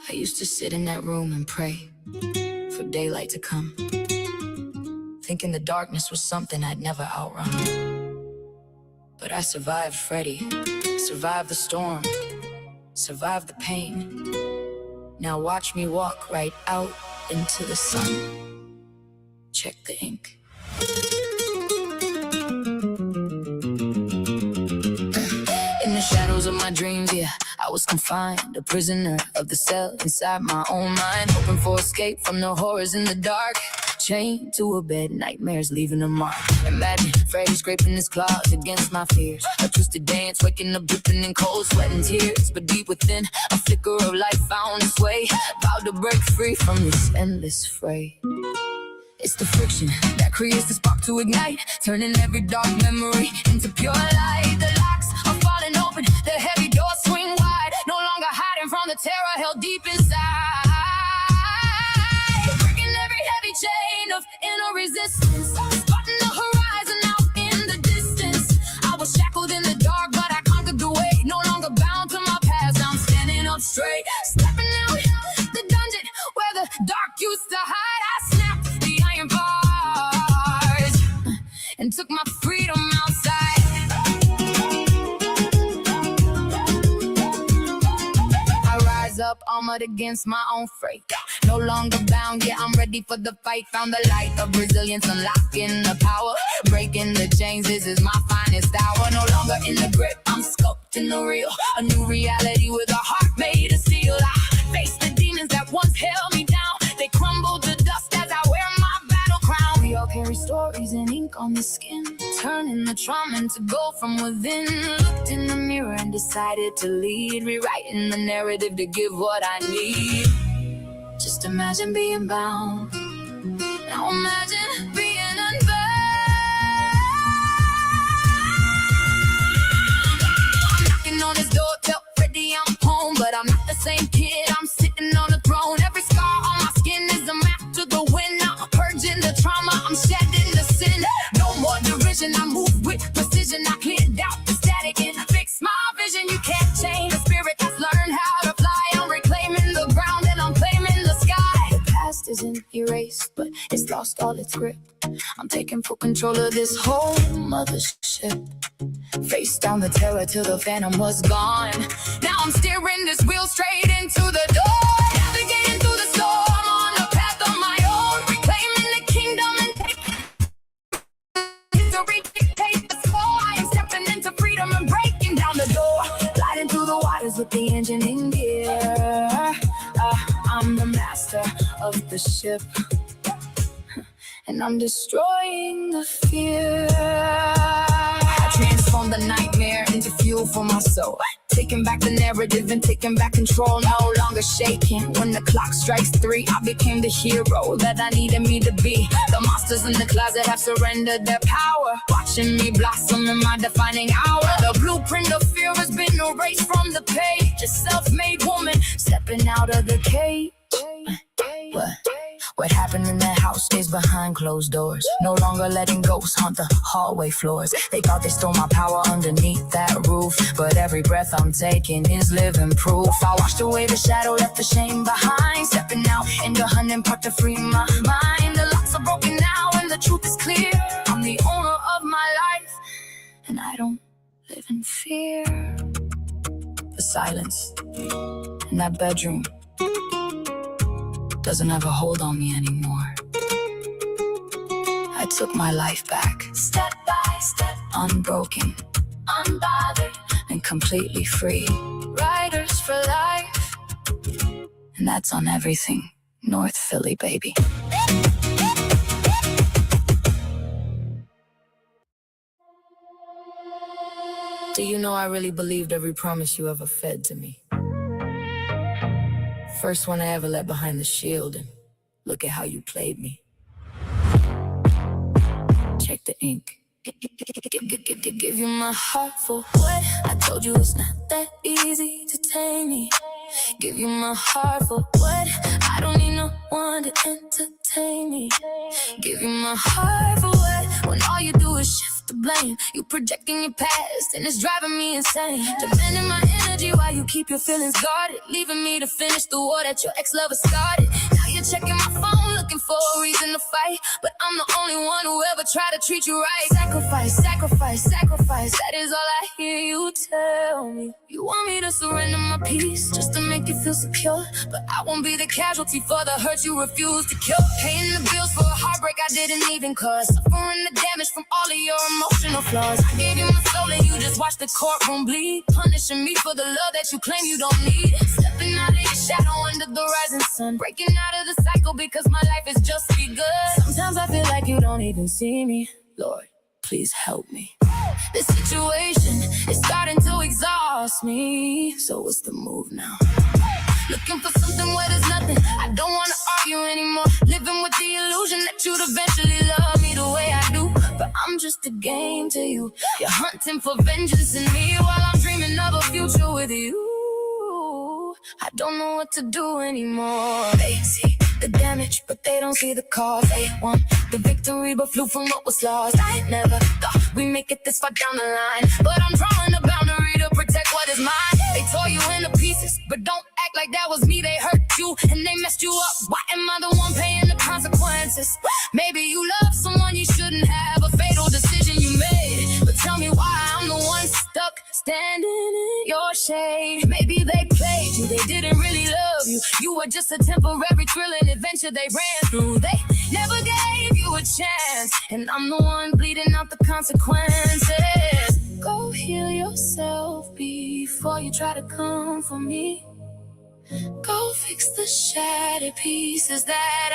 I used to sit in that room and pray for daylight to come, thinking the darkness was something I'd never outrun. But I survived Freddy, survived the storm, survived the pain. Now watch me walk right out into the sun. Check the ink. In the shadows of my dreams, yeah, I was confined, a prisoner of the cell inside my own mind, hoping for escape from the horrors in the dark. Chained to a bed, nightmares leaving a mark. Imagine Freddy scraping his claws against my fears. A twisted dance, waking up dripping in cold sweat and tears. But deep within, a flicker of life found its way, vowed to break free from this endless fray. It's the friction that creates the spark to ignite, turning every dark memory into pure light. The locks are falling open, the heavy doors swing wide, no longer hiding from the terror held deep inside. Breaking every heavy chain of inner resistance, spotting the horizon out in the distance. I was shackled in the dark, but I conquered the weight, no longer bound to my past. Now I'm standing up straight, stepping out the dungeon where the dark used to hide. I snapped the iron bars and took my freedom outside. I rise up armored against my own fate, no longer bound, yeah, I'm ready for the fight. Found the light of resilience, unlocking the power, breaking the chains, this is my finest hour. No longer in the grip, I'm sculpting the real, a new reality with a heart made of steel. I face the demons that once held me down, they crumble to dust as I wear my battle crown. We all carry stories and ink on the skin, turning the trauma into gold from within. Looked in the mirror and decided to lead, rewriting the narrative to give what I need. Just imagine being bound, now imagine being unbound. I'm knocking on his door, tell Freddy I'm home, but I'm not the same kid, I'm sitting on the throne. Every scar on my skin is a map to the wind. Now I'm purging the trauma, I'm shedding the sin. No more derision, I move with precision. I cleared out the static and fixed my vision. You can't change the spirit that's learned how to fly. I'm reclaiming the ground and I'm claiming the sky. The past isn't erased, but it's lost all its grip. I'm taking full control of this whole mothership. Face down the terror till the phantom was gone. Now I'm steering this wheel straight into the door, navigating through the storm on a path of my own, reclaiming the kingdom and history dictates the score. I am stepping into freedom and breaking down the door, gliding through the waters with the engine in gear. I'm the master of the ship, and I'm destroying the fear. I transform the nightmare into fuel for my soul, taking back the narrative and taking back control. No longer shaking when the clock strikes 3. I became the hero that I needed me to be. The monsters in the closet have surrendered their power, watching me blossom in my defining hour. The blueprint of fear has been erased from the page. A self-made woman stepping out of the cage. What happened in that house stays behind closed doors. No longer letting ghosts haunt the hallway floors. They thought they stole my power underneath that roof, but every breath I'm taking is living proof. I washed away the shadow, left the shame behind, stepping out in the hunting part to free my mind. The locks are broken now and the truth is clear. I'm the owner of my life, and I don't live in fear. The silence in that bedroom doesn't have a hold on me anymore. I took my life back, step by step, unbroken, unbothered, and completely free. Riders for life, and that's on everything North Philly, baby. Do you know I really believed every promise you ever fed to me? First one I ever let behind the shield, and look at how you played me. Check the ink. Give you my heart for what? I told you it's not that easy to tame me. Give you my heart for what? I don't need no one to entertain me. Give you my heart for what? When all you do is shift to blame. You projecting your past, and it's driving me insane. Demanding my energy while you keep your feelings guarded, leaving me to finish the war that your ex-lover started. Now you're checking my phone, looking for a reason to fight, but I'm the only one who ever tried to treat you right. Sacrifice, sacrifice, sacrifice, that is all I hear you tell me. You want me to surrender my peace just to make you feel secure, but I won't be the casualty for the hurt you refuse to cure. Paying the bills for a heartbreak I didn't even cause, suffering the damage from all of your emotional flaws. I gave you my soul and you just watched the courtroom bleed, punishing me for the love that you claim you don't need. Stepping out of your shadow under the rising sun, breaking out of the cycle because my life has just begun. Sometimes I feel like you don't even see me. Lord, please help me. This situation is starting to exhaust me. So what's the move now? Looking for something where there's nothing. I don't wanna argue anymore. Living with the illusion that you'd eventually love me the way I do, but I'm just a game to you. You're hunting for vengeance in me while I'm dreaming of a future with you. I don't know what to do anymore. They see the damage, but they don't see the cause. They want the victory, but flew from what was lost. I never thought we make it this far down the line, but I'm drawing a boundary to protect what is mine. They tore you into pieces, but don't act like that was me. They hurt you and they messed you up. Why am I the one paying the consequences? Maybe you love someone you shouldn't have, a fatal decision you made. But tell me why I'm the one stuck standing in your shade. Maybe they played you, they didn't really love you. You were just a temporary thrilling adventure they ran through. They never gave you a chance, and I'm the one bleeding out the consequences. Go heal yourself before you try to come for me. Go fix the shattered pieces that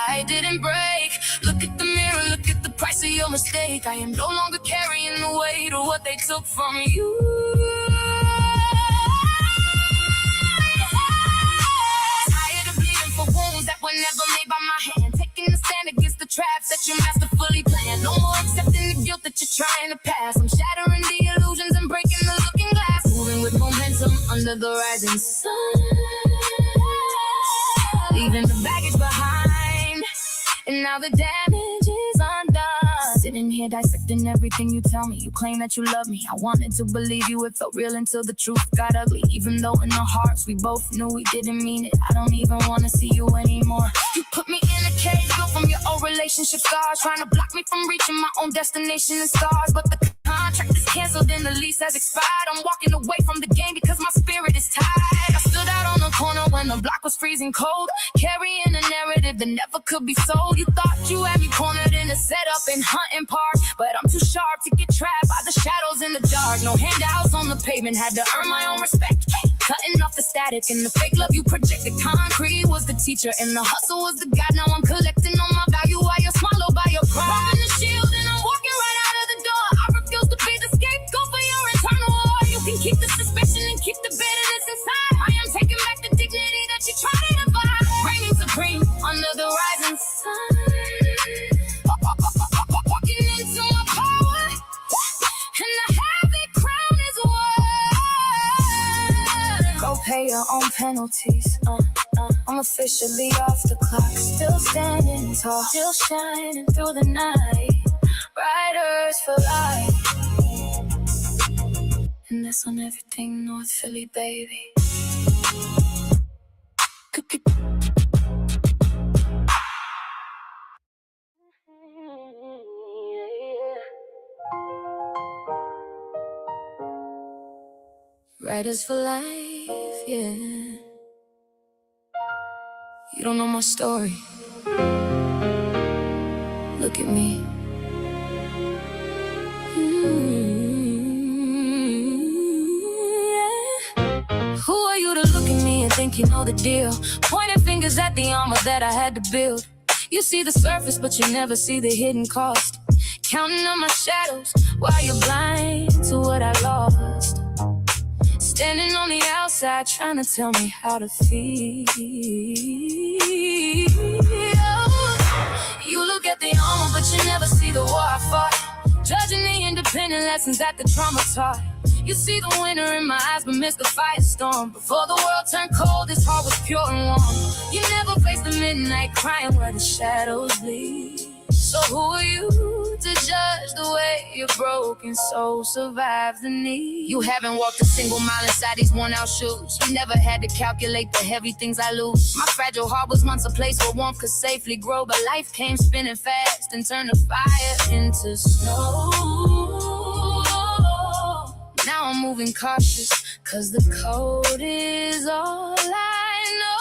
I didn't break. Look at the mirror, look at the price of your mistake. I am no longer carrying the weight of what they took from you. Tired of bleeding for wounds that were never made by my hand, taking a stand against the traps that you masterfully planned. No more accepting the guilt that you're trying to pass. I'm shattering the illusions and breaking the looking glass, moving with momentum under the rising sun, leaving the baggage behind, and now the damage is undone. Sitting here dissecting everything you tell me. You claim that you love me. I wanted to believe you, it felt real until the truth got ugly. Even though in our hearts we both knew we didn't mean it, I don't even want to see you anymore. You put me in a cage built from your old relationship scars, trying to block me from reaching my own destination and stars. But the contract is canceled and the lease has expired. I'm walking away from the game because my spirit is tired. I stood out on the corner when the block was freezing cold, carrying a narrative that never could be sold. You thought you had me cornered in a setup and hunting park, but I'm too sharp to get trapped by the shadows in the dark. No handouts on the pavement, had to earn my own respect. Cutting off the static and the fake love you projected. Concrete was the teacher and the hustle was the guide. Now I'm collecting on my value while you're swallowed by your pride. I'm in the shield and I'm walking right out of the door. I refuse to be the scapegoat for your internal war. You can keep the suspicion and keep the bitterness inside. I am taking back the dignity that you tried to divide. Reigning supreme under the rising sun, walking into my power, and the heavy crown is won. Go pay your own penalties. I'm officially off the clock, still standing tall, still shining through the night. Riders for life, and that's on everything North Philly, baby. Riders for life, yeah. You don't know my story. Look at me. Who are you to look at me and think you know the deal? Pointing fingers at the armor that I had to build. You see the surface, but you never see the hidden cost. Counting on my shadows while you're blind to what I lost. Standing on the outside trying to tell me how to feel. You look at the armor, but you never see the war I fought. Judging the independent lessons that the trauma taught. You see the winter in my eyes, but missed the firestorm. Before the world turned cold, this heart was pure and warm. You never faced the midnight crying where the shadows lead. So who are you to judge the way your broken soul survives the need. You haven't walked a single mile inside these worn-out shoes. You never had to calculate the heavy things I lose. My fragile heart was once a place where warmth could safely grow, but life came spinning fast and turned the fire into snow. Now I'm moving cautious, cause the code is all I know.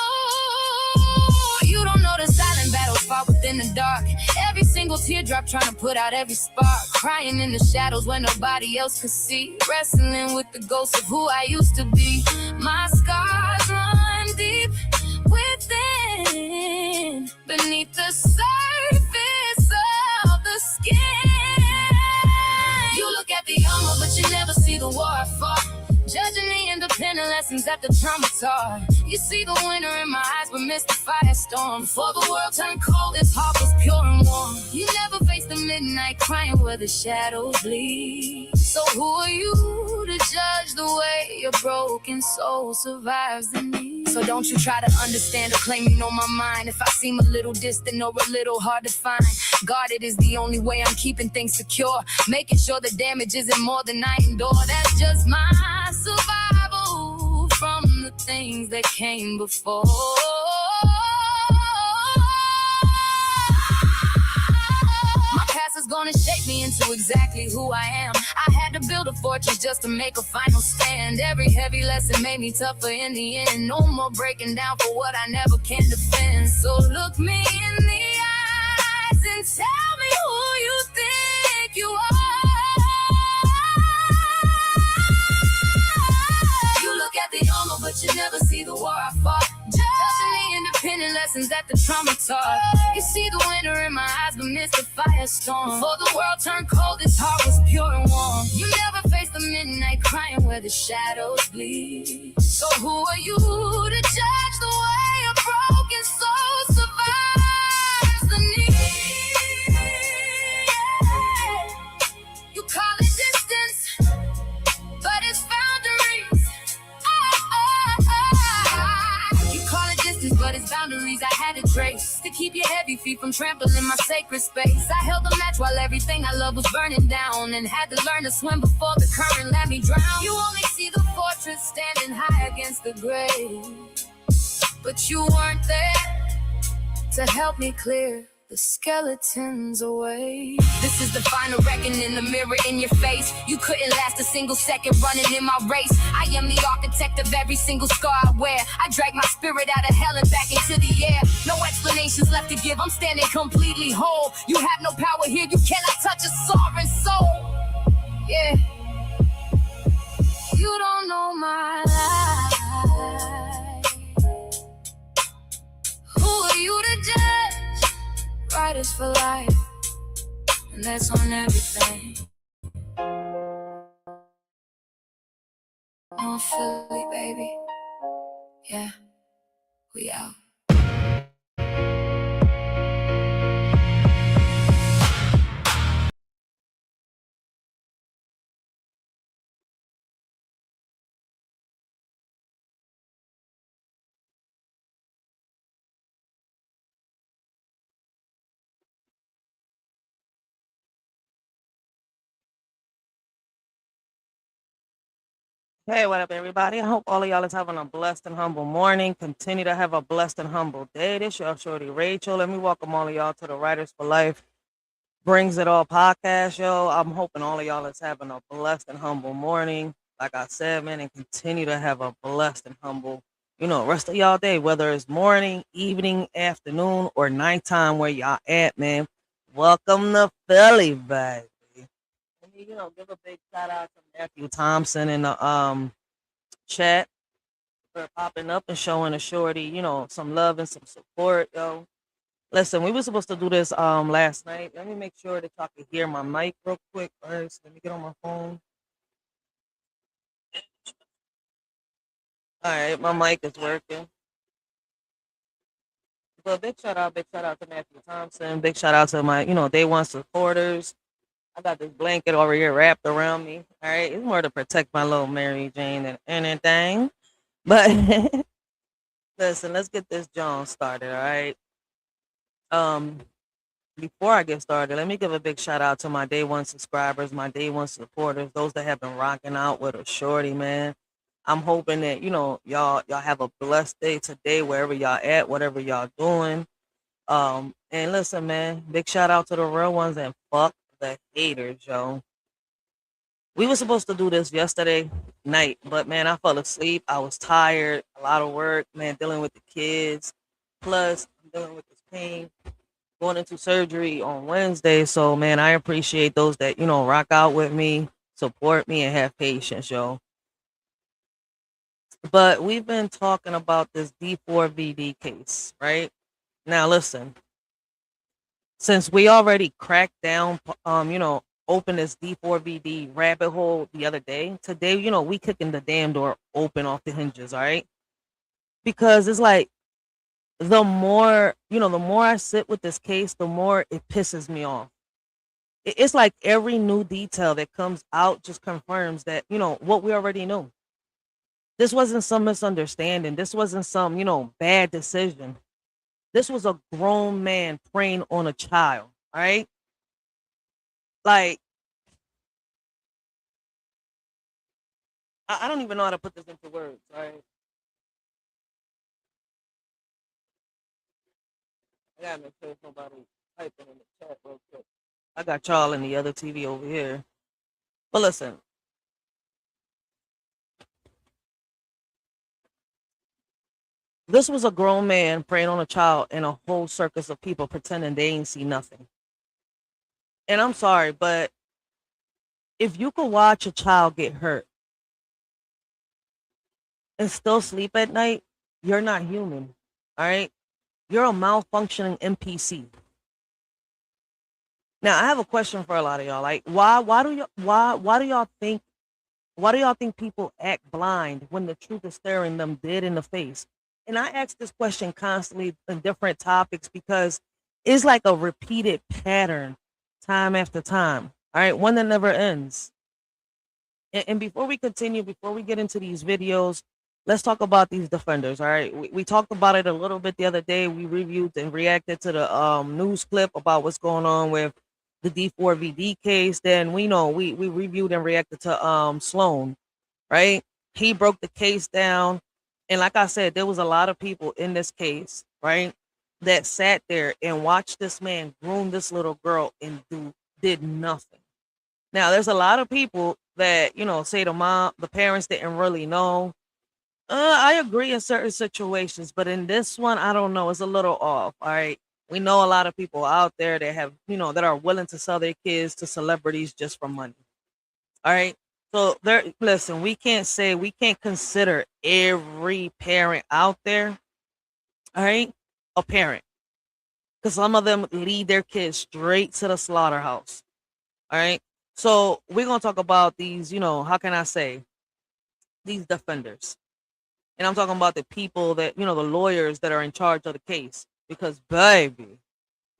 You don't know the silent battles fought within the dark. Every single teardrop trying to put out every spark. Crying in the shadows where nobody else could see. Wrestling with the ghosts of who I used to be. My scars run deep within, beneath the surface of the skin. You look at the armor, but you never see the war I fought. Judging the independent lessons that the trauma taught. You see the winter in my eyes, but missed the firestorm. Before the world turned cold, this heart was pure and warm. You never faced the midnight crying where the shadows bleed. So who are you to judge the way your broken soul survives the need? So don't you try to understand or claim you know my mind. If I seem a little distant or a little hard to find, guarded is the only way I'm keeping things secure. Making sure the damage isn't more than I endure. That's just my survival from the things that came before. My past is gonna shape me into exactly who I am. I had to build a fortress just to make a final stand. Every heavy lesson made me tougher in the end. No more breaking down for what I never can defend. So look me in the eyes and tell me who you think you are. The armor, but you never see the war I fought. Judging the independent lessons that the trauma taught. You see the winter in my eyes, but missed the firestorm. Before the world turned cold, this heart was pure and warm. You never faced the midnight crying where the shadows bleed. So who are you to judge the way a broken soul survives the need? You call it distance, but it's boundaries. But it's boundaries I had to trace to keep your heavy feet from trampling my sacred space. I held the match while everything I loved was burning down, and had to learn to swim before the current let me drown. You only see the fortress standing high against the grave, but you weren't there to help me clear the skeletons away. This is the final reckoning, in the mirror in your face. You couldn't last a single second running in my race. I am the architect of every single scar I wear. I drag my spirit out of hell and back into the air. No explanations left to give, I'm standing completely whole. You have no power here, you cannot touch a sovereign soul. Yeah. You don't know my life. Who are you to judge? Writers for life, and that's on everything. On Philly, baby. Yeah, we out. Hey, what up, everybody? I hope all of y'all is having a blessed and humble morning. Continue to have a blessed and humble day. This your shorty, Racheal. Let me welcome all of y'all to the Writers for Life Brings It All podcast, yo. I'm hoping all of y'all is having a blessed and humble morning. Like I said, man, and continue to have a blessed and humble, rest of y'all day, whether it's morning, evening, afternoon, or nighttime where y'all at, man. Welcome to Philly, baby. Let me, give a big shout out to Matthew Thompson in the chat for popping up and showing a shorty, some love and some support, yo. Listen, we were supposed to do this last night. Let me make sure that y'all can hear my mic real quick first. Let me get on my phone. All right, my mic is working. So big shout out to Matthew Thompson. Big shout out to my, day one supporters. I got this blanket over here wrapped around me. All right, it's more to protect my little Mary Jane than anything. But listen, let's get this John started. All right. before I get started, let me give a big shout out to my day one subscribers, my day one supporters, those that have been rocking out with a shorty, man. I'm hoping that, y'all have a blessed day today, wherever y'all at, whatever y'all doing. And listen, man, big shout out to the real ones and fuck the haters, yo. We were supposed to do this yesterday night, but man, I fell asleep. I was tired, a lot of work, man, dealing with the kids. Plus, I'm dealing with this pain, going into surgery on Wednesday. So, man, I appreciate those that, rock out with me, support me, and have patience, yo. But we've been talking about this D4VD case, right? Now, listen, since we already cracked down, open this D4VD rabbit hole the other day, today, we kicking the damn door open off the hinges, all right? Because it's like the more I sit with this case, the more it pisses me off. It's like every new detail that comes out just confirms that, what we already knew. This wasn't some misunderstanding. This wasn't some, bad decision. This was a grown man preying on a child, all right? Like, I don't even know how to put this into words, right? I gotta make sure somebody typing in the chat real quick. I got y'all in the other TV over here. But listen, this was a grown man preying on a child and a whole circus of people pretending they ain't see nothing. And I'm sorry, but if you could watch a child get hurt and still sleep at night, you're not human. All right? You're a malfunctioning NPC. Now, I have a question for a lot of y'all. Like, why do y'all think people act blind when the truth is staring them dead in the face? And I ask this question constantly in different topics because it's like a repeated pattern time after time. All right, one that never ends. And before we continue, before we get into these videos, let's talk about these defenders. All right, we talked about it a little bit the other day. We reviewed and reacted to the news clip about what's going on with the D4VD case. Then we reviewed and reacted to Sloan, right? He broke the case down. And like I said, there was a lot of people in this case, right, that sat there and watched this man groom this little girl and did nothing. Now, there's a lot of people that, say the parents didn't really know. I agree in certain situations, but in this one, I don't know. It's a little off. All right. We know a lot of people out there that have, that are willing to sell their kids to celebrities just for money. All right. So listen, we can't consider every parent out there, all right, a parent. Because some of them lead their kids straight to the slaughterhouse. All right. So we're gonna talk about these, how can I say, these defenders. And I'm talking about the people that, the lawyers that are in charge of the case. Because baby,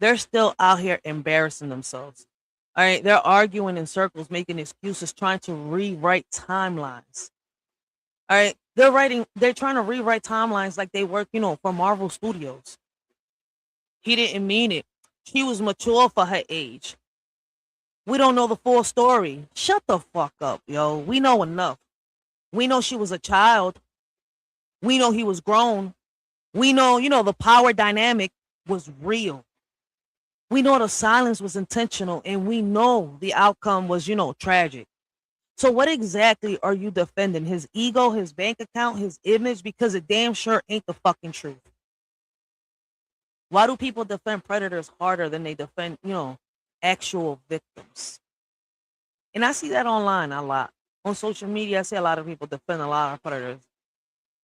they're still out here embarrassing themselves. All right, they're arguing in circles, making excuses, trying to rewrite timelines. All right, they're trying to rewrite timelines like they work, for Marvel Studios. He didn't mean it. She was mature for her age. We don't know the full story. Shut the fuck up, yo. We know enough. We know she was a child. We know he was grown. We know, the power dynamic was real. We know the silence was intentional, and we know the outcome was, tragic. So what exactly are you defending? His ego, his bank account, his image? Because it damn sure ain't the fucking truth. Why do people defend predators harder than they defend, actual victims? And I see that online a lot. On social media, I see a lot of people defend a lot of predators.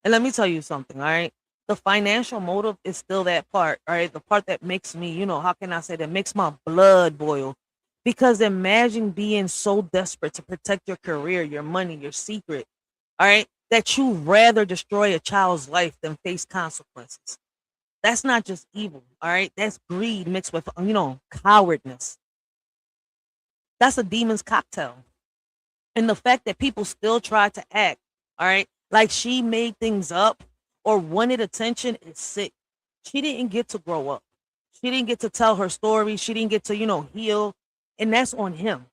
And let me tell you something, all right? The financial motive is still that part, all right? The part that makes me, how can I say, that makes my blood boil. Because imagine being so desperate to protect your career, your money, your secret, all right, that you rather destroy a child's life than face consequences. That's not just evil, all right? That's greed mixed with, cowardness. That's a demon's cocktail. And the fact that people still try to act, all right, like she made things up or wanted attention is sick. She didn't get to grow up. She didn't get to tell her story. She didn't get to, heal. And that's on him.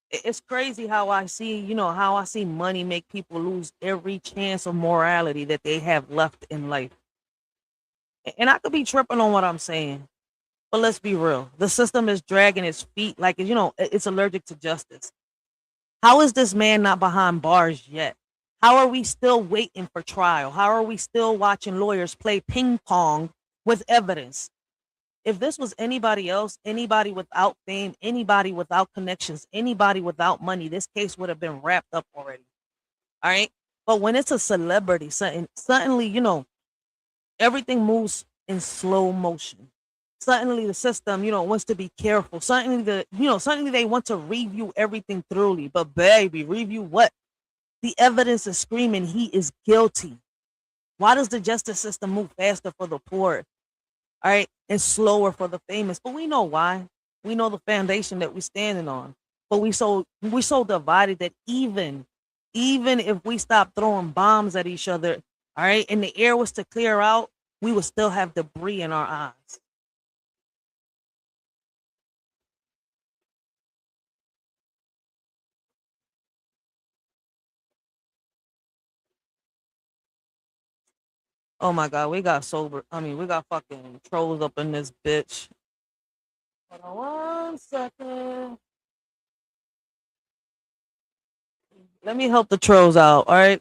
It's crazy how I see, how I see money make people lose every chance of morality that they have left in life. And I could be tripping on what I'm saying, but let's be real. The system is dragging its feet like, it's allergic to justice. How is this man not behind bars yet? How are we still waiting for trial? How are we still watching lawyers play ping pong with evidence? If this was anybody else, anybody without fame, anybody without connections, anybody without money, this case would have been wrapped up already. All right. But when it's a celebrity, suddenly, everything moves in slow motion. Suddenly the system, wants to be careful. Suddenly they want to review everything thoroughly. But baby, review what? The evidence is screaming he is guilty. Why does the justice system move faster for the poor? All right, and slower for the famous? But we know why. We know the foundation that we're standing on. But we so divided that even if we stop throwing bombs at each other, all right, and the air was to clear out, we would still have debris in our eyes. Oh my god, we got sober. I mean, we got fucking trolls up in this bitch. Hold on 1 second. Let me help the trolls out, all right?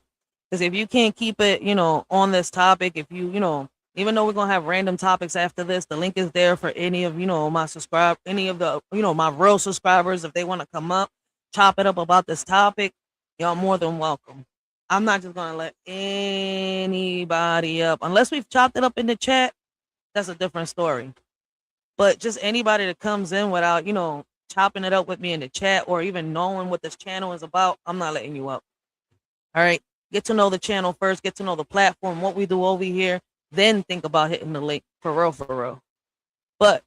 Because if you can't keep it, on this topic, if even though we're gonna have random topics after this, the link is there for any of any of the my real subscribers. If they want to come up, chop it up about this topic, y'all more than welcome. I'm not just gonna let anybody up unless we've chopped it up in the chat. That's a different story. But just anybody that comes in without chopping it up with me in the chat or even knowing what this channel is about, I'm not letting you up. All right. Get to know the channel first, get to know the platform, what we do over here, then think about hitting the link for real, for real. But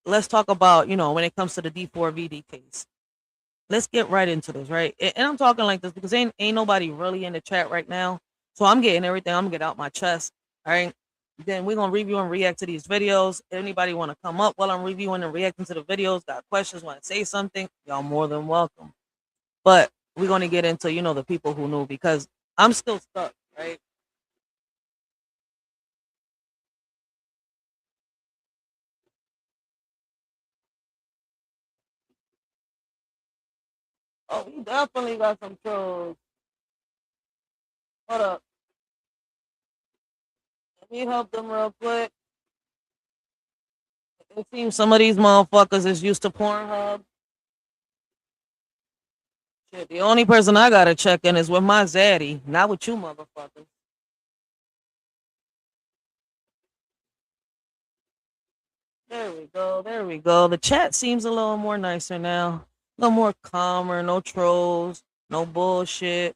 let's talk about, when it comes to the D4VD case. Let's get right into this, right? And I'm talking like this because ain't nobody really in the chat right now. So I'm getting everything. I'm gonna get out my chest. All right. Then we're gonna review and react to these videos. Anybody want to come up while I'm reviewing and reacting to the videos, got questions, want to say something, y'all more than welcome. But we're gonna get into, the people who knew because I'm still stuck, right? Oh, we definitely got some trolls. Hold up. Let me help them real quick. It seems some of these motherfuckers is used to Pornhub. Shit, the only person I gotta check in is with my zaddy, not with you motherfuckers. There we go. There we go. The chat seems a little more nicer now. A little more calmer. No trolls. No bullshit.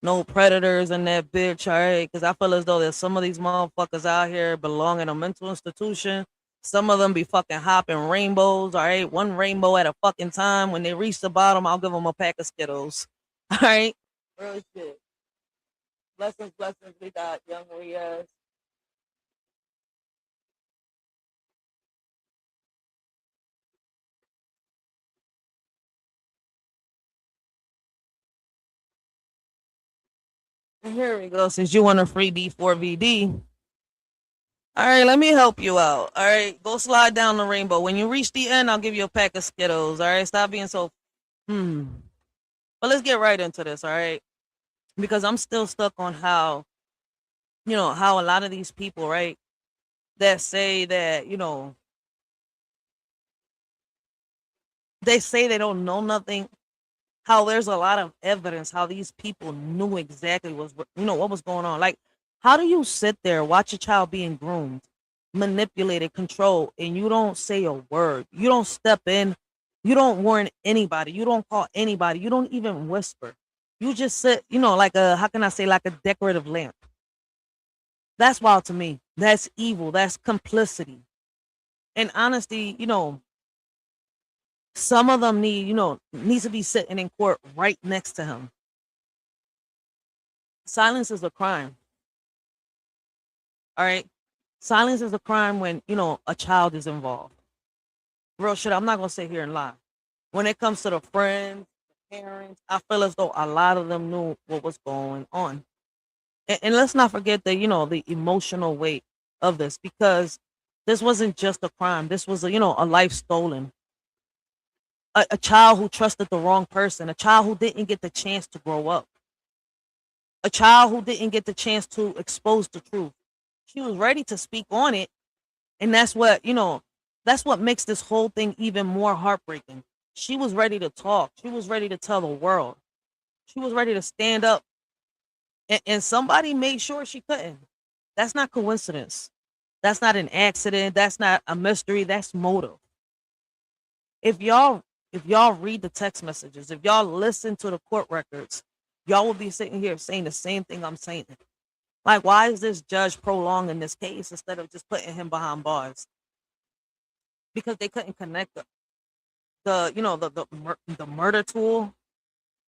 No predators in that bitch. All right. Because I feel as though there's some of these motherfuckers out here belong in a mental institution. Some of them be fucking hopping rainbows. All right. One rainbow at a fucking time. When they reach the bottom, I'll give them a pack of Skittles. All right. Real shit. Blessings, blessings. We got young Riaz. Here we go. Since you want a free D4VD. All right, let me help you out. All right, go slide down the rainbow. When you reach the end, I'll give you a pack of Skittles. All right, stop being so. But let's get right into this. All right, because I'm still stuck on how, how a lot of these people, right, that say that, they say they don't know nothing. How there's a lot of evidence how these people knew exactly what was going on. Like, how do you sit there, watch a child being groomed, manipulated, controlled, and you don't say a word? You don't step in, you don't warn anybody, you don't call anybody, you don't even whisper. You just sit, like a, how can I say, like a decorative lamp. That's wild to me. That's evil. That's complicity. And honesty, some of them needs to be sitting in court right next to him. Silence is a crime. All right. Silence is a crime when, a child is involved. Real shit, I'm not gonna sit here and lie. When it comes to the friends, the parents, I feel as though a lot of them knew what was going on. And let's not forget the, the emotional weight of this, because this wasn't just a crime. This was a life stolen. A child who trusted the wrong person, a child who didn't get the chance to grow up, a child who didn't get the chance to expose the truth. She was ready to speak on it. And that's what makes this whole thing even more heartbreaking. She was ready to talk. She was ready to tell the world. She was ready to stand up. And somebody made sure she couldn't. That's not coincidence. That's not an accident. That's not a mystery. That's motive. If y'all read the text messages, if y'all listen to the court records, y'all will be sitting here saying the same thing I'm saying. Like, why is this judge prolonging this case instead of just putting him behind bars? Because they couldn't connect the murder tool.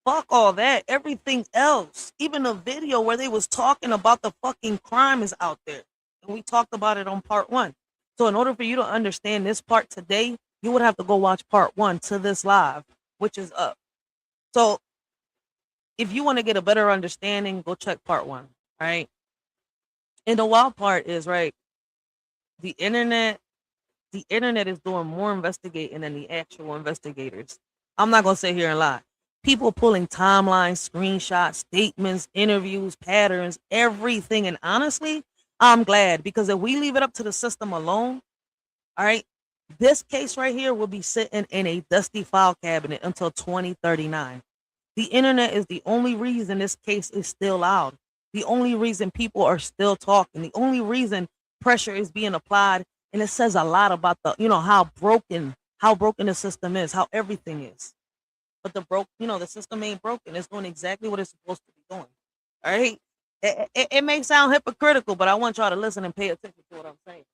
Fuck all that. Everything else, even the video where they was talking about the fucking crime, is out there, and we talked about it on part 1. So in order for you to understand this part today, you would have to go watch part 1 to this live, which is up. So if you want to get a better understanding, go check part 1. Right. And the wild part is, right, the internet is doing more investigating than the actual investigators. I'm not gonna sit here and lie. People pulling timelines, screenshots, statements, interviews, patterns, everything. And honestly, I'm glad, because if we leave it up to the system alone, all right, this case right here will be sitting in a dusty file cabinet until 2039. The internet is the only reason this case is still out. The only reason people are still talking. The only reason pressure is being applied. And it says a lot about how broken the system is, how everything is. But the system ain't broken. It's doing exactly what it's supposed to be doing. All right. It may sound hypocritical, but I want y'all to listen and pay attention to what I'm saying.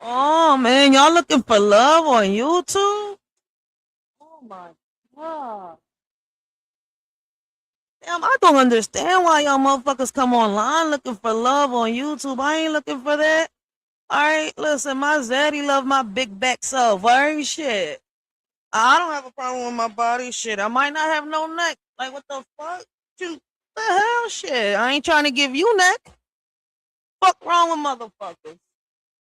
Oh man, y'all looking for love on YouTube? Oh my god. Damn, I don't understand why y'all motherfuckers come online looking for love on YouTube. I ain't looking for that. All right, listen, my zaddy love my big back self. All right, shit. I don't have a problem with my body. Shit, I might not have no neck. Like, what the fuck? You, the hell, shit. I ain't trying to give you neck. Fuck wrong with motherfuckers.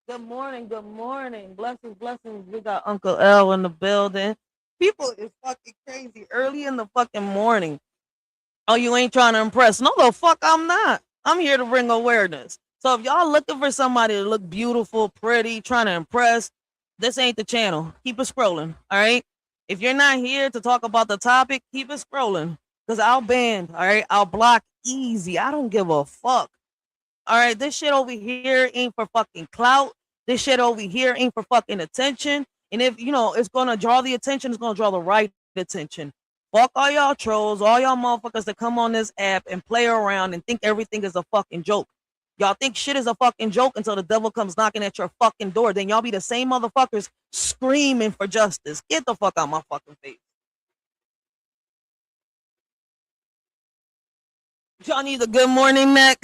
Good morning, good morning. Blessings, blessings. We got Uncle L in the building. People is fucking crazy early in the fucking morning. Oh, you ain't trying to impress? No, the fuck I'm not. I'm here to bring awareness. So if y'all looking for somebody to look beautiful, pretty, trying to impress, this ain't the channel. Keep it scrolling, all right? If you're not here to talk about the topic, keep it scrolling. Because I'll ban, all right? I'll block easy. I don't give a fuck. All right, this shit over here ain't for fucking clout. This shit over here ain't for fucking attention. And if, it's going to draw the attention, it's going to draw the right attention. Fuck all y'all trolls, all y'all motherfuckers that come on this app and play around and think everything is a fucking joke. Y'all think shit is a fucking joke until the devil comes knocking at your fucking door. Then y'all be the same motherfuckers screaming for justice. Get the fuck out my fucking face. Y'all need a good morning, Mac.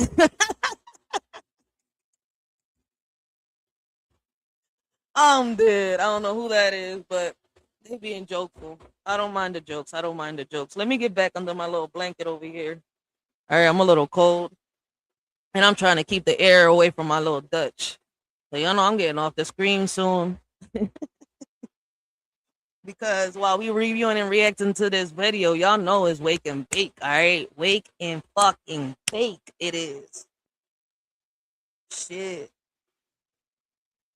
I'm dead. I don't know who that is, but they being jokeful. I don't mind the jokes. I don't mind the jokes. Let me get back under my little blanket over here. All right, I'm a little cold. And I'm trying to keep the air away from my little Dutch. So y'all know I'm getting off the screen soon. Because while we reviewing and reacting to this video, y'all know it's wake and bake, all right? Wake and fucking bake it is. Shit.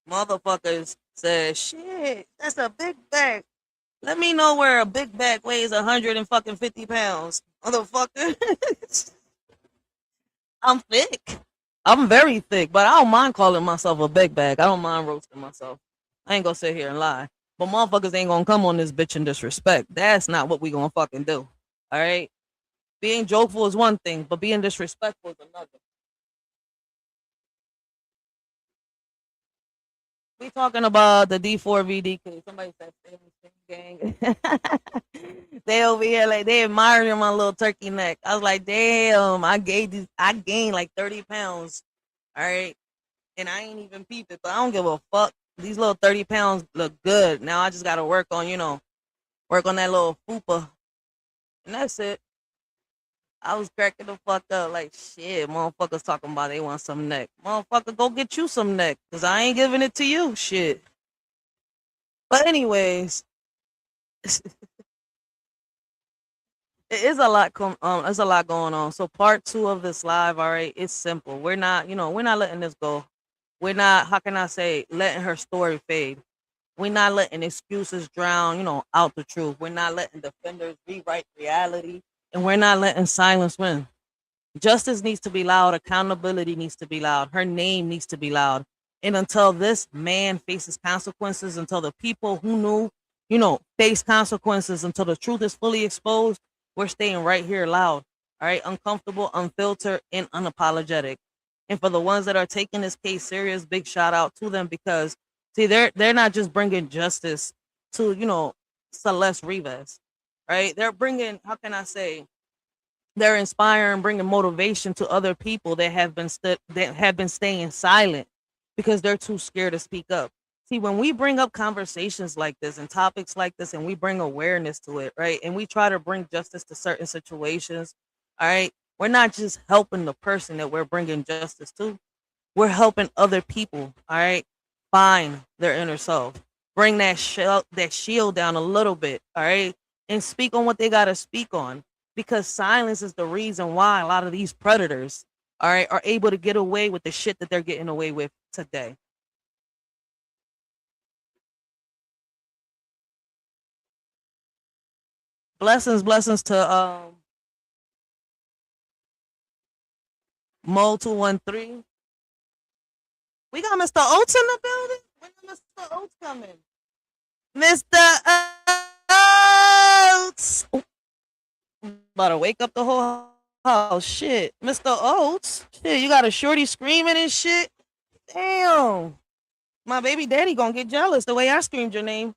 Motherfuckers said, shit, that's a big bag. Let me know where a big bag weighs 150 pounds. Motherfucker. I'm thick. I'm very thick, but I don't mind calling myself a big bag. I don't mind roasting myself. I ain't gonna sit here and lie. But motherfuckers ain't gonna come on this bitch and disrespect. That's not what we gonna fucking do. All right? Being jokeful is one thing, but being disrespectful is another. We talking about the D4VD case. Somebody said gang. They over here like they admiring my little turkey neck. I was like, damn, I gained like 30 pounds. All right. And I ain't even peeped it, but I don't give a fuck. These little 30 pounds look good. Now I just gotta work on, work on that little fupa. And that's it. I was cracking the fuck up like shit. Motherfuckers talking about they want some neck. Motherfucker, go get you some neck. Cause I ain't giving it to you. Shit. But anyways, it is a lot there's a lot going on. So part 2 of this live, all right, it's simple. We're not letting this go. We're not, how can I say, letting her story fade. We're not letting excuses drown, out the truth. We're not letting defenders rewrite reality. And we're not letting silence win. Justice needs to be loud. Accountability needs to be loud. Her name needs to be loud. And until this man faces consequences, until the people who knew, face consequences, until the truth is fully exposed, we're staying right here loud. All right. Uncomfortable, unfiltered, and unapologetic. And for the ones that are taking this case serious, big shout out to them because see, they're not just bringing justice to, Celeste Rivas, right? They're bringing, how can I say, they're inspiring, bringing motivation to other people that have been staying silent because they're too scared to speak up. See, when we bring up conversations like this and topics like this, and we bring awareness to it, right, and we try to bring justice to certain situations, all right, we're not just helping the person that we're bringing justice to. We're helping other people, all right, find their inner self, bring that shield down a little bit, all right, and speak on what they got to speak on because silence is the reason why a lot of these predators, all right, are able to get away with the shit that they're getting away with today. Blessings to Mo 213. We got Mr. Oates in the building. When did Mr. Oates coming? Mr. Oates. About to wake up the whole house. Shit. Mr. Oates. Shit, you got a shorty screaming and shit. Damn. My baby daddy gonna get jealous the way I screamed your name.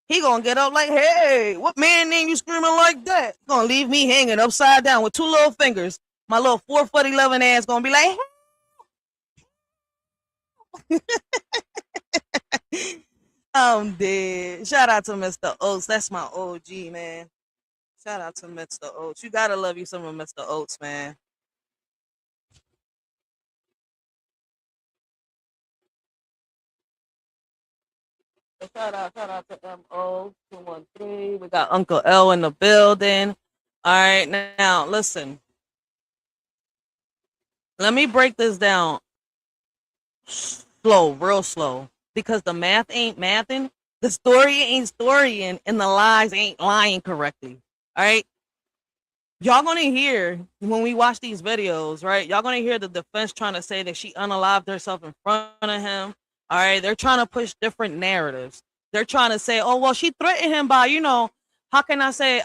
He gonna get up like, hey, what man name you screaming like that? Gonna leave me hanging upside down with 2 little fingers. My little 4'11" ass gonna be like, hey. I'm dead. Shout out to Mr. Oates. That's my OG, man. Shout out to Mr. Oates. You gotta love you some of Mr. Oates, man. Shout out to MO213. We got Uncle L in the building. All right, now listen. Let me break this down slow, real slow, because the math ain't mathing, the story ain't storying, and the lies ain't lying correctly. All right, y'all gonna hear when we watch these videos, right? Y'all gonna hear the defense trying to say that she unalived herself in front of him. All right, they're trying to push different narratives. They're trying to say, oh well, she threatened him by, how can I say,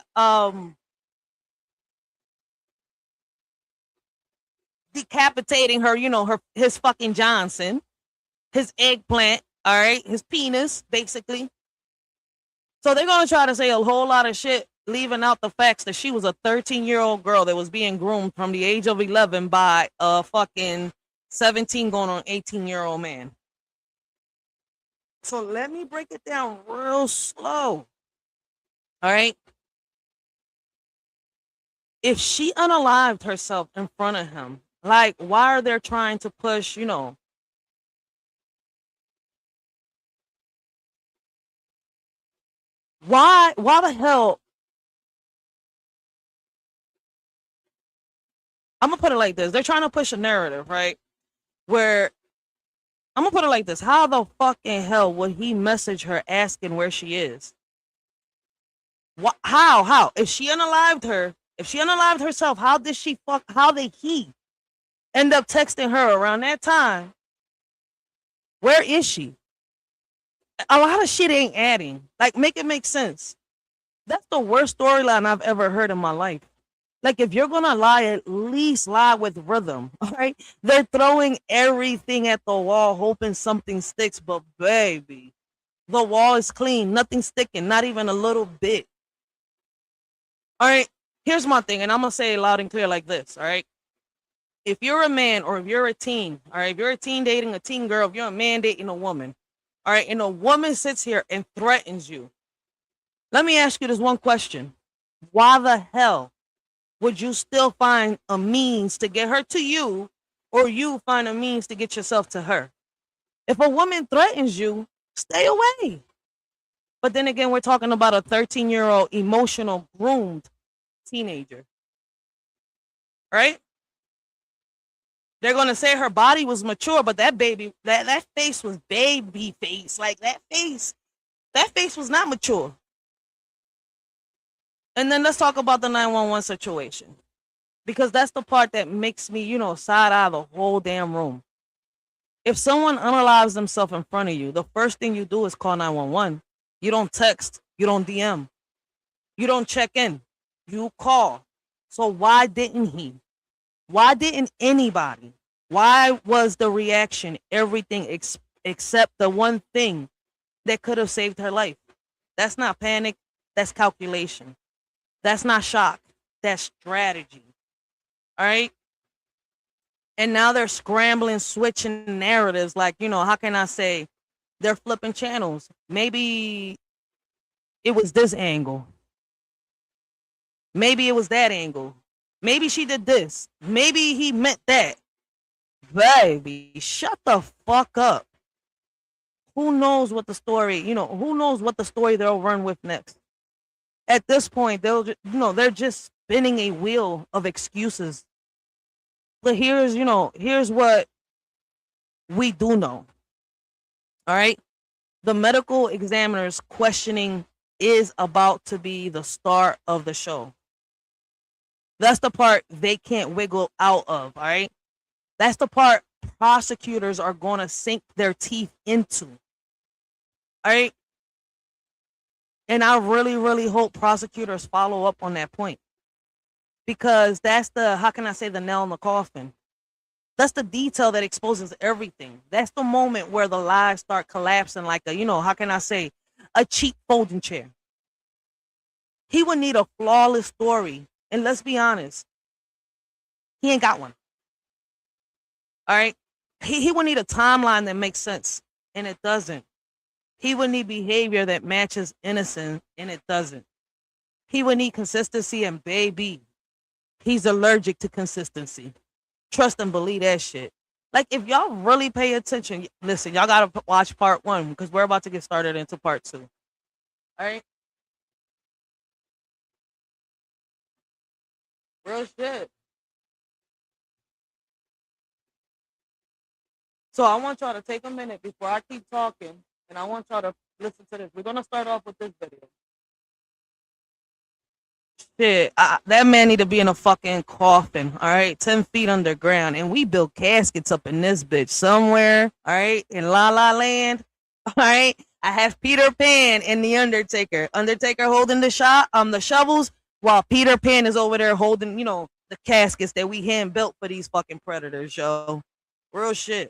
decapitating her, his fucking Johnson, his eggplant, all right, his penis, basically. So they're gonna try to say a whole lot of shit, leaving out the facts that she was a 13-year-old girl that was being groomed from the age of 11 by a fucking 17 going on 18-year-old man. So let me break it down real slow. All right. If she unalived herself in front of him, like, why are they trying to push, why the hell? I'm gonna put it like this. They're trying to push a narrative, right? Where I'm gonna put it like this. How the fucking hell would he message her asking where she is? What, how? If she unalived herself, how did he end up texting her around that time? Where is she? A lot of shit ain't adding. Like, make it make sense. That's the worst storyline I've ever heard in my life. Like, if you're gonna lie, at least lie with rhythm. All right. They're throwing everything at the wall, hoping something sticks, but baby, the wall is clean, nothing sticking, not even a little bit. All right. Here's my thing, and I'm gonna say it loud and clear like this. All right. If you're a man or if you're a teen, all right, if you're a teen dating a teen girl, if you're a man dating a woman, all right, and a woman sits here and threatens you, let me ask you this one question. Why the hell would you still find a means to get her to you, or you find a means to get yourself to her? If a woman threatens you, stay away. But then again, we're talking about a 13-year-old emotional groomed teenager, right? They're gonna say her body was mature, but that baby, that face was baby face. Like, that face was not mature. And then let's talk about the 911 situation, because that's the part that makes me, side eye the whole damn room. If someone unalives themselves in front of you, the first thing you do is call 911. You don't text, you don't DM, you don't check in, you call. So why didn't he? Why didn't anybody? Why was the reaction everything except the one thing that could have saved her life? That's not panic, that's calculation. That's not shock, that's strategy. All right? And now they're scrambling, switching narratives. Like, how can I say they're flipping channels? Maybe it was this angle. Maybe it was that angle. Maybe she did this. Maybe he meant that. Baby, shut the fuck up. Who knows what the story, who knows what the story they'll run with next? At this point, they're just spinning a wheel of excuses. But here's what we do know. All right? The medical examiner's questioning is about to be the start of the show. That's the part they can't wiggle out of, all right? That's the part prosecutors are going to sink their teeth into. All right? And I really, really hope prosecutors follow up on that point. Because that's the, how can I say, the nail in the coffin. That's the detail that exposes everything. That's the moment where the lies start collapsing like a, how can I say, a cheap folding chair. He would need a flawless story. And let's be honest, he ain't got one. All right? He would need a timeline that makes sense, and it doesn't. He would need behavior that matches innocence, and it doesn't. He would need consistency, and baby, he's allergic to consistency. Trust and believe that shit. Like, if y'all really pay attention, listen, y'all gotta watch part 1 because we're about to get started into part 2. All right? Real shit. So I want y'all to take a minute before I keep talking, and I want y'all to listen to this. We're gonna start off with this video. Shit, that man need to be in a fucking coffin, all right? 10 feet underground. And we built caskets up in this bitch somewhere, all right? In La La Land, all right? I have Peter Pan and the Undertaker. Undertaker holding the shovels, while Peter Pan is over there holding, the caskets that we hand built for these fucking predators, yo. Real shit.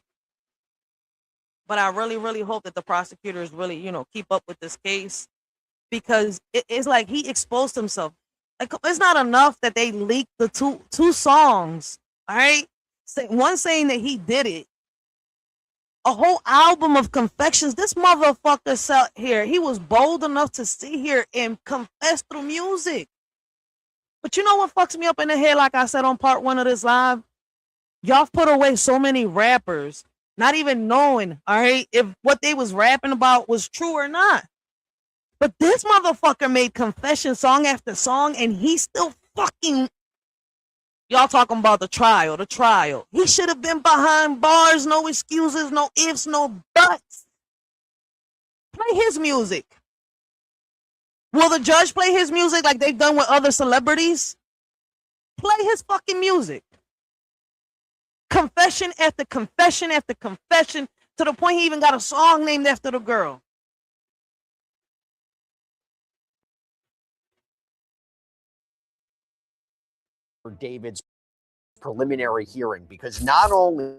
But I really, really hope that the prosecutors really, keep up with this case, because it's like he exposed himself. Like, it's not enough that they leaked the two songs, all right? One saying that he did it. A whole album of confessions. This motherfucker sat here. He was bold enough to sit here and confess through music. But you know what fucks me up in the head, like I said on part 1 of this live? Y'all put away so many rappers, not even knowing, all right, if what they was rapping about was true or not. But this motherfucker made confession song after song, and he still fucking... Y'all talking about the trial. He should have been behind bars, no excuses, no ifs, no buts. Play his music. Will the judge play his music like they've done with other celebrities? Play his fucking music. Confession after confession after confession, to the point he even got a song named after the girl. for David's preliminary hearing, because not only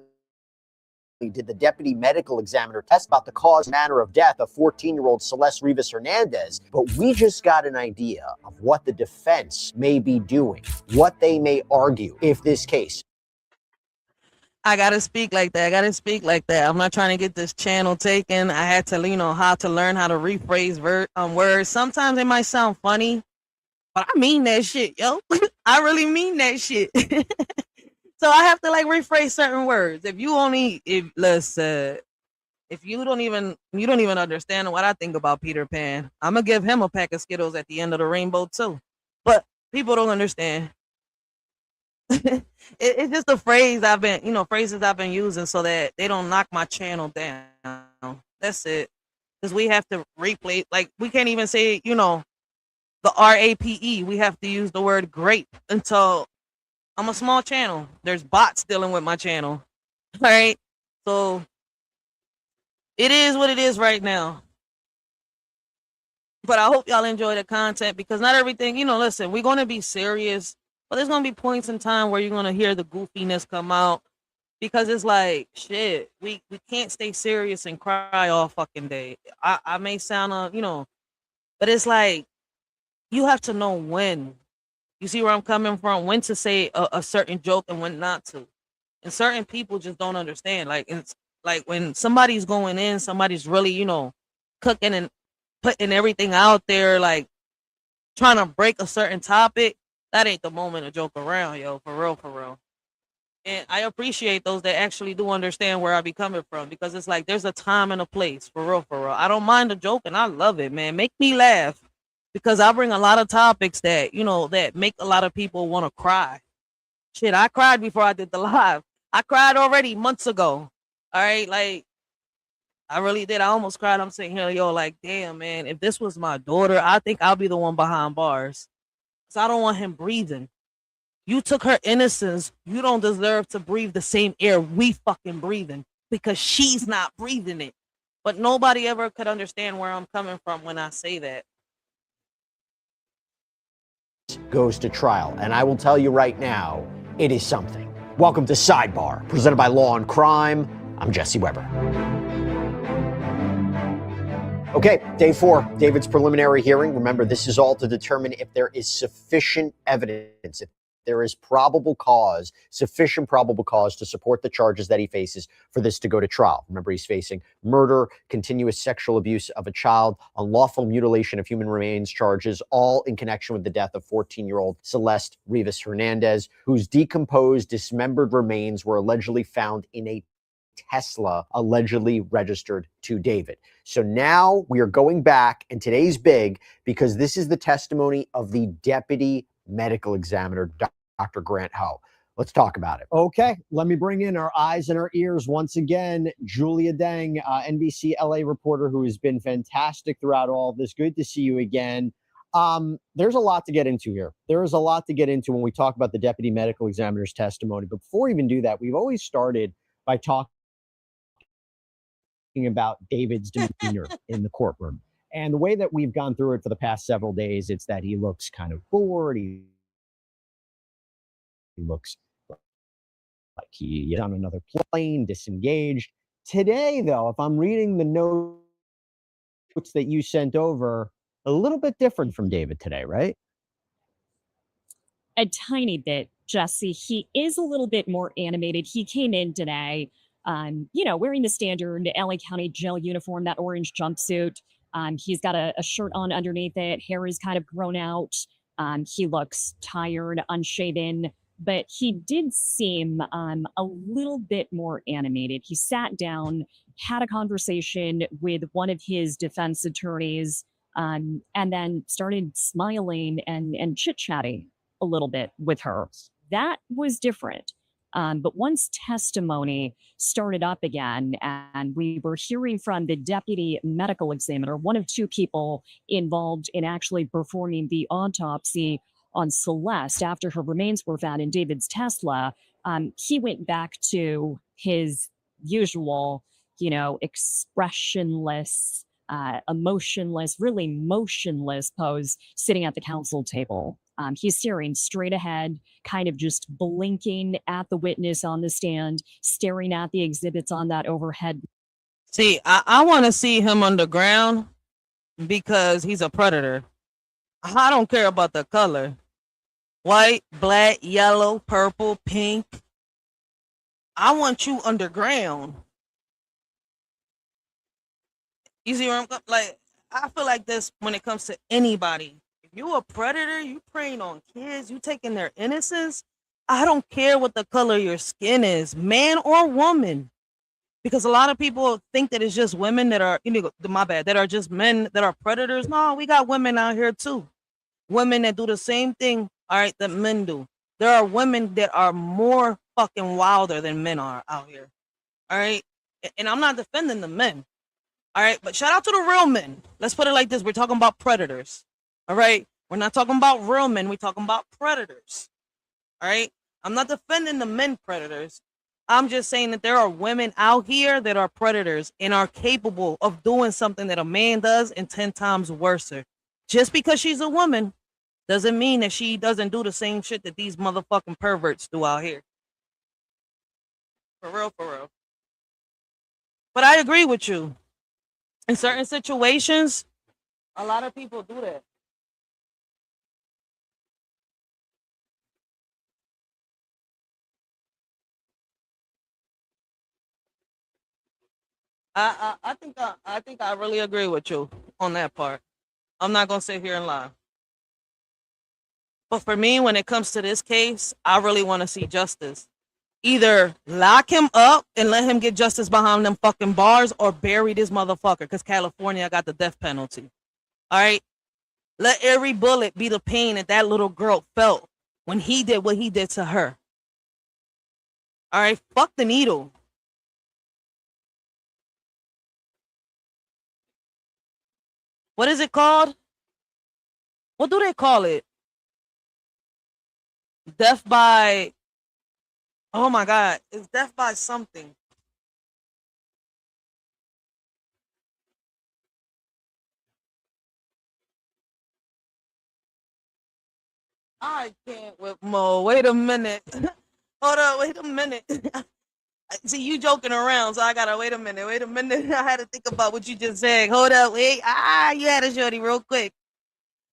did the deputy medical examiner test about the cause and manner of death of 14-year-old Celeste Rivas Hernandez, but we just got an idea of what the defense may be doing, what they may argue if this case. I gotta speak like that. I'm not trying to get this channel taken. I had to, how to learn how to rephrase words. Sometimes it might sound funny, but I mean that shit, yo. I really mean that shit. So I have to rephrase certain words. If you don't even understand what I think about Peter Pan, I'm gonna give him a pack of Skittles at the end of the rainbow too. But people don't understand. It's just a phrase phrases I've been using so that they don't knock my channel down. That's it. Because we have to replay, we can't even say, the RAPE. We have to use the word grape until I'm a small channel. There's bots dealing with my channel. All right. So it is what it is right now. But I hope y'all enjoy the content, because not everything, listen, we're going to be serious, but there's going to be points in time where you're going to hear the goofiness come out, because it's like, shit, we can't stay serious and cry all fucking day. I may sound, but it's like, you have to know when. You see where I'm coming from? When to say a certain joke and when not to. And certain people just don't understand. It's like when somebody's going in, somebody's really, cooking and putting everything out there, trying to break a certain topic, that ain't the moment to joke around, yo, for real, for real. And I appreciate those that actually do understand where I be coming from, because it's like there's a time and a place, for real, for real. I don't mind the joke and I love it, man. Make me laugh, because I bring a lot of topics that, that make a lot of people want to cry. Shit, I cried before I did the live. I cried already months ago. All right, I really did. I almost cried. I'm sitting here, damn, man, if this was my daughter, I think I'll be the one behind bars. So I don't want him breathing. You took her innocence. You don't deserve to breathe the same air we fucking breathing, because she's not breathing it. But nobody ever could understand where I'm coming from when I say that. Goes to trial, and I will tell you right now, it is something. Welcome to Sidebar, presented by Law and Crime. I'm Jesse Weber. Okay, day 4, David's preliminary hearing. Remember, this is all to determine if there is sufficient evidence, if there is probable cause, sufficient probable cause to support the charges that he faces for this to go to trial. Remember, he's facing murder, continuous sexual abuse of a child, unlawful mutilation of human remains charges, all in connection with the death of 14-year-old Celeste Rivas Hernandez, whose decomposed, dismembered remains were allegedly found in a Tesla allegedly registered to David. So now we are going back, and today's big because this is the testimony of the deputy medical examiner, Dr. Grant Ho. Let's talk about it. Okay, let me bring in our eyes and our ears once again. Julia Deng, NBC LA reporter, who has been fantastic throughout all of this. Good to see you again. There's a lot to get into here. There is a lot to get into when we talk about the deputy medical examiner's testimony. But before we even do that, we've always started by talking about David's demeanor in the courtroom. And the way that we've gone through it for the past several days, it's that he looks kind of bored. He looks like he is on another plane, disengaged. Today, though, if I'm reading the notes that you sent over, a little bit different from David today, right? A tiny bit, Jesse. He is a little bit more animated. He came in today, wearing the standard LA County jail uniform, that orange jumpsuit. He's got a shirt on underneath it. Hair is kind of grown out. He looks tired, unshaven, but he did seem a little bit more animated. He sat down, had a conversation with one of his defense attorneys, and then started smiling and chit-chatting a little bit with her. That was different. But once testimony started up again, and we were hearing from the deputy medical examiner, one of 2 people involved in actually performing the autopsy on Celeste after her remains were found in David's Tesla, he went back to his usual, expressionless, emotionless, really motionless pose, sitting at the counsel table. He's staring straight ahead, kind of just blinking at the witness on the stand, staring at the exhibits on that overhead. See, I want to see him underground because he's a predator. I don't care about the color. White, black, yellow, purple, pink. I want you underground. You see where I'm going? Like, I feel like this when it comes to anybody. If you a predator, you preying on kids, you taking their innocence. I don't care what the color of your skin is, man or woman. Because a lot of people think that it's just women that are, my bad, that are just men that are predators. No, we got women out here too. Women that do the same thing, all right, that men do. There are women that are more fucking wilder than men are out here. All right. And I'm not defending the men. All right. But shout out to the real men. Let's put it like this. We're talking about predators. All right. We're not talking about real men. We're talking about predators. All right. I'm not defending the men predators. I'm just saying that there are women out here that are predators and are capable of doing something that a man does and 10 times worse. Just because she's a woman doesn't mean that she doesn't do the same shit that these motherfucking perverts do out here. For real, for real. But I agree with you. In certain situations, a lot of people do that. I think I really agree with you on that part. I'm not gonna sit here and lie. But for me, when it comes to this case, I really want to see justice. Either lock him up and let him get justice behind them fucking bars, or bury this motherfucker, because California got the death penalty. All right? Let every bullet be the pain that little girl felt when he did what he did to her. All right? Fuck the needle. What is it called? What do they call it? Death by... Oh my God. It's death by something. I can't with Mo. Wait a minute. Hold on. Wait a minute. See, you joking around, so I gotta wait a minute. Wait a minute. I had to think about what you just said. Hold up. Wait. You had a shorty real quick.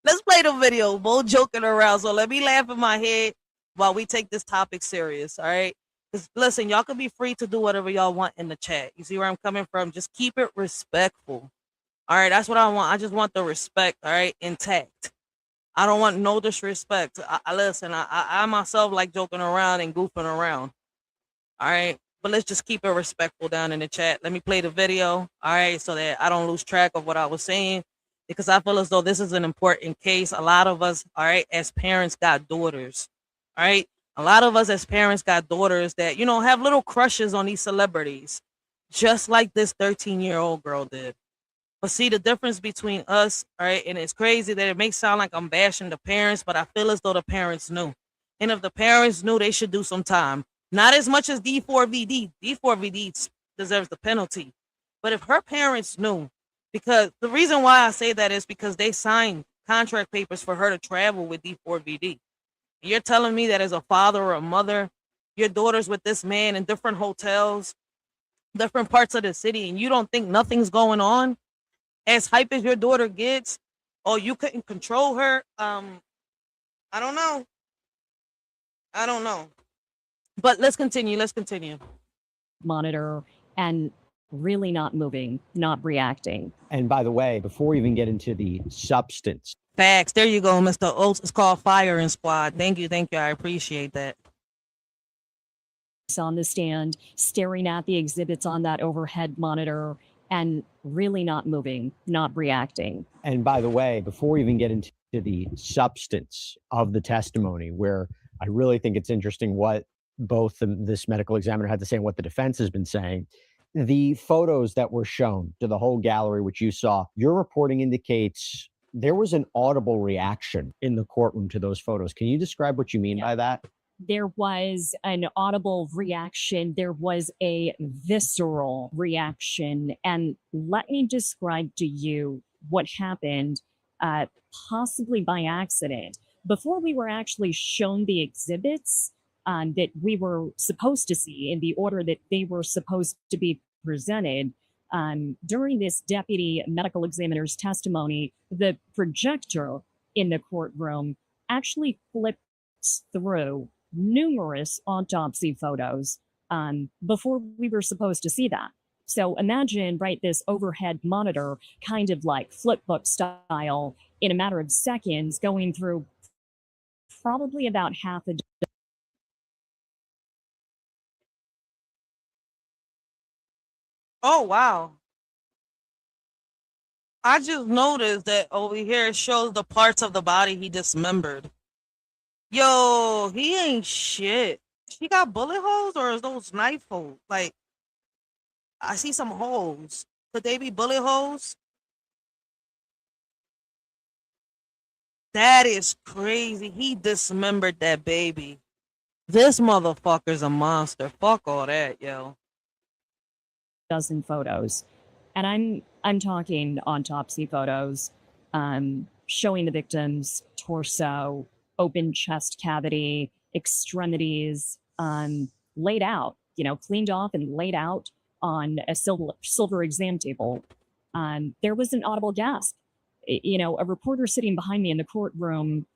Let's play the video. Mo joking around. So let me laugh in my head while we take this topic serious. All right. Because listen, y'all can be free to do whatever y'all want in the chat. You see where I'm coming from? Just keep it respectful. All right. That's what I want. I just want the respect, all right, intact. I don't want no disrespect. Listen, I myself like joking around and goofing around. All right. But let's just keep it respectful down in the chat. Let me play the video. All right. So that I don't lose track of what I was saying, because I feel as though this is an important case. A lot of us, all right, as parents got daughters. All right. A lot of us as parents got daughters that, have little crushes on these celebrities, just like this 13-year-old girl did. But see, the difference between us, all right, and it's crazy that it may sound like I'm bashing the parents, but I feel as though the parents knew. And if the parents knew, they should do some time. Not as much as D4VD. D4VD deserves the penalty. But if her parents knew, because the reason why I say that is because they signed contract papers for her to travel with D4VD. You're telling me that as a father or a mother, your daughter's with this man in different hotels, different parts of the city, and you don't think nothing's going on? As hype as your daughter gets, or you couldn't control her? I don't know. But let's continue. Monitor and really not moving, not reacting. And by the way, before we even get into the substance. Facts. There you go, Mr. Oates. It's called Firing Squad. Thank you. I appreciate that. On the stand, staring at the exhibits on that overhead monitor and really not moving, not reacting. And by the way, before we even get into the substance of the testimony, where I really think it's interesting what both this medical examiner had to say and what the defense has been saying, the photos that were shown to the whole gallery, which you saw, your reporting indicates there was an audible reaction in the courtroom to those photos. Can you describe what you mean by that? There was an audible reaction. There was a visceral reaction. And let me describe to you what happened, possibly by accident. before we were actually shown the exhibits that we were supposed to see in the order that they were supposed to be presented. During this deputy medical examiner's testimony, the projector in the courtroom actually flipped through numerous autopsy photos before we were supposed to see that. So imagine, right, this overhead monitor, kind of like flipbook style, in a matter of seconds, going through probably about half a. Oh, wow. I just noticed that over here it shows the parts of the body he dismembered. Yo, he ain't shit. She got bullet holes or is those knife holes? Like, I see some holes. Could they be bullet holes? That is crazy. He dismembered that baby. This motherfucker's a monster. Fuck all that, yo. Dozen photos, and I'm talking autopsy photos, showing the victim's torso, open chest cavity, extremities, laid out, cleaned off and laid out on a silver exam table. There was an audible gasp. A reporter sitting behind me in the courtroom,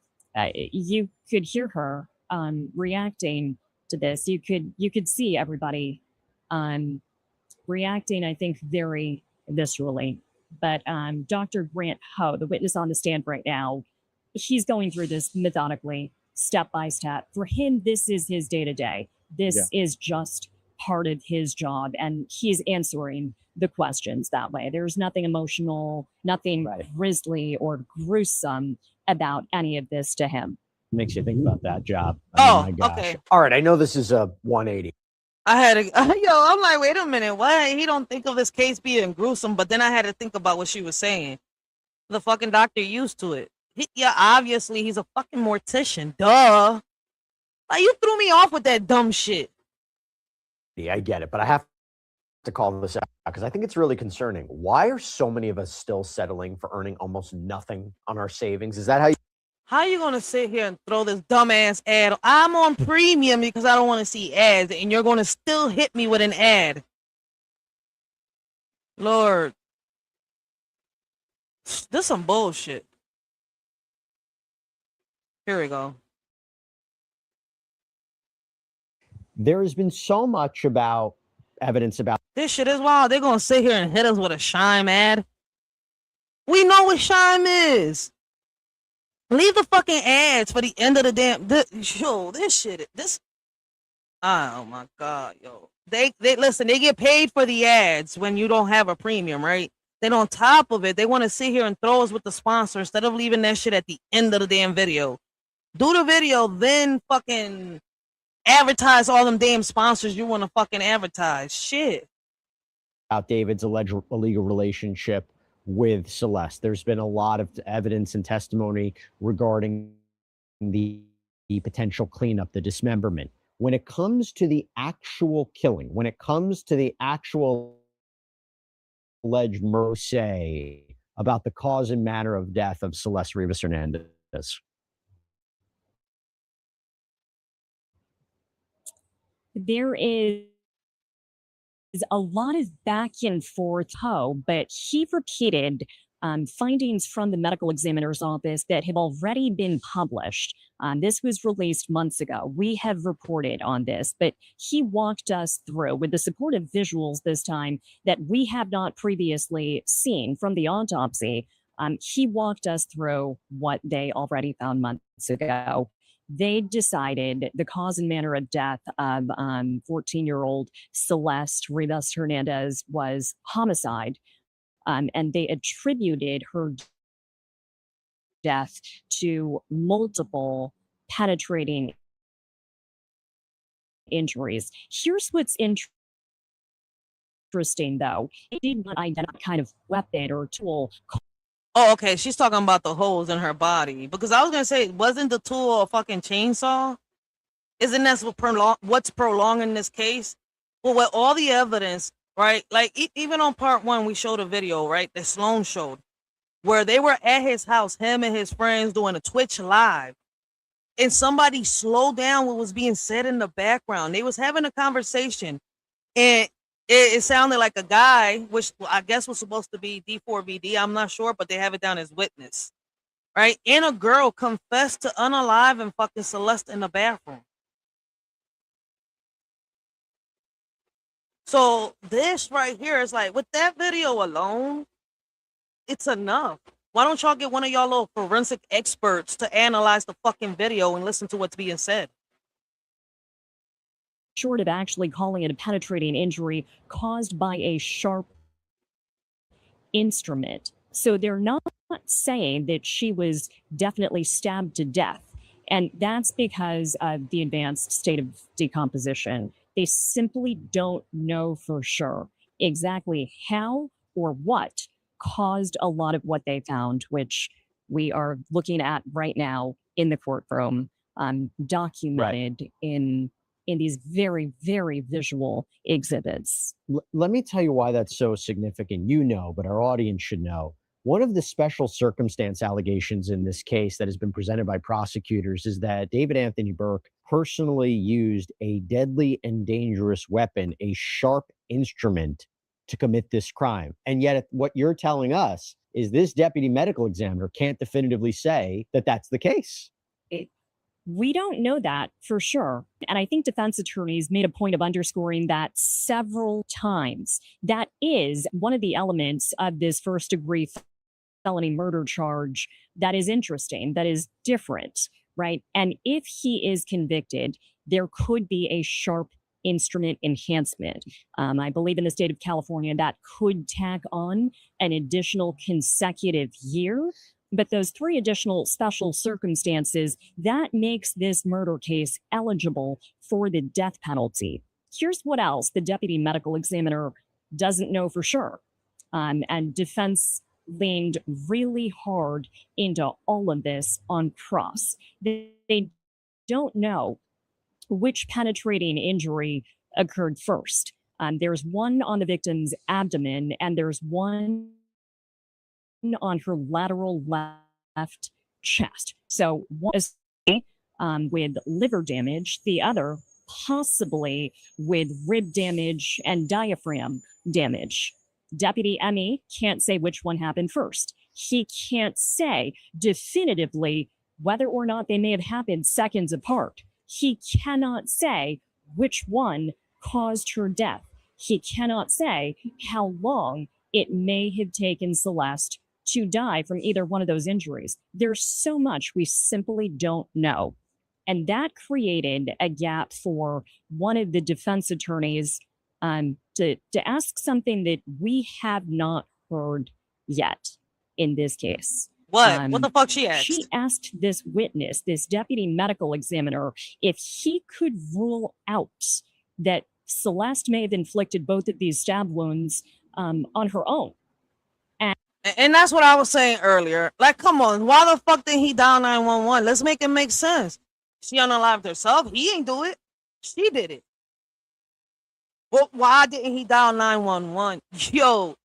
you could hear her reacting to this. You could see everybody reacting, I think, very viscerally. But Dr. Grant Ho, the witness on the stand right now, he's going through this methodically, step by step. For him, this is his day to day. This is just part of his job, and he's answering the questions that way. There's nothing emotional, nothing grisly or gruesome about any of this to him. Makes you think about that job. Oh, okay. All right, I know this is a 180. I had to, I'm like, wait a minute, why he don't think of this case being gruesome? But then I had to think about what she was saying. The fucking doctor used to it. Obviously he's a fucking mortician. Duh. Like, you threw me off with that dumb shit. Yeah, I get it, but I have to call this out because I think it's really concerning. Why are so many of us still settling for earning almost nothing on our savings? Is that how you gonna sit here and throw this dumbass ad? I'm on premium because I don't want to see ads, and you're gonna still hit me with an ad. Lord, this is some bullshit. Here we go. There has been so much about evidence about this shit is wild. They're gonna sit here and hit us with a Shime ad. We know what Shime is. Leave the fucking ads for the end of the damn. Oh my god, yo. They listen. They get paid for the ads when you don't have a premium, right? Then on top of it, they want to sit here and throw us with the sponsor instead of leaving that shit at the end of the damn video. Do the video, then fucking advertise all them damn sponsors you want to fucking advertise. Shit. About David's alleged illegal relationship with Celeste. There's been a lot of evidence and testimony regarding the potential cleanup, the dismemberment. When it comes to the actual killing, when it comes to the actual alleged murder, say about the cause and manner of death of Celeste Rivas Hernandez. There is a lot of back and forth, but he repeated findings from the medical examiner's office that have already been published. This was released months ago. We have reported on this, but he walked us through with the support of visuals this time that we have not previously seen from the autopsy. He walked us through what they already found months ago. They decided the cause and manner of death of 14-year-old Celeste Rivas Hernandez was homicide, and they attributed her death to multiple penetrating injuries. Here's what's interesting, though. It did not identify kind of weapon or tool. Oh, okay. She's talking about the holes in her body. Because I was going to say, wasn't the tool a fucking chainsaw? Isn't that what's prolonging this case? Well, with all the evidence, right? Like, even on part one, we showed a video, right? That Sloan showed, where they were at his house, him and his friends doing a Twitch live. and somebody slowed down what was being said in the background. They was having a conversation, and it sounded like a guy, which I guess was supposed to be D4VD. I'm not sure, but they have it down as witness, right? And a girl confessed to unaliving fucking Celeste in the bathroom. So this right here is like, with that video alone, it's enough. Why don't y'all get one of y'all little forensic experts to analyze the fucking video and listen to what's being said? Short of actually calling it a penetrating injury caused by a sharp instrument. So they're not saying that she was definitely stabbed to death. And that's because of the advanced state of decomposition. They simply don't know for sure exactly how or what caused a lot of what they found, which we are looking at right now in the courtroom, documented in these very, very visual exhibits. Let me tell you why that's so significant. You know, but our audience should know. One of the special circumstance allegations in this case that has been presented by prosecutors is that David Anthony Burke personally used a deadly and dangerous weapon, a sharp instrument, to commit this crime. And yet what you're telling us is this deputy medical examiner can't definitively say that that's the case. We don't know that for sure. And I think defense attorneys made a point of underscoring that several times. That is one of the elements of this first degree felony murder charge that is interesting, that is different, right? And if he is convicted, there could be a sharp instrument enhancement. I believe in the state of California that could tack on an additional consecutive year. But those 3 additional special circumstances, that makes this murder case eligible for the death penalty. Here's what else the deputy medical examiner doesn't know for sure. And defense leaned really hard into all of this on cross. They don't know which penetrating injury occurred first. There's one on the victim's abdomen, and there's one on her lateral left chest. So one is with liver damage, the other possibly with rib damage and diaphragm damage. Deputy Emmy can't say which one happened first. He can't say definitively whether or not they may have happened seconds apart. He cannot say which one caused her death. He cannot say how long it may have taken Celeste to die from either one of those injuries. There's so much we simply don't know. And that created a gap for one of the defense attorneys to ask something that we have not heard yet in this case. What? What the fuck she asked? She asked this witness, this deputy medical examiner, if he could rule out that Celeste may have inflicted both of these stab wounds on her own. And that's what I was saying earlier. Like, come on, why the fuck did he dial 911? Let's make it make sense. She unalived herself. He ain't do it. She did it. Well, why didn't he dial 911? Yo,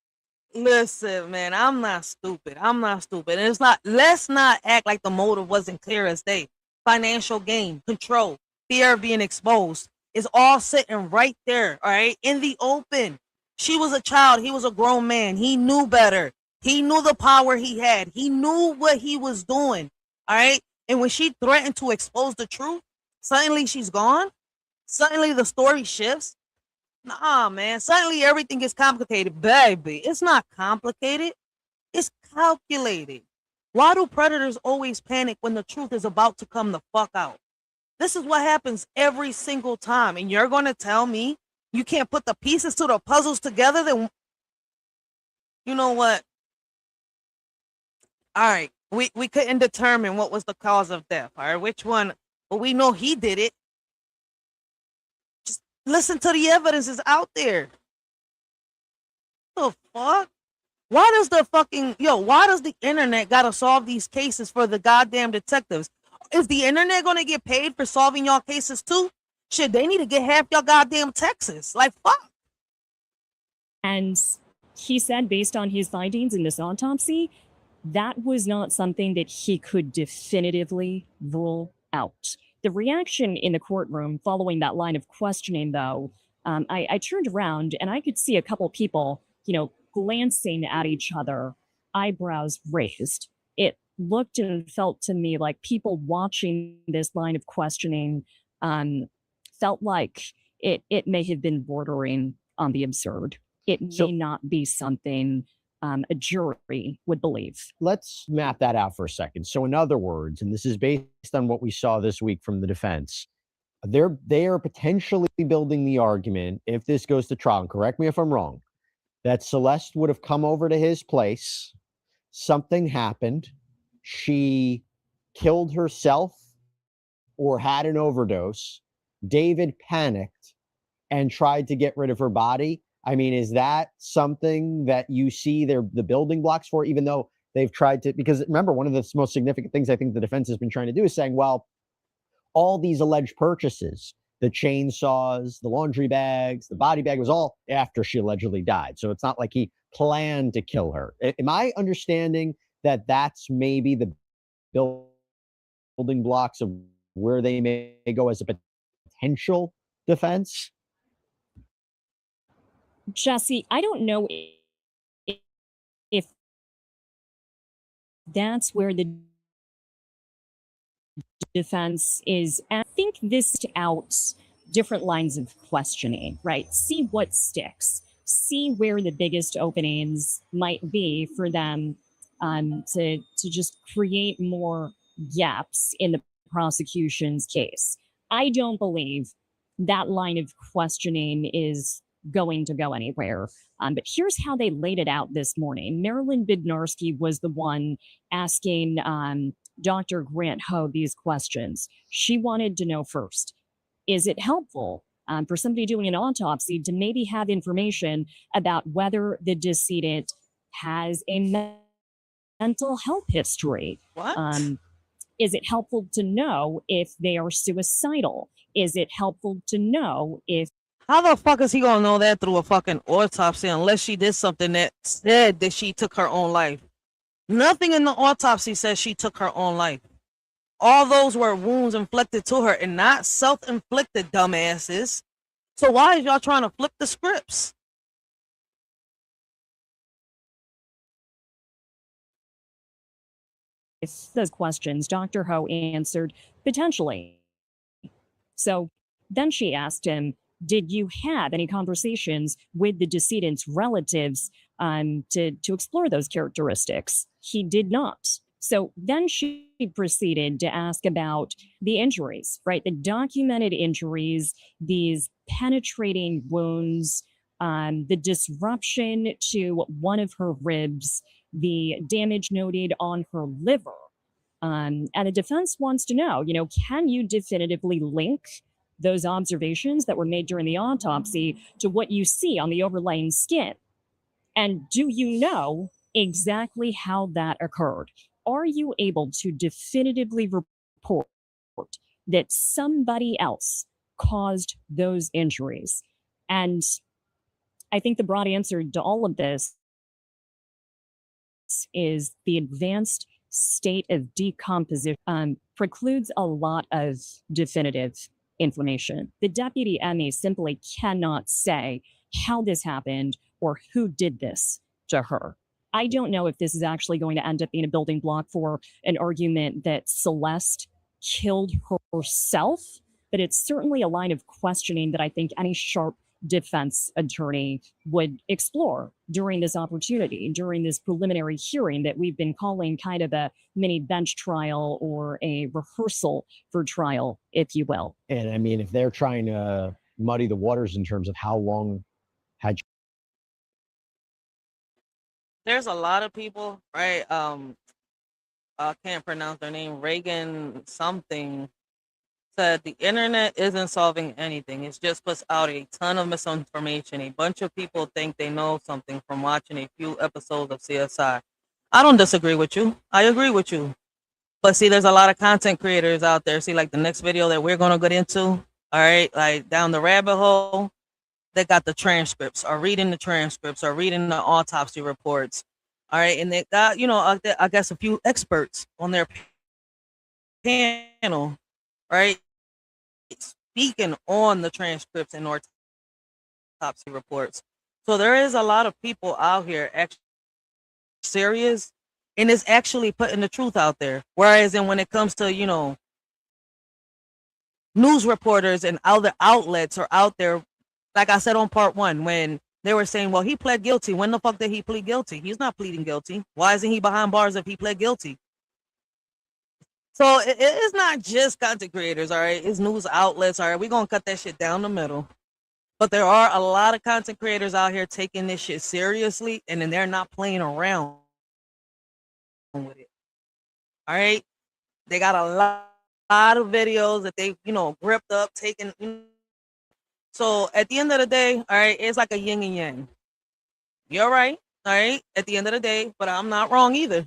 listen, man, I'm not stupid. I'm not stupid. And it's not, let's not act like the motive wasn't clear as day. Financial gain, control, fear of being exposed. It's all sitting right there, all right, in the open. She was a child. He was a grown man. He knew better. He knew the power he had. He knew what he was doing. All right. And when she threatened to expose the truth, suddenly she's gone. Suddenly the story shifts. Nah, man. Suddenly everything is complicated. Baby, it's not complicated. It's calculated. Why do predators always panic when the truth is about to come the fuck out? This is what happens every single time. And you're going to tell me you can't put the pieces to the puzzles together? Then, you know what? All right, we couldn't determine what was the cause of death. All right, which one? But we know he did it. Just listen to the evidence is out there. The fuck? Why does why does the internet gotta solve these cases for the goddamn detectives? Is the internet gonna get paid for solving y'all cases too? Shit, they need to get half y'all goddamn Texas. Like, fuck. And he said, based on his findings in this autopsy, that was not something that he could definitively rule out. The reaction in the courtroom following that line of questioning, though, I turned around and I could see a couple people, glancing at each other, eyebrows raised. It looked and felt to me like people watching this line of questioning felt like it may have been bordering on the absurd. It may not be something a jury would believe. Let's map that out for a second. So in other words, and this is based on what we saw this week from the defense, they are potentially building the argument, if this goes to trial, and correct me if I'm wrong, that Celeste would have come over to his place, something happened, she killed herself or had an overdose, David panicked and tried to get rid of her body. I mean, is that something that you see the building blocks for, even though they've tried to, because remember, one of the most significant things I think the defense has been trying to do is saying, well, all these alleged purchases, the chainsaws, the laundry bags, the body bag, was all after she allegedly died. So it's not like he planned to kill her. Am I understanding that that's maybe the building blocks of where they may go as a potential defense? Jesse, I don't know if that's where the defense is. I think this out different lines of questioning, right? See what sticks. See where the biggest openings might be for them to just create more gaps in the prosecution's case. I don't believe that line of questioning is going to go anywhere. But here's how they laid it out this morning. Marilyn Bednarski was the one asking Dr. Grant Ho these questions. She wanted to know first, is it helpful for somebody doing an autopsy to maybe have information about whether the decedent has a mental health history? What? Is it helpful to know if they are suicidal? Is it helpful to know if... How the fuck is he gonna know that through a fucking autopsy unless she did something that said that she took her own life? Nothing in the autopsy says she took her own life. All those were wounds inflicted to her and not self-inflicted, dumbasses. So why is y'all trying to flip the scripts? those questions, Dr. Ho answered, potentially. So then she asked him, did you have any conversations with the decedent's relatives to explore those characteristics? He did not. So then she proceeded to ask about the injuries, right? The documented injuries, these penetrating wounds, the disruption to one of her ribs, the damage noted on her liver. And the defense wants to know, can you definitively link those observations that were made during the autopsy to what you see on the overlying skin? And do you know exactly how that occurred? Are you able to definitively report that somebody else caused those injuries? And I think the broad answer to all of this is the advanced state of decomposition precludes a lot of definitive information. The deputy ME simply cannot say how this happened or who did this to her. I don't know if this is actually going to end up being a building block for an argument that Celeste killed herself, but it's certainly a line of questioning that I think any sharp defense attorney would explore during this opportunity, during this preliminary hearing that we've been calling kind of a mini bench trial or a rehearsal for trial, if you will. And I mean, if they're trying to muddy the waters in terms of how long had you... There's a lot of people, right? I can't pronounce their name. Reagan something said the internet isn't solving anything. It just puts out a ton of misinformation. A bunch of people think they know something from watching a few episodes of CSI. I don't disagree with you. I agree with you. But see, there's a lot of content creators out there. See, like the next video that we're going to get into, all right, like down the rabbit hole, they got the transcripts, or reading the transcripts, or reading the autopsy reports, all right, and they got, I guess a few experts on their panel right? Speaking on the transcripts and autopsy reports. So there is a lot of people out here actually serious and is actually putting the truth out there. Whereas when it comes to, news reporters and other outlets are out there, like I said on part one, when they were saying, well, he pled guilty. When the fuck did he plead guilty? He's not pleading guilty. Why isn't he behind bars if he pled guilty? So it's not just content creators, all right? It's news outlets, all right? We're going to cut that shit down the middle. But there are a lot of content creators out here taking this shit seriously, and then they're not playing around with it. All right? They got a lot of videos that they, gripped up, taken. So at the end of the day, all right, it's like a yin and yang. You're right, all right, at the end of the day, but I'm not wrong either.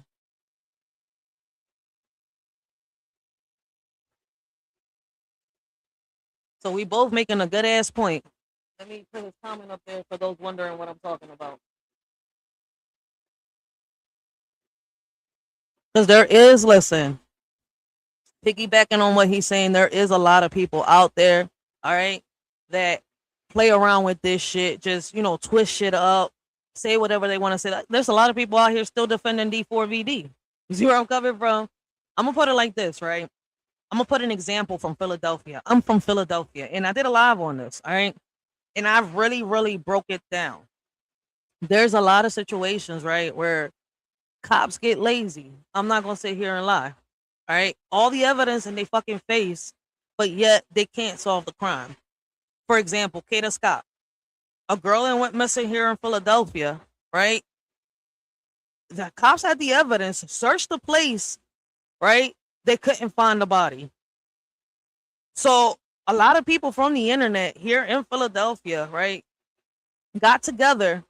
So we both making a good ass point. Let me put his comment up there for those wondering what I'm talking about. Because there is, listen, piggybacking on what he's saying, there is a lot of people out there, all right, that play around with this shit, just, twist shit up, say whatever they want to say. There's a lot of people out here still defending D4VD. You see where I'm coming from? I'm going to put it like this, right? I'm going to put an example from Philadelphia. I'm from Philadelphia, and I did a live on this, all right? And I really, really broke it down. There's a lot of situations, right, where cops get lazy. I'm not going to sit here and lie. All right. All the evidence in their fucking face, but yet they can't solve the crime. For example, Kata Scott, a girl that went missing here in Philadelphia, right? The cops had the evidence, searched the place, right? They couldn't find the body. So a lot of people from the internet here in Philadelphia, right, got together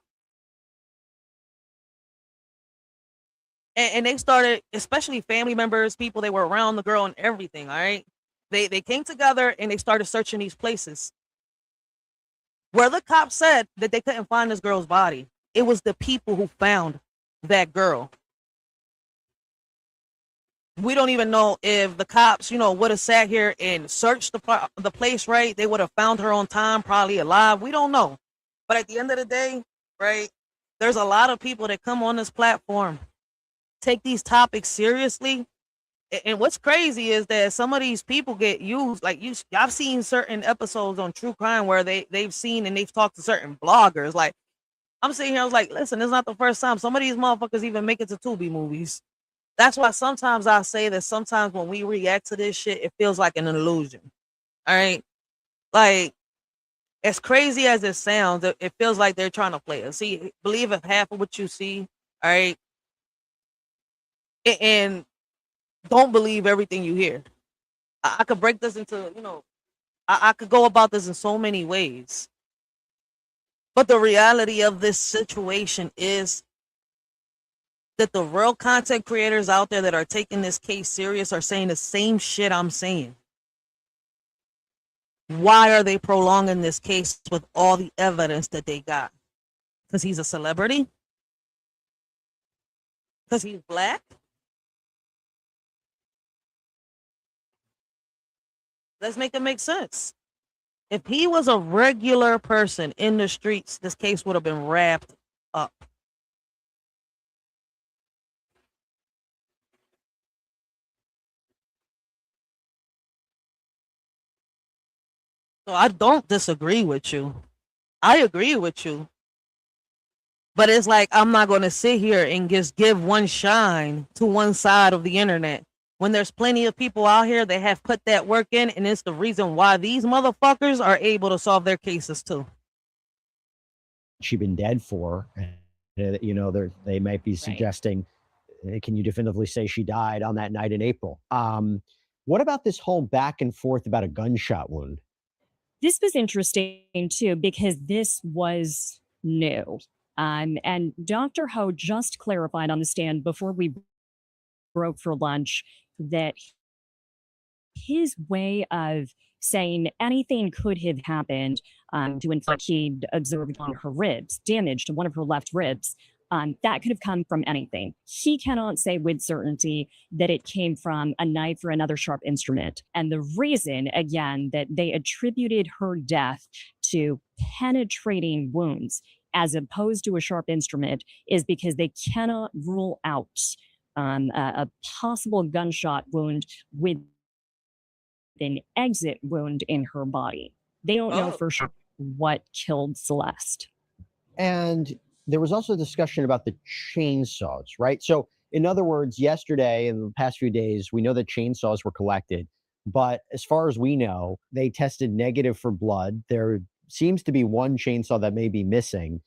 and they started, especially family members, people that were around the girl and everything, all right? They came together and they started searching these places. Where the cops said that they couldn't find this girl's body, it was the people who found that girl. We don't even know if the cops, would have sat here and searched the place, right? They would have found her on time, probably alive. We don't know. But at the end of the day, right, there's a lot of people that come on this platform, take these topics seriously. And what's crazy is that some of these people get used, like I've seen certain episodes on true crime where they've seen and they've talked to certain bloggers. Like, I'm sitting here, I was like, listen, it's not the first time some of these motherfuckers even make it to Tubi movies. That's why sometimes I say that sometimes when we react to this shit, it feels like an illusion. All right. Like, as crazy as it sounds, it feels like they're trying to play us. See, believe it, half of what you see, all right? And don't believe everything you hear. I could break this into, I could go about this in so many ways. But the reality of this situation is that the real content creators out there that are taking this case serious are saying the same shit I'm saying. Why are they prolonging this case with all the evidence that they got? Because he's a celebrity? Because he's black? Let's make it make sense. If he was a regular person in the streets, this case would have been wrapped up. So I don't disagree with you. I agree with you. But it's like, I'm not going to sit here and just give one shine to one side of the internet when there's plenty of people out here that have put that work in, and it's the reason why these motherfuckers are able to solve their cases too. She'd been dead for, they might be suggesting, can you definitively say she died on that night in April? What about this whole back and forth about a gunshot wound? This was interesting too, because this was new. And Dr. Ho just clarified on the stand before we broke for lunch that his way of saying anything could have happened to inflict, he'd observed on her ribs, damage to one of her left ribs. That could have come from anything. He cannot say with certainty that it came from a knife or another sharp instrument. And the reason, again, that they attributed her death to penetrating wounds as opposed to a sharp instrument is because they cannot rule out a possible gunshot wound with an exit wound in her body. They don't know for sure what killed Celeste. And there was also discussion about the chainsaws, right? So, in other words, yesterday and the past few days, we know that chainsaws were collected, but as far as we know, they tested negative for blood. There seems to be one chainsaw that may be missing.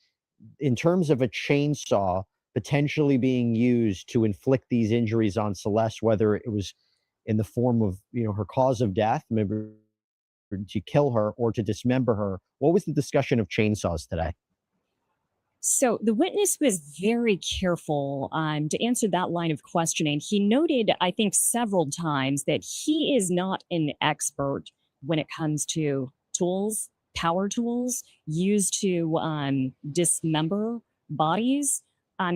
In terms of a chainsaw potentially being used to inflict these injuries on Celeste, whether it was in the form of, her cause of death, maybe to kill her or to dismember her, what was the discussion of chainsaws today? So the witness was very careful to answer that line of questioning. He noted, I think, several times that he is not an expert when it comes to tools, power tools used to dismember bodies.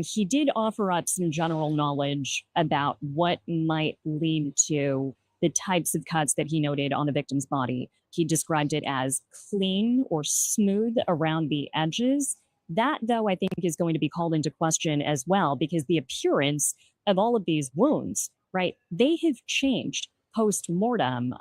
He did offer up some general knowledge about what might lead to the types of cuts that he noted on the victim's body. He described it as clean or smooth around the edges. That, though, I think is going to be called into question as well, because the appearance of all of these wounds, right, they have changed post-mortem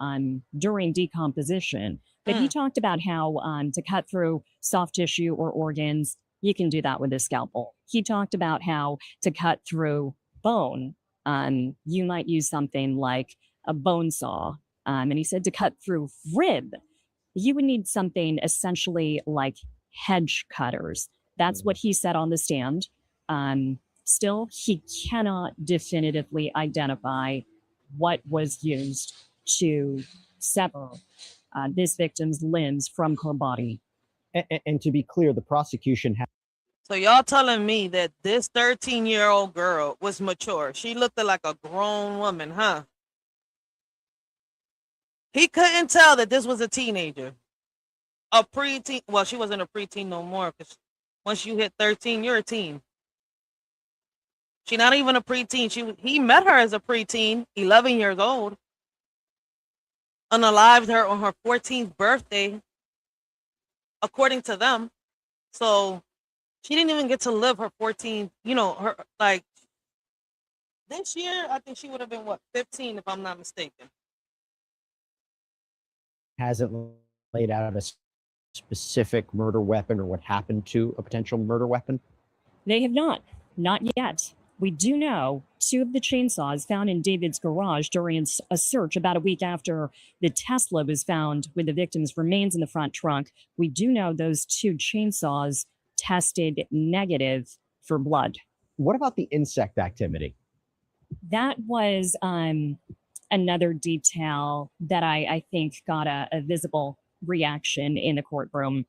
during decomposition. But he talked about how to cut through soft tissue or organs, you can do that with a scalpel. He talked about how to cut through bone, you might use something like a bone saw. And he said to cut through rib, you would need something essentially like hedge cutters. That's what he said on the stand. Still, he cannot definitively identify what was used to sever this victim's limbs from her body. And to be clear, the prosecution had. So y'all telling me that this 13-year-old girl was mature. She looked like a grown woman, huh? He couldn't tell that this was a teenager. A preteen. Well, she wasn't a preteen no more, because once you hit 13, you're a teen. She's not even a preteen. He met her as a preteen, 11 years old. Unalived her on her 14th birthday, according to them. So she didn't even get to live her 14th, her, like, this year, I think she would have been, 15, if I'm not mistaken. Hasn't laid out a specific murder weapon or what happened to a potential murder weapon? They have not yet. We do know 2 of the chainsaws found in David's garage during a search about a week after the Tesla was found with the victim's remains in the front trunk. We do know those 2 chainsaws tested negative for blood. What about the insect activity? That was another detail that I think got a visible reaction in the courtroom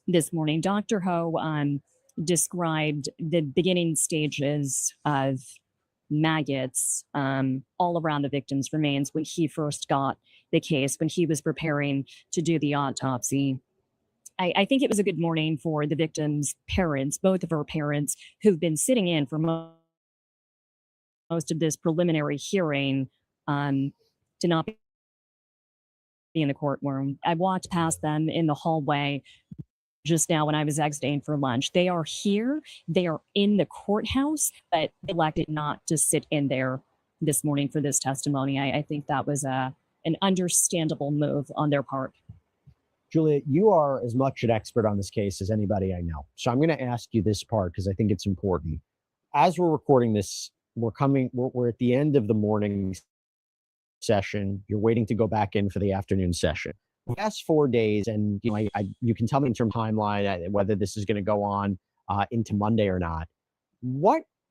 this morning. Dr. Ho described the beginning stages of maggots all around the victim's remains when he first got the case, when he was preparing to do the autopsy. I think it was a good morning for the victim's parents, both of her parents, who've been sitting in for most of this preliminary hearing, to not be in the courtroom. I walked past them in the hallway just now when I was exiting for lunch. They are here. They are in the courthouse, but they elected not to sit in there this morning for this testimony. I think that was an understandable move on their part. Julia, you are as much an expert on this case as anybody I know. So I'm going to ask you this part because I think it's important. As we're recording this, we're at the end of the morning session. You're waiting to go back in for the afternoon session. Past 4 days, and you can tell me in terms of timeline whether this is going to go on into Monday or not.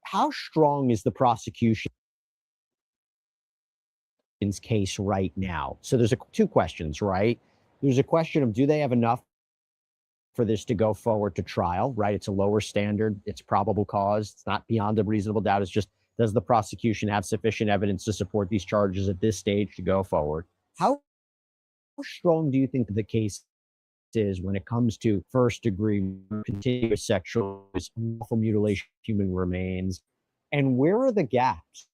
How strong is the prosecution's case right now? So there's 2 questions, right? There's a question of, do they have enough for this to go forward to trial, right? It's a lower standard. It's probable cause. It's not beyond a reasonable doubt. It's just, does the prosecution have sufficient evidence to support these charges at this stage to go forward? How strong do you think the case is when it comes to first degree, continuous sexual abuse, unlawful mutilation of human remains, and where are the gaps?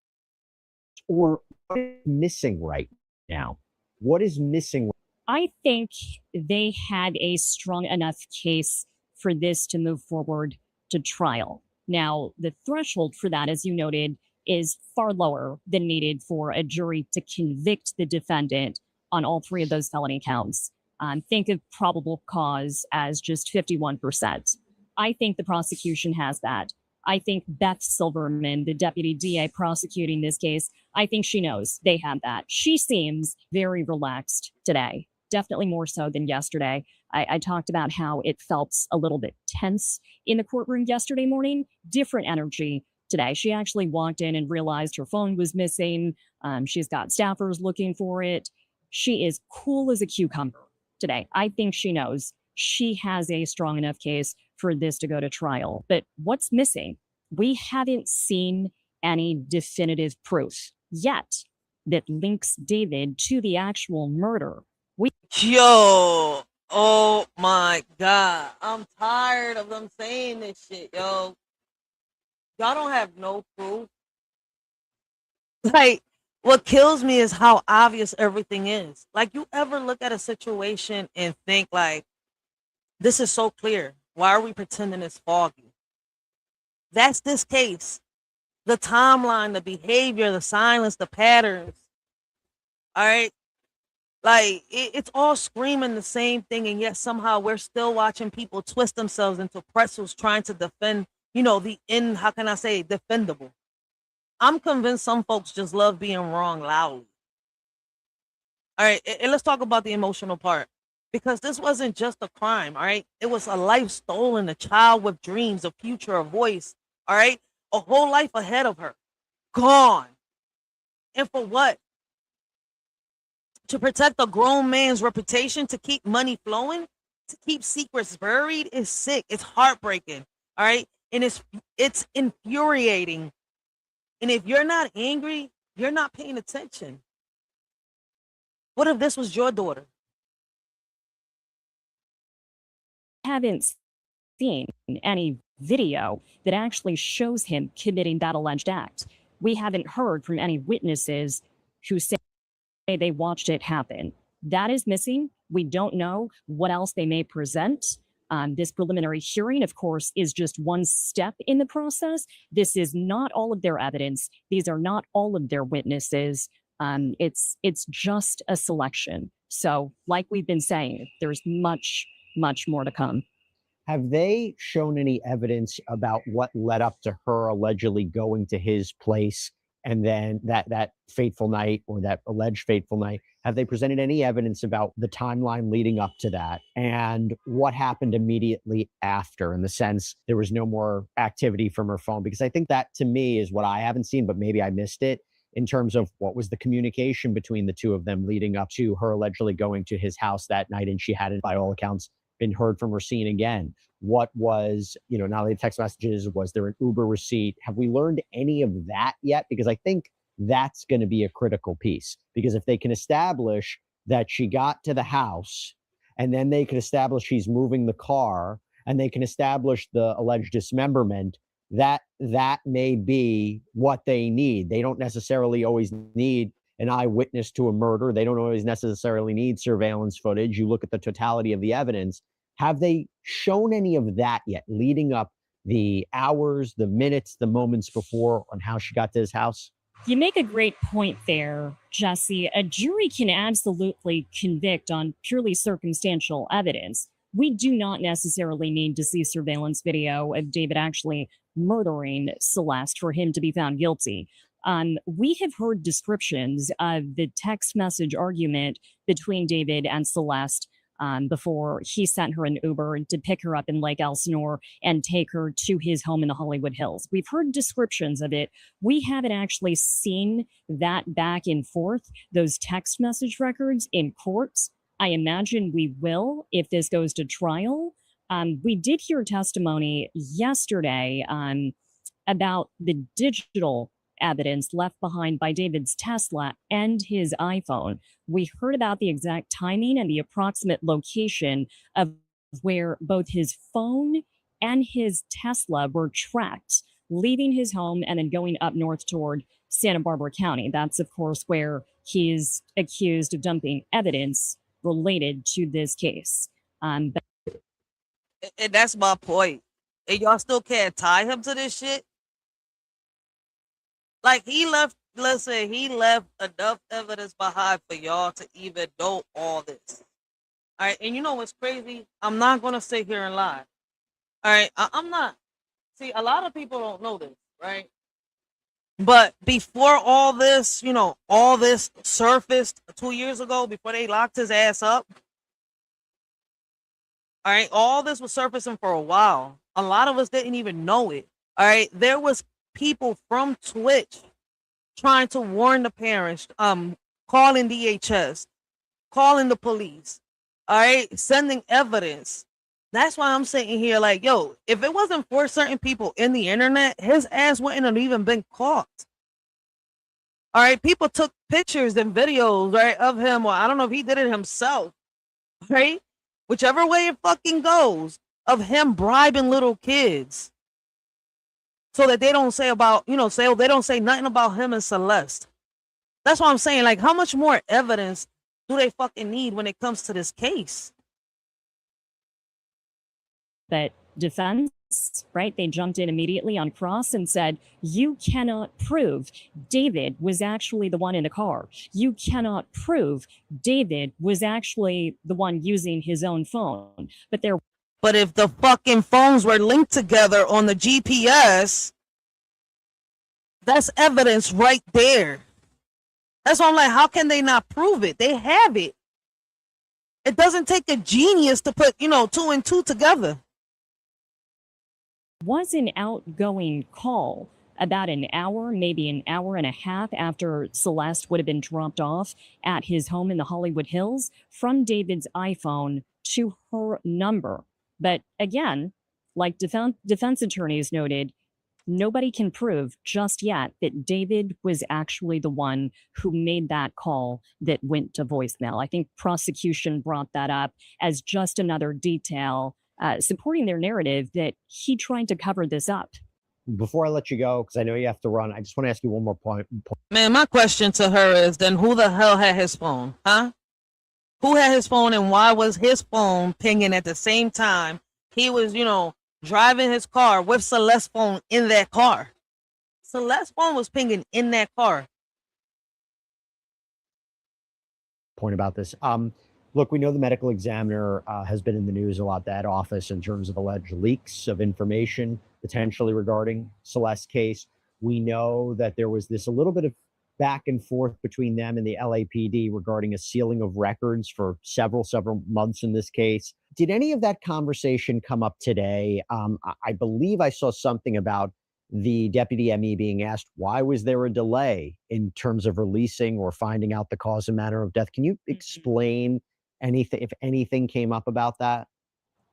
Or what is missing right now? What is missing? I think they had a strong enough case for this to move forward to trial. Now, the threshold for that, as you noted, is far lower than needed for a jury to convict the defendant on all three of those felony counts. Think of probable cause as just 51%. I think the prosecution has that. I think Beth Silverman, the deputy DA prosecuting this case, I think she knows they have that. She seems very relaxed today, definitely more so than yesterday. I talked about how it felt a little bit tense in the courtroom yesterday morning, different energy today. She actually walked in and realized her phone was missing. She's got staffers looking for it. She is cool as a cucumber today. I think she knows she has a strong enough case for this to go to trial. But what's missing? We haven't seen any definitive proof yet that links David to the actual murder. Yo, oh my God. I'm tired of them saying this shit, yo. Y'all don't have no proof. Like, what kills me is how obvious everything is. Like, you ever look at a situation and think, like, this is so clear. Why are we pretending it's foggy? That's this case. The timeline, the behavior, the silence, the patterns. All right? Like, it's all screaming the same thing, and yet somehow we're still watching people twist themselves into pretzels trying to defend, the how can I say, defendable. I'm convinced some folks just love being wrong loudly. All right, and let's talk about the emotional part. Because this wasn't just a crime, all right? It was a life stolen, a child with dreams, a future, a voice, all right? A whole life ahead of her. Gone. And for what? To protect a grown man's reputation, to keep money flowing, to keep secrets buried is sick. It's heartbreaking, all right? And it's infuriating. And if you're not angry, you're not paying attention. What if this was your daughter? Haven't seen any video that actually shows him committing that alleged act. We haven't heard from any witnesses who say they watched it happen. That is missing. We don't know what else they may present. This preliminary hearing, of course, is just one step in the process. This is not all of their evidence. These are not all of their witnesses. It's just a selection. So, like we've been saying, there's much more to come. Have they shown any evidence about what led up to her allegedly going to his place and then that fateful night, or that alleged fateful night? Have they presented any evidence about the timeline leading up to that and what happened immediately after, in the sense there was no more activity from her phone? Because I think that, to me, is what I haven't seen, but maybe I missed it, in terms of what was the communication between the two of them leading up to her allegedly going to his house that night, and she hadn't, by all accounts, been heard from or seen again. What was, not only the text messages, was there an Uber receipt? Have we learned any of that yet? Because I think that's going to be a critical piece. Because if they can establish that she got to the house, and then they can establish she's moving the car, and they can establish the alleged dismemberment, that may be what they need. They don't necessarily always need an eyewitness to a murder. They don't always necessarily need surveillance footage. You look at the totality of the evidence. Have they shown any of that yet, leading up the hours, the minutes, the moments before, on how she got to his house? You make a great point there, Jesse. A jury can absolutely convict on purely circumstantial evidence. We do not necessarily need to see surveillance video of David actually murdering Celeste for him to be found guilty. We have heard descriptions of the text message argument between David and Celeste before he sent her an Uber to pick her up in Lake Elsinore and take her to his home in the Hollywood Hills. We've heard descriptions of it. We haven't actually seen that back and forth, those text message records in courts. I imagine we will if this goes to trial. We did hear testimony yesterday about the digital evidence left behind by David's Tesla and his iPhone. We heard about the exact timing and the approximate location of where both his phone and his Tesla were tracked, leaving his home and then going up north toward Santa Barbara County. That's, of course, where he is accused of dumping evidence related to this case. And that's my point. And y'all still can't tie him to this shit? Like, he left enough evidence behind for y'all to even know all this. All right, and you know what's crazy? I'm not going to sit here and lie. All right, I'm not. See, a lot of people don't know this, right? But before all this, all this surfaced 2 years ago, before they locked his ass up, all right, all this was surfacing for a while. A lot of us didn't even know it. All right, there was people from Twitch trying to warn the parents, calling DHS, calling the police, all right, sending evidence. That's why I'm sitting here like, yo, if it wasn't for certain people in the internet, his ass wouldn't have even been caught. All right, people took pictures and videos, right, of him, or I don't know if he did it himself, right? Whichever way it fucking goes, of him bribing little kids so that they don't say about, they don't say nothing about him and Celeste. That's what I'm saying. Like, how much more evidence do they fucking need when it comes to this case? But defense, right? They jumped in immediately on cross and said, you cannot prove David was actually the one in the car. You cannot prove David was actually the one using his own phone. But if the fucking phones were linked together on the GPS, that's evidence right there. That's why I'm like, how can they not prove it? They have it. It doesn't take a genius to put, 2 and 2 together. Was an outgoing call about an hour, maybe an hour and a half after Celeste would have been dropped off at his home in the Hollywood Hills from David's iPhone to her number. But again, like defense attorneys noted, nobody can prove just yet that David was actually the one who made that call that went to voicemail. I think prosecution brought that up as just another detail supporting their narrative that he tried to cover this up. Before I let you go, because I know you have to run, I just want to ask you one more point. Man, my question to her is then who the hell had his phone? Huh? Who had his phone and why was his phone pinging at the same time he was, driving his car with Celeste's phone in that car? Celeste's phone was pinging in that car. Point about this. Look, we know the medical examiner has been in the news a lot, that office, in terms of alleged leaks of information potentially regarding Celeste's case. We know that there was a little bit of back and forth between them and the LAPD regarding a sealing of records for several months in this case. Did any of that conversation come up today? I believe I saw something about the deputy ME being asked, why was there a delay in terms of releasing or finding out the cause and manner of death? Can you explain anything, if anything came up about that?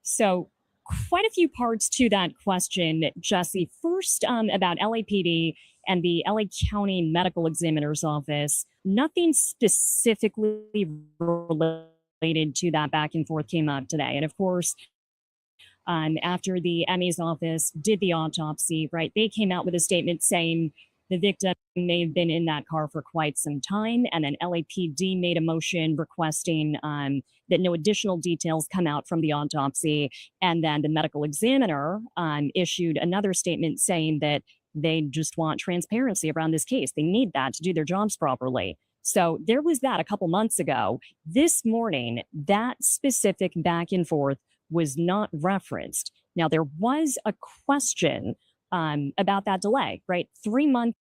So quite a few parts to that question, Jesse. First, about LAPD and the LA County Medical Examiner's Office. Nothing specifically related to that back and forth came up today. And of course, after the ME's office did the autopsy, right, they came out with a statement saying the victim may have been in that car for quite some time. And then LAPD made a motion requesting that no additional details come out from the autopsy. And then the medical examiner issued another statement saying that they just want transparency around this case. They need that to do their jobs properly. So there was that a couple months ago. This morning, that specific back and forth was not referenced. Now, there was a question about that delay, right? 3 months.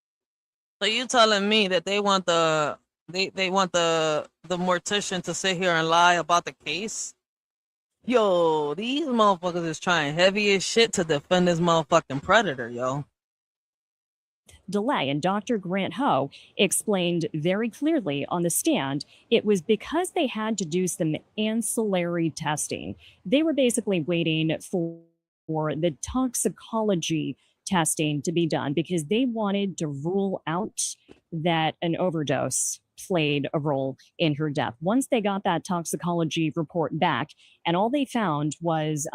So you telling me that they want the mortician to sit here and lie about the case? Yo, these motherfuckers is trying heavy as shit to defend this motherfucking predator, yo. Delay. And Dr. Grant Ho explained very clearly on the stand, it was because they had to do some ancillary testing. They were basically waiting for the toxicology testing to be done because they wanted to rule out that an overdose played a role in her death. Once they got that toxicology report back, and all they found was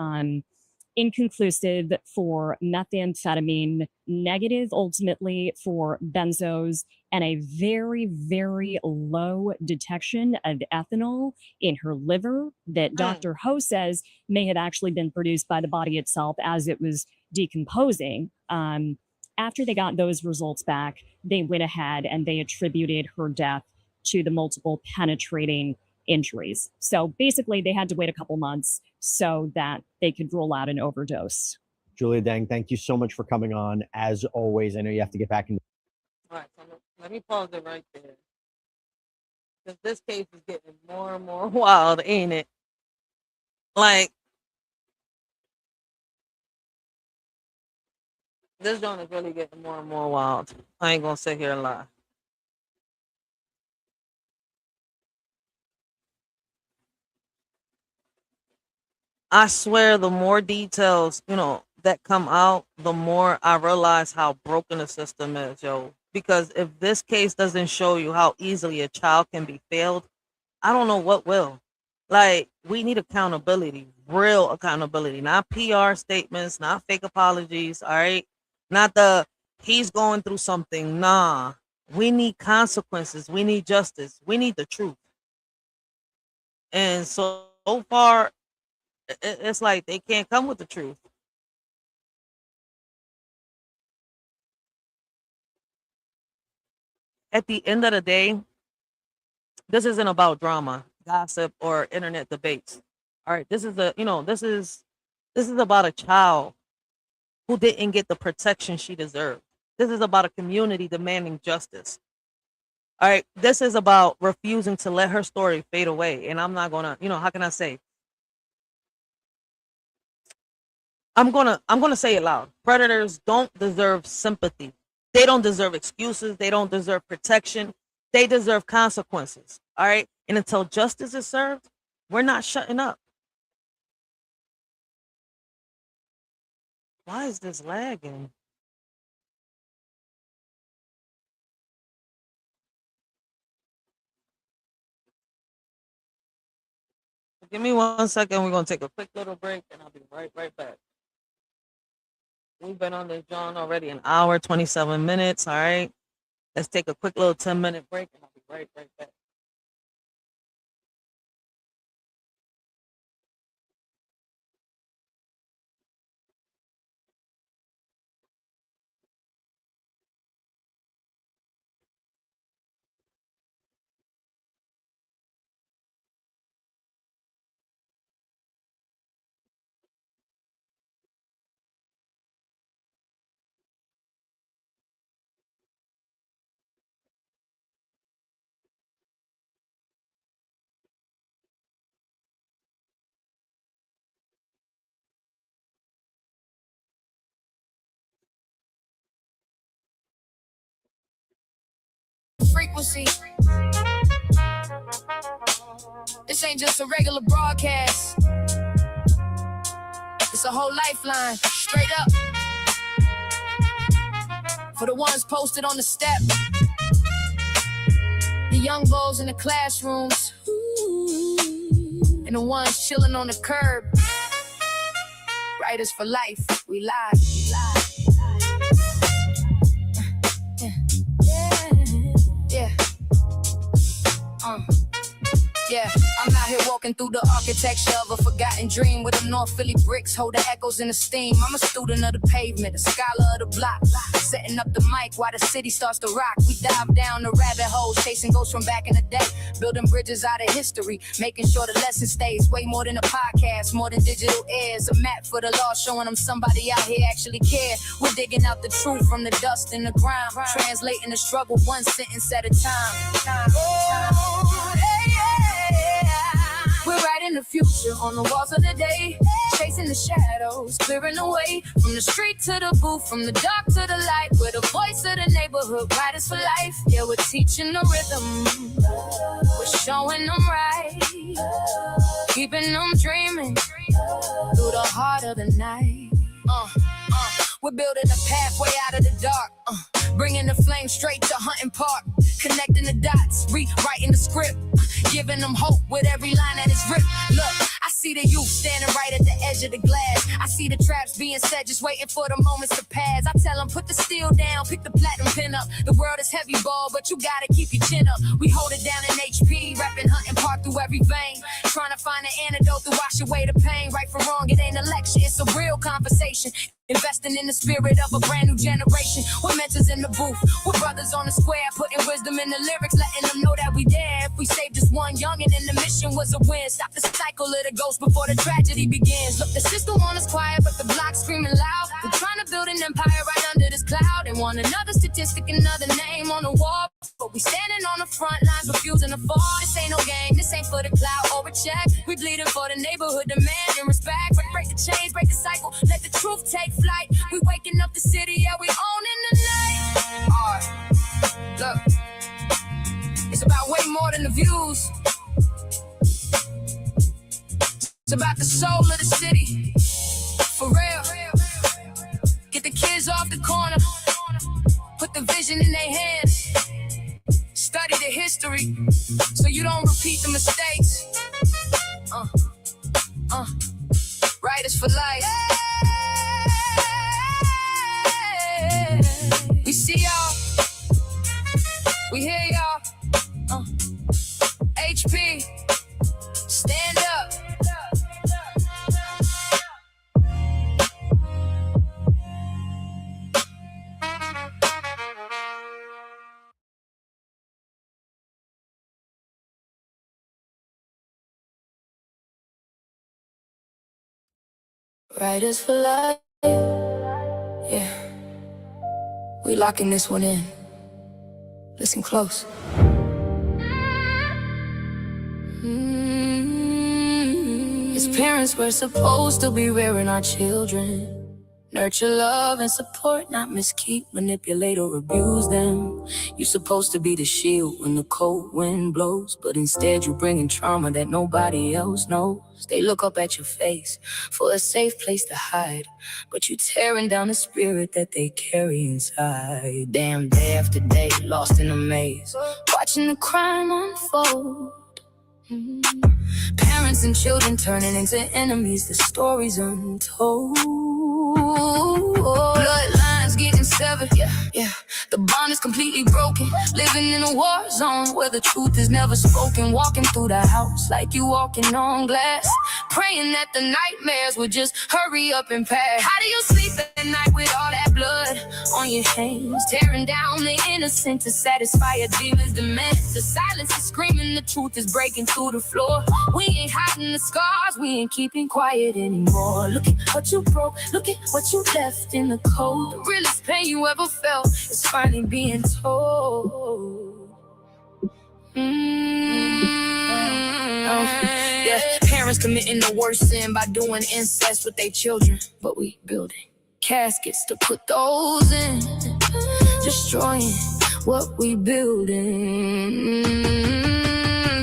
inconclusive for methamphetamine, negative ultimately for benzos, and a very, very low detection of ethanol in her liver that Dr. Ho says may have actually been produced by the body itself as it was decomposing. After they got those results back, they went ahead and they attributed her death to the multiple penetrating injuries. So basically, they had to wait a couple months so that they could rule out an overdose. Julia Deng, thank you so much for coming on. As always, I know you have to get back in. All right, so let me pause it right there. Because this case is getting more and more wild, ain't it? Like, this joint is really getting more and more wild. I ain't gonna sit here and lie. I swear, the more details, that come out, the more I realize how broken the system is, yo. Because if this case doesn't show you how easily a child can be failed, I don't know what will. Like, we need accountability, real accountability, not PR statements, not fake apologies, all right? Not the, he's going through something. Nah, we need consequences. We need justice. We need the truth. And so far, it's like they can't come with the truth. At the end of the day, this isn't about drama, gossip, or internet debates. All right, this is this is about a child who didn't get the protection she deserved. This is about a community demanding justice. All right, this is about refusing to let her story fade away. And I'm not gonna, how can I say? I'm gonna say it loud. Predators don't deserve sympathy. They don't deserve excuses. They don't deserve protection. They deserve consequences. All right. And until justice is served, we're not shutting up. Why is this lagging? Give me 1 second. We're gonna take a quick little break, and I'll be right back. We've been on this John already an hour, 27 minutes. All right. Let's take a quick little 10-minute break, and I'll be right back. Frequency. This ain't just a regular broadcast. It's a whole lifeline, straight up. For the ones posted on the step, the young bulls in the classrooms, and the ones chilling on the curb. Writers for life, we live. Yeah, I'm out here walking through the architecture of a forgotten dream where the North Philly bricks hold the echoes in the steam. I'm a student of the pavement, a scholar of the block, setting up the mic while the city starts to rock. We dive down the rabbit holes, chasing ghosts from back in the day, building bridges out of history, making sure the lesson stays. Way more than a podcast, more than digital airs. A map for the law showing them somebody out here actually care. We're digging out the truth from the dust in the ground, translating the struggle one sentence at a time. We're writing the future on the walls of the day, chasing the shadows, clearing the way from the street to the booth, from the dark to the light. We're the voice of the neighborhood, writers for life. Yeah, we're teaching the rhythm, we're showing them right, keeping them dreaming through the heart of the night. We're building a pathway out of the dark, bringing the flame straight to Hunting Park, connecting the dots, rewriting the script, giving them hope with every line that is ripped. Look, I see the youth standing right at the edge of the glass. I see the traps being set, just waiting for the moments to pass. I tell them, put the steel down, pick the platinum pin up. The world is heavy ball, but you gotta keep your chin up. We hold it down in HP, rapping Hunting Park through every vein, trying to find an antidote to wash away the pain. Right from wrong, it ain't a lecture, it's a real conversation. Investing in the spirit of a brand new generation. We're mentors in the booth, we're brothers on the square, putting wisdom in the lyrics, letting them know that we there. If we saved just one youngin', and the mission was a win. Stop the cycle of the ghost before the tragedy begins. Look, the system on us quiet, but the block screaming loud. We're trying to build an empire right under this cloud, and want another statistic, another name on the wall. But we standing on the front lines, refusing to fall. This ain't no game, this ain't for the cloud or a check. We bleeding for the neighborhood, demanding respect. Break the chains, break the cycle, let the truth take flight. We waking up the city, yeah, we owning the night. Alright, look, it's about way more than the views. It's about the soul of the city, for real. Get the kids off the corner, put the vision in their hands. Study the history, so you don't repeat the mistakes. Writers for life. We see y'all, we hear y'all. HP, stand up. Writers for life, yeah. We locking this one in. Listen close. As parents, we're supposed to be rearing our children. Nurture, love, and support, not miskeep, manipulate, or abuse them. You're supposed to be the shield when the cold wind blows, but instead you bring in trauma that nobody else knows. They look up at your face for a safe place to hide, but you tearing down the spirit that they carry inside. Damn, day after day, lost in a maze, watching the crime unfold. Parents and children turning into enemies, the story's untold. Bloodlines getting severed, yeah. The bond is completely broken. Living in a war zone where the truth is never spoken. Walking through the house like you walking on glass, praying that the nightmares would just hurry up and pass. How do you sleep at night with all that blood on your hands? Tearing down the innocent to satisfy a demon's demand. The silence is screaming, the truth is breaking through the floor. We ain't hiding the scars, we ain't keeping quiet anymore. Look at what you broke, look at what you left in the cold. The realest pain you ever felt is finally being told. Yeah, parents committing the worst sin by doing incest with their children, but we building caskets to put those in, destroying what we building.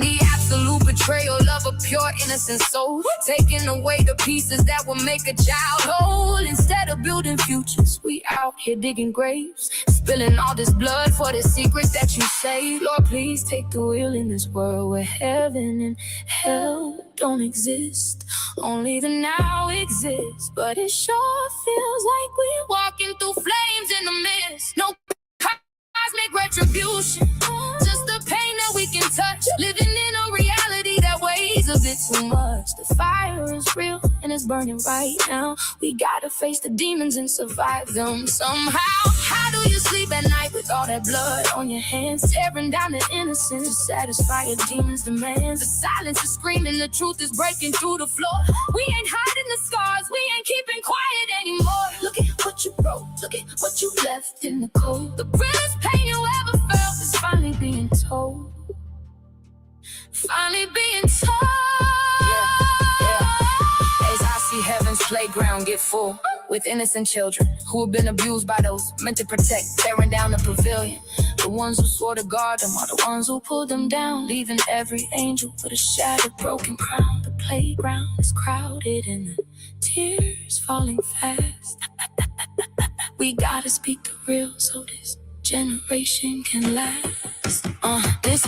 The absolute betrayal of a pure innocent soul, taking away the pieces that will make a child whole. Instead of building futures, we out here digging graves, spilling all this blood for the secrets that you saved. Lord, please take the wheel in this world where heaven and hell don't exist. Only the now exists, but it sure feels like we're walking through flames in the mist. No cosmic retribution, just the pain that we can touch. Living in a reality that weighs a bit too much. The fire is real and it's burning right now. We gotta face the demons and survive them somehow. How do you sleep at night with all that blood on your hands? Tearing down the innocence to satisfy a demon's demands. The silence is screaming, the truth is breaking through the floor. We ain't hiding the scars, we ain't keeping quiet anymore. Look at what you broke, look at what you left in the cold. The realest pain you ever felt is finally being told. Finally being told. As I see heaven's playground get full with innocent children who have been abused by those meant to protect, tearing down the pavilion. The ones who swore to guard them are the ones who pulled them down, leaving every angel with a shattered, broken crown. The playground is crowded and the tears falling fast. We gotta speak the real so this generation can last. This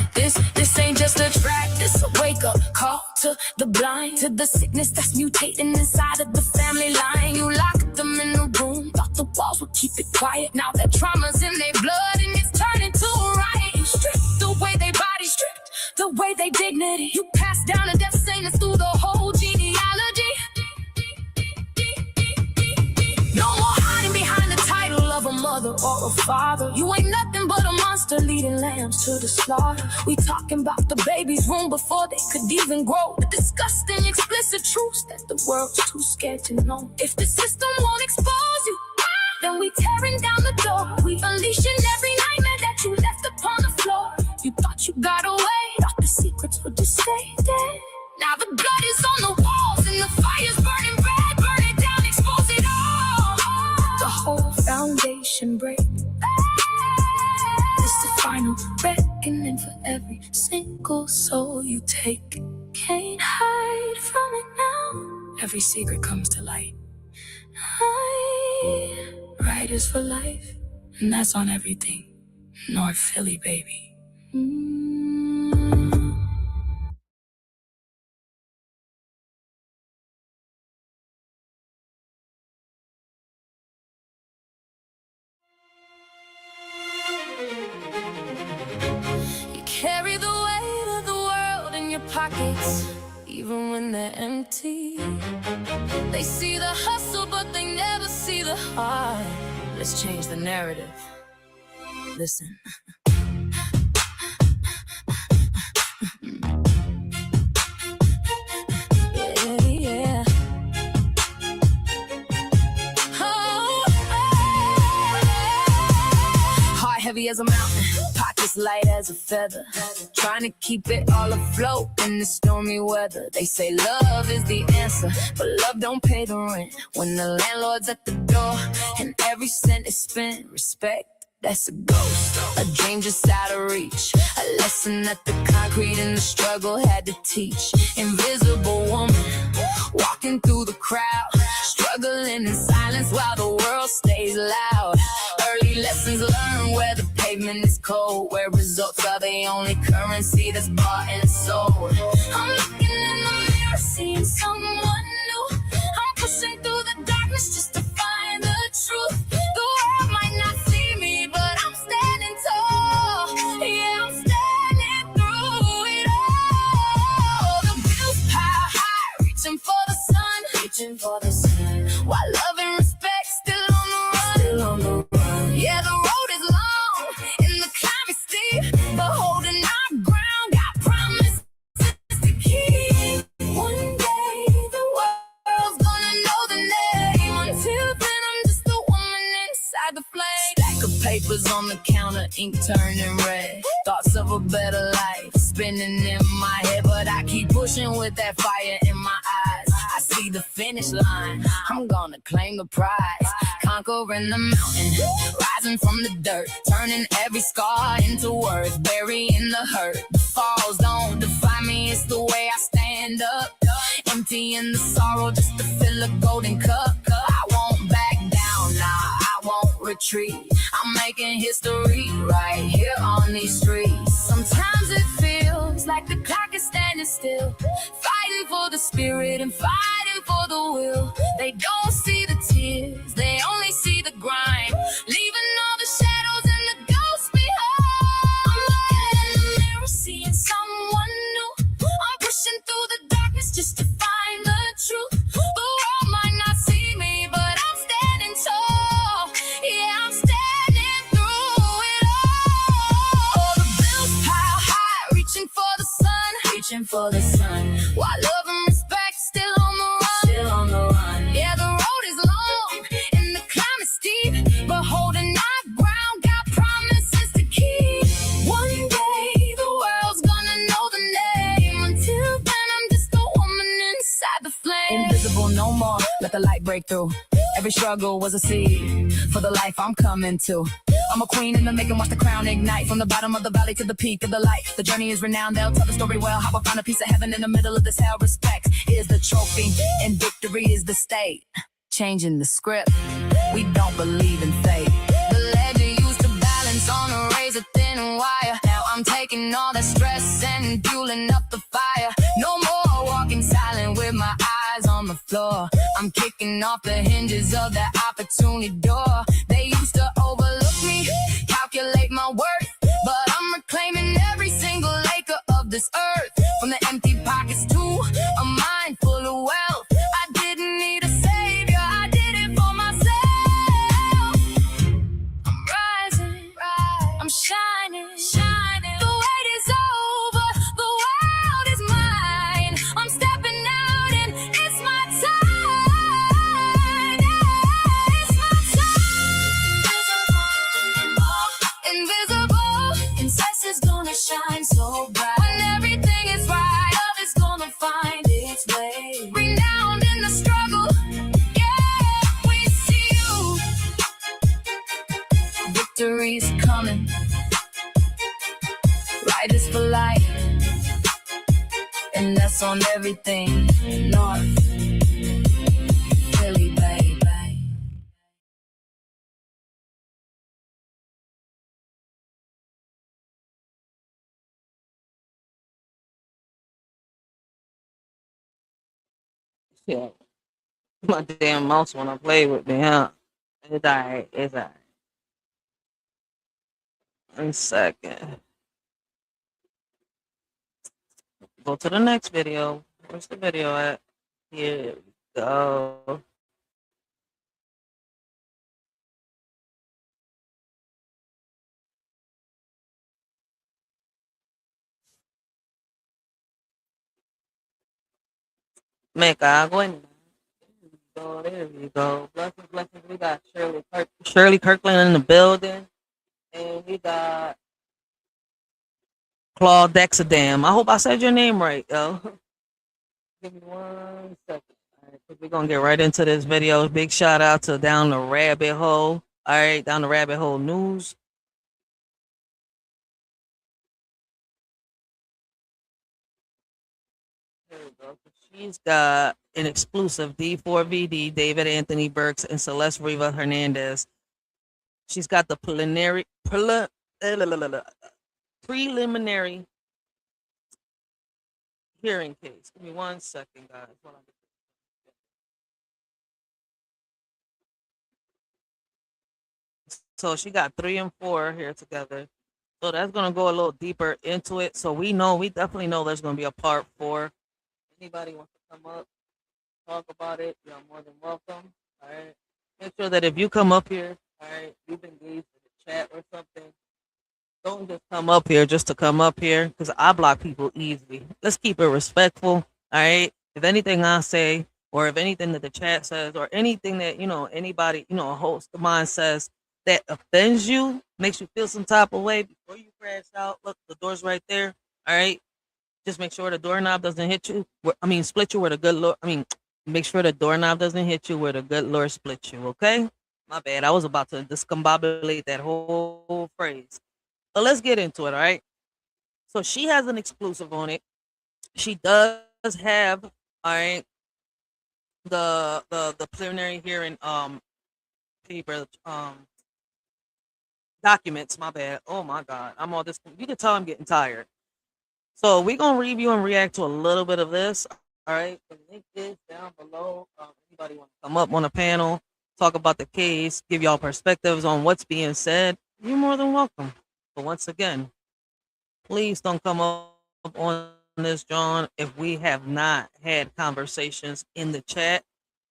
ain't just a track, this a wake-up call to the blind, to the sickness that's mutating inside of the family line. You locked them in the room, thought the walls would keep it quiet. Now that trauma's in their blood and it's turning to a riot. Stripped the way they body, stripped the way they dignity. You pass down a death sentence through the whole genealogy. No more hiding behind the title of a mother or a father. You ain't nothing but a monster leading lambs to the slaughter. We talking about the baby's room before they could even grow. The disgusting, explicit truths that the world's too scared to know. If the system won't expose you, then we tearing down the door. We unleashing every nightmare that you left upon the floor. You thought you got away, thought the secrets would just stay dead. Now the blood is on the walls and the fire's burning red. Burn it down, expose it all. The whole foundation break. It's the final reckoning for every single soul you take. Can't hide from it now. Every secret comes to light. Writers for life, and that's on everything. North Philly, baby. You carry the weight of the world in your pockets, even when they're empty. They see the hustle, but they never see the heart. Let's change the narrative. Listen. Yeah. Heart heavy as a mountain, pockets light as a feather. Trying to keep it all afloat in the stormy weather. They say love is the answer, but love don't pay the rent. When the landlord's at the door and every cent is spent, respect, that's a ghost, a dream just out of reach. A lesson that the concrete and the struggle had to teach. Invisible woman, walking through the crowd, struggling in silence while the world stays loud. Early lessons learned where the pavement is cold, where results are the only currency that's bought and sold. I'm looking in the mirror, seeing someone new. I'm pushing through the darkness just to find the truth. The world might not see me, but I'm standing tall. Yeah, I'm standing through it all. The bills pile high, reaching for the sun, reaching for the sun. While love and respect still on the run, still on the run. Yeah, the road is long and the climb is steep, but holding our ground, got promises to keep. One day the world's gonna know the name. Until then, I'm just a woman inside the flame. Stack of papers on the counter, ink turning red. Thoughts of a better life spinning in my head, but I keep pushing with that fire in my eyes. I see the finish line, I'm gonna claim the prize. Conquering the mountain, rising from the dirt, turning every scar into worth, burying the hurt. The falls don't define me, it's the way I stand up. Emptying the sorrow just to fill a golden cup. I won't back down, nah, I won't retreat. I'm making history right here on these streets. Sometimes it feels like the clock is standing still, fighting for the spirit and fighting for the will. They don't see the tears, they only see the grind, leaving all the shadows and the ghosts behind. I'm looking in the mirror, seeing someone new. I'm pushing through the darkness just to find the truth. The world might not see me, but I'm standing tall. Yeah, I'm standing through it all. The bills pile high, reaching for the sun, reaching for the sun. While love and respect still on the run, still on the run. Yeah, the road is long and the climb is steep, but holding our ground, got promises to keep. One day the world's gonna know the name. Until then, I'm just a woman inside the flame. Invisible no more, let the light break through. Every struggle was a seed for the life I'm coming to. I'm a queen in the making, watch the crown ignite. From the bottom of the valley to the peak of the light. The journey is renowned, they'll tell the story well. How I found a piece of heaven in the middle of this hell. Respect is the trophy, and victory is the state. Changing the script, we don't believe in fate. The legend used to balance on a razor thin wire. Now I'm taking all the stress and fueling up the fire. No more walking silent with my eyes on the floor. I'm kicking off the hinges of that opportunity door. They used to overlook me, calculate my worth, but I'm reclaiming every single acre of this earth. From the empty pockets to a mind full of wealth. I didn't need a savior, I did it for myself. I'm rising, I'm shining, shining. The wait is over, the world is mine. I'm stepping out and it's my time. Yeah, it's my time. Invisible, insist is gonna shine so bright. When everything is right, love is gonna find its way. Renowned in the struggle, yeah, we see you. Victory's coming. Right is for life, and that's on everything. North, Philly, baby. Yeah. My damn mouse wanna play with me, huh? It's alright. It's alright. 1 second. Go to the next video. Where's the video at? Here we go. Me cago en. There we go. Blessings, blessings. We got Shirley Kirkland in the building. And we got Claude Dexadam. I hope I said your name right, yo. Give me 1 second. All right, we're gonna get right into this video. Big shout out to Down the Rabbit Hole. All right, Down the Rabbit Hole News. There we go. She's got an exclusive D4VD, David Anthony Burks and Celeste Riva Hernandez. She's got the preliminary hearing case. Give me 1 second, guys. Hold on. So she got 3 and 4 here together. So that's gonna go a little deeper into it. So we definitely know there's gonna be a part 4. Anybody wants to come up, talk about it, you're more than welcome. All right. Make sure that if you come up here, all right, you've engaged in the chat or something. Don't just come up here just to come up here, because I block people easily. Let's keep it respectful. All right. If anything I say, or if anything that the chat says, or anything that, anybody, a host of mine says that offends you, makes you feel some type of way, before you crash out, look, the door's right there. All right. Just make sure the doorknob doesn't hit you. Split you where the good Lord. Make sure the doorknob doesn't hit you where the good Lord split you. Okay. My bad. I was about to discombobulate that whole phrase. But let's get into it. All right. So she has an exclusive on it. She does have, all right, the preliminary hearing paper documents. My bad. Oh my God. I'm all this. You can tell I'm getting tired. So we're gonna review and react to a little bit of this. All right. The link is down below. Anybody want to come up on the panel, talk about the case, give y'all perspectives on what's being said, you're more than welcome. But once again, please don't come up on this, John, if we have not had conversations in the chat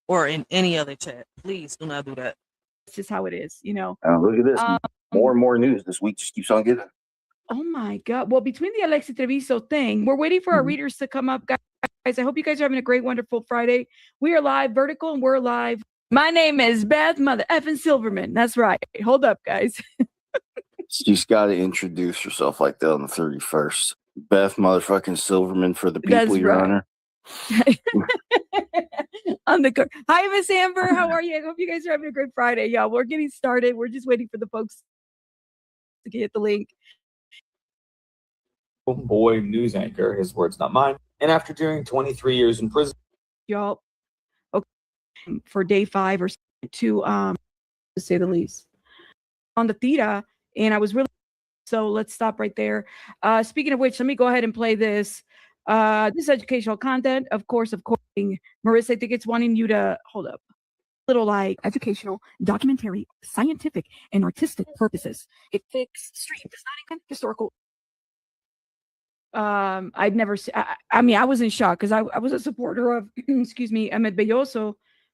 or in any other chat. Please do not do that. It's just how it is, Look at this. More and more news this week just keeps on getting. Oh my God. Well, between the Alexi Treviso thing, we're waiting for our readers to come up, guys. I hope you guys are having a great, wonderful Friday. We are live, vertical, and we're live. My name is Beth Mother Effin Silverman. That's right. Hold up, guys. She's got to introduce herself like that on the 31st. Beth motherfucking Silverman for the people, That's Your right. Honor. On the court. Hi, Miss Amber. How are you? I hope you guys are having a great Friday. Y'all, we're getting started. We're just waiting for the folks to get the link. Boy news anchor, his words, not mine. And after doing 23 years in prison, Y'all, okay, for day 5 or to say the least, on the theta, and I was really, so let's stop right there. Speaking of which, let me go ahead and play this. This is educational content, of course. Marissa, I think it's wanting you to hold up. Little like educational, documentary, scientific, and artistic purposes. It fixed stream does not include historical. I'd never. I mean, I was in shock because I was a supporter of, excuse me, Ahmed Belloso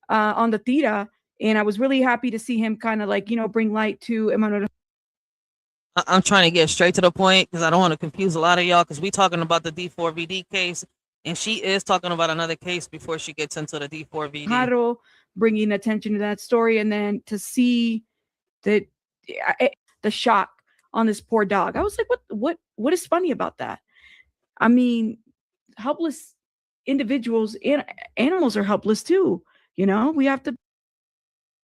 on the theta, and I was really happy to see him kind of like bring light to Emmanuel. I'm trying to get straight to the point because I don't want to confuse a lot of y'all because we talking about the D4VD case, and she is talking about another case before she gets into the D4VD. Bringing attention to that story, and then to see that the shock on this poor dog. I was like, what is funny about that? I mean, helpless individuals and animals are helpless too. We have to.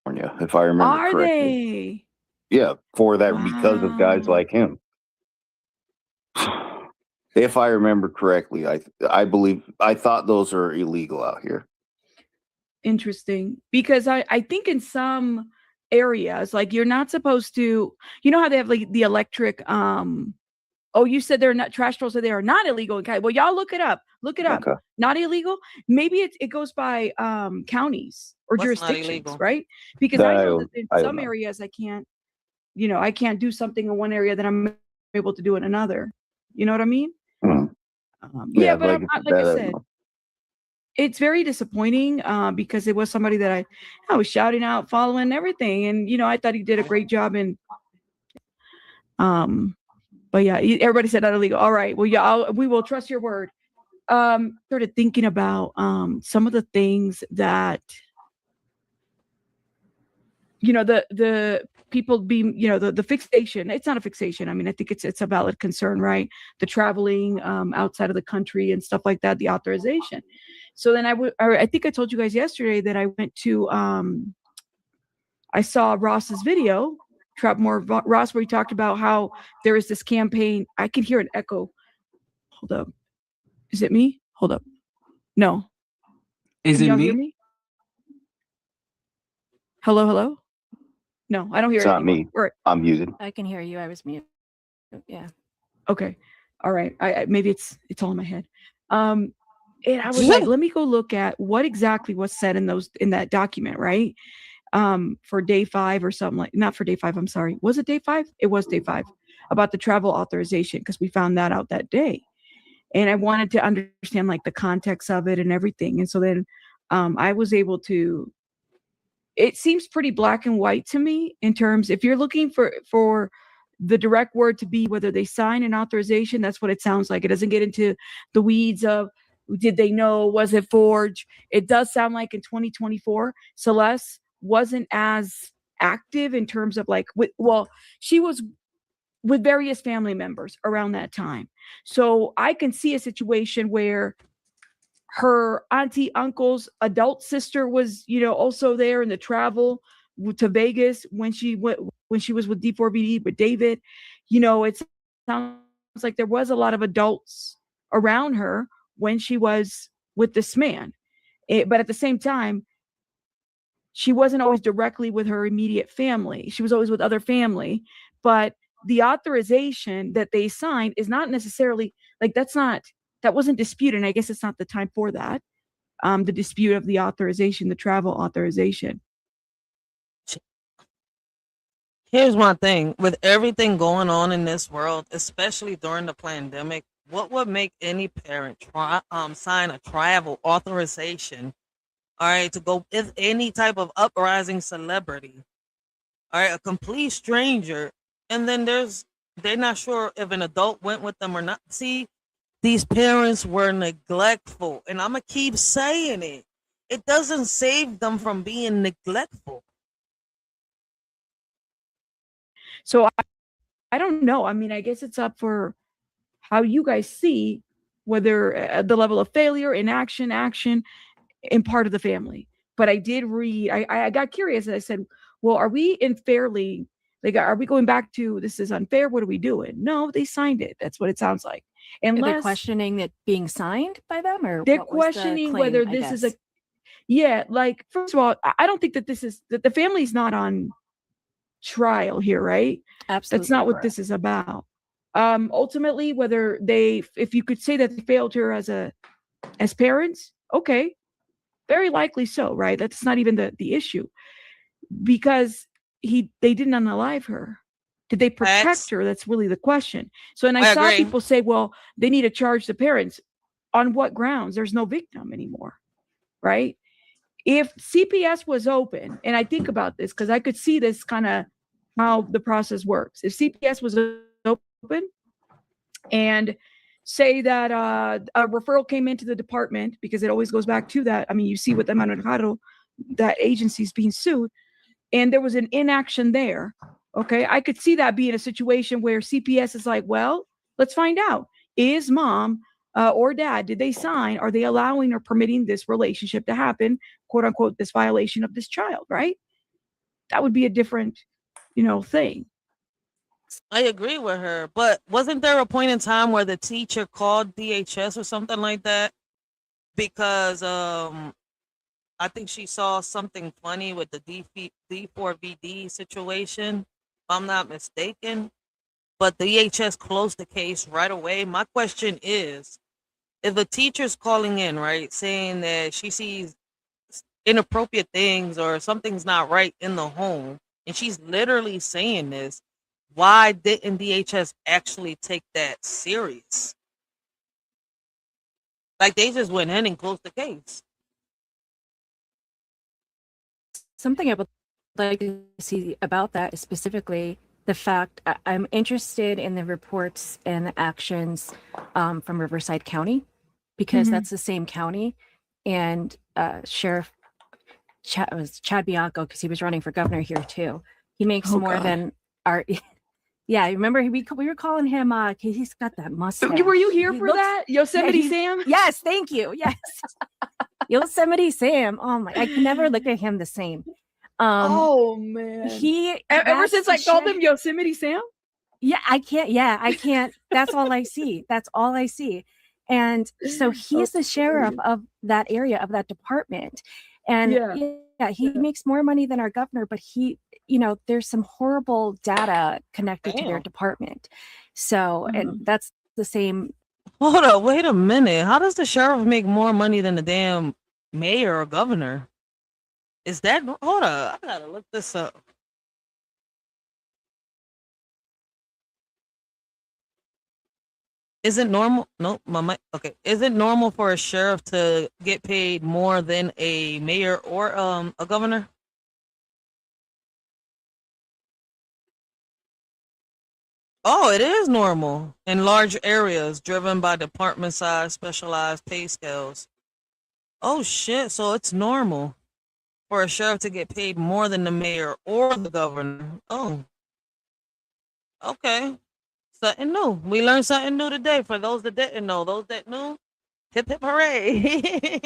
If I remember correctly. Are they? Yeah, for that because of guys like him. If I remember correctly, I believe I thought those are illegal out here. Interesting, because I think in some areas, like you're not supposed to, how they have like the electric you said they're not trash trolls, so they are not illegal. Okay, well, y'all look it up. Okay. Not illegal. Maybe it goes by counties or jurisdictions, right? Because I know that in some areas I can't do something in one area that I'm able to do in another. You know what I mean? Yeah, but like I said, it's very disappointing because it was somebody that I was shouting out, following everything, and I thought he did a great job. And but yeah, everybody said not illegal. All right, well, yeah, we will trust your word. Started thinking about some of the things that the people being the fixation. It's not a fixation. I mean, I think it's a valid concern, right? The traveling outside of the country and stuff like that, the authorization. So then I think I told you guys yesterday that I went to I saw Ross's video, Trapmore Ross, where he talked about how there is this campaign. I can hear an echo. Hold up. Is it me? Hold up. No. Is it me? Hear me? Hello? No, I don't hear it. It's not me. I'm muted. I can hear you. I was muted. Yeah. Okay. All right. I maybe it's all in my head. And I was like, let me go look at what exactly was said in that document, right? For day 5 or something not for day 5. I'm sorry. Was it day 5? It was day 5 about the travel authorization because we found that out that day. And I wanted to understand like the context of it and everything. And so then I was able to, it seems pretty black and white to me in terms, if you're looking for the direct word to be whether they sign an authorization, that's what it sounds like. It doesn't get into the weeds of, did they know, was it forged? It does sound like in 2024, Celeste wasn't as active in terms of like, she was with various family members around that time. So I can see a situation where her auntie, uncle's adult sister was, also there in the travel to Vegas when she was with D4VD, with David. It sounds like there was a lot of adults around her when she was with this man. But at the same time, she wasn't always directly with her immediate family. She was always with other family. But the authorization that they signed is not necessarily like that wasn't disputed. And I guess it's not the time for that. The dispute of the authorization, the travel authorization. Here's my thing. With everything going on in this world, especially during the pandemic, what would make any parent sign a travel authorization, all right, to go with any type of uprising celebrity, all right, a complete stranger, and then they're not sure if an adult went with them or not. See, these parents were neglectful, and I'm going to keep saying it. It doesn't save them from being neglectful. So I don't know. I mean, I guess it's up for how you guys see whether the level of failure, inaction, action in part of the family. But I did read, I got curious and I said, well, are we in fairly Like, are we going back to this is unfair? What are we doing? No, they signed it. That's what it sounds like. Are they Unless questioning it being signed by them, or they're what was the questioning claim, whether I this is a guess? yeah, like first of all, I don't think that this is that the family's not on trial here, right? Absolutely That's not what correct. this is about. Ultimately, whether they if you could say that they failed her as parents, okay, very likely so, right? That's not even the issue. Because they didn't unalive her. Did they protect Facts. her? That's really the question. So, and I I saw agree. people say, well, they need to charge the parents. On what grounds? There's no victim anymore, right? If CPS was open, and I think about this because I could see this kind of how the process works. If CPS was open and say that a referral came into the department, because it always goes back to that. I mean, you see with the Manojaro, that agency's being sued, and there was an inaction there. Okay, I could see that being a situation where CPS is like, well, let's find out. Is mom or dad, did they sign? Are they allowing or permitting this relationship to happen, quote unquote, this violation of this child, right? That would be a different, thing. I agree with her, but wasn't there a point in time where the teacher called DHS or something like that? Because I think she saw something funny with the D4VD situation, if I'm not mistaken. But the DHS closed the case right away. My question is, if a teacher's calling in, right, saying that she sees inappropriate things or something's not right in the home, and she's literally saying this, why didn't DHS actually take that serious? Like, they just went in and closed the case. Something I would like to see about that is specifically the fact I'm interested in the reports and the actions from Riverside County, because that's the same county. And Sheriff Chad Bianco, because he was running for governor here too. He makes more God. than our. Yeah, remember we were calling him. He's got that mustache. Were you here He for looks- that? Yosemite he- Sam? Yes, thank you. Yes, Yosemite Sam. Oh my! I can never look at him the same. Oh man. Ever since I called him Yosemite Sam? Yeah, I can't. That's all I see. That's all I see. And so he's the sheriff of that area, of that department. And yeah, he makes more money than our governor, but there's some horrible data connected to their department. So, and that's the same. Hold up, wait a minute. How does the sheriff make more money than the damn mayor or governor? Is that, hold up, I gotta look this up. Is it normal? Nope, my mic. Okay. Is it normal for a sheriff to get paid more than a mayor or a governor? Oh, it is normal in large areas driven by department size, specialized pay scales. Oh shit, so it's normal for a sheriff to get paid more than the mayor or the governor. Oh. Okay. Something new. We learned something new today. For those that didn't know, those that knew, hip hip hooray.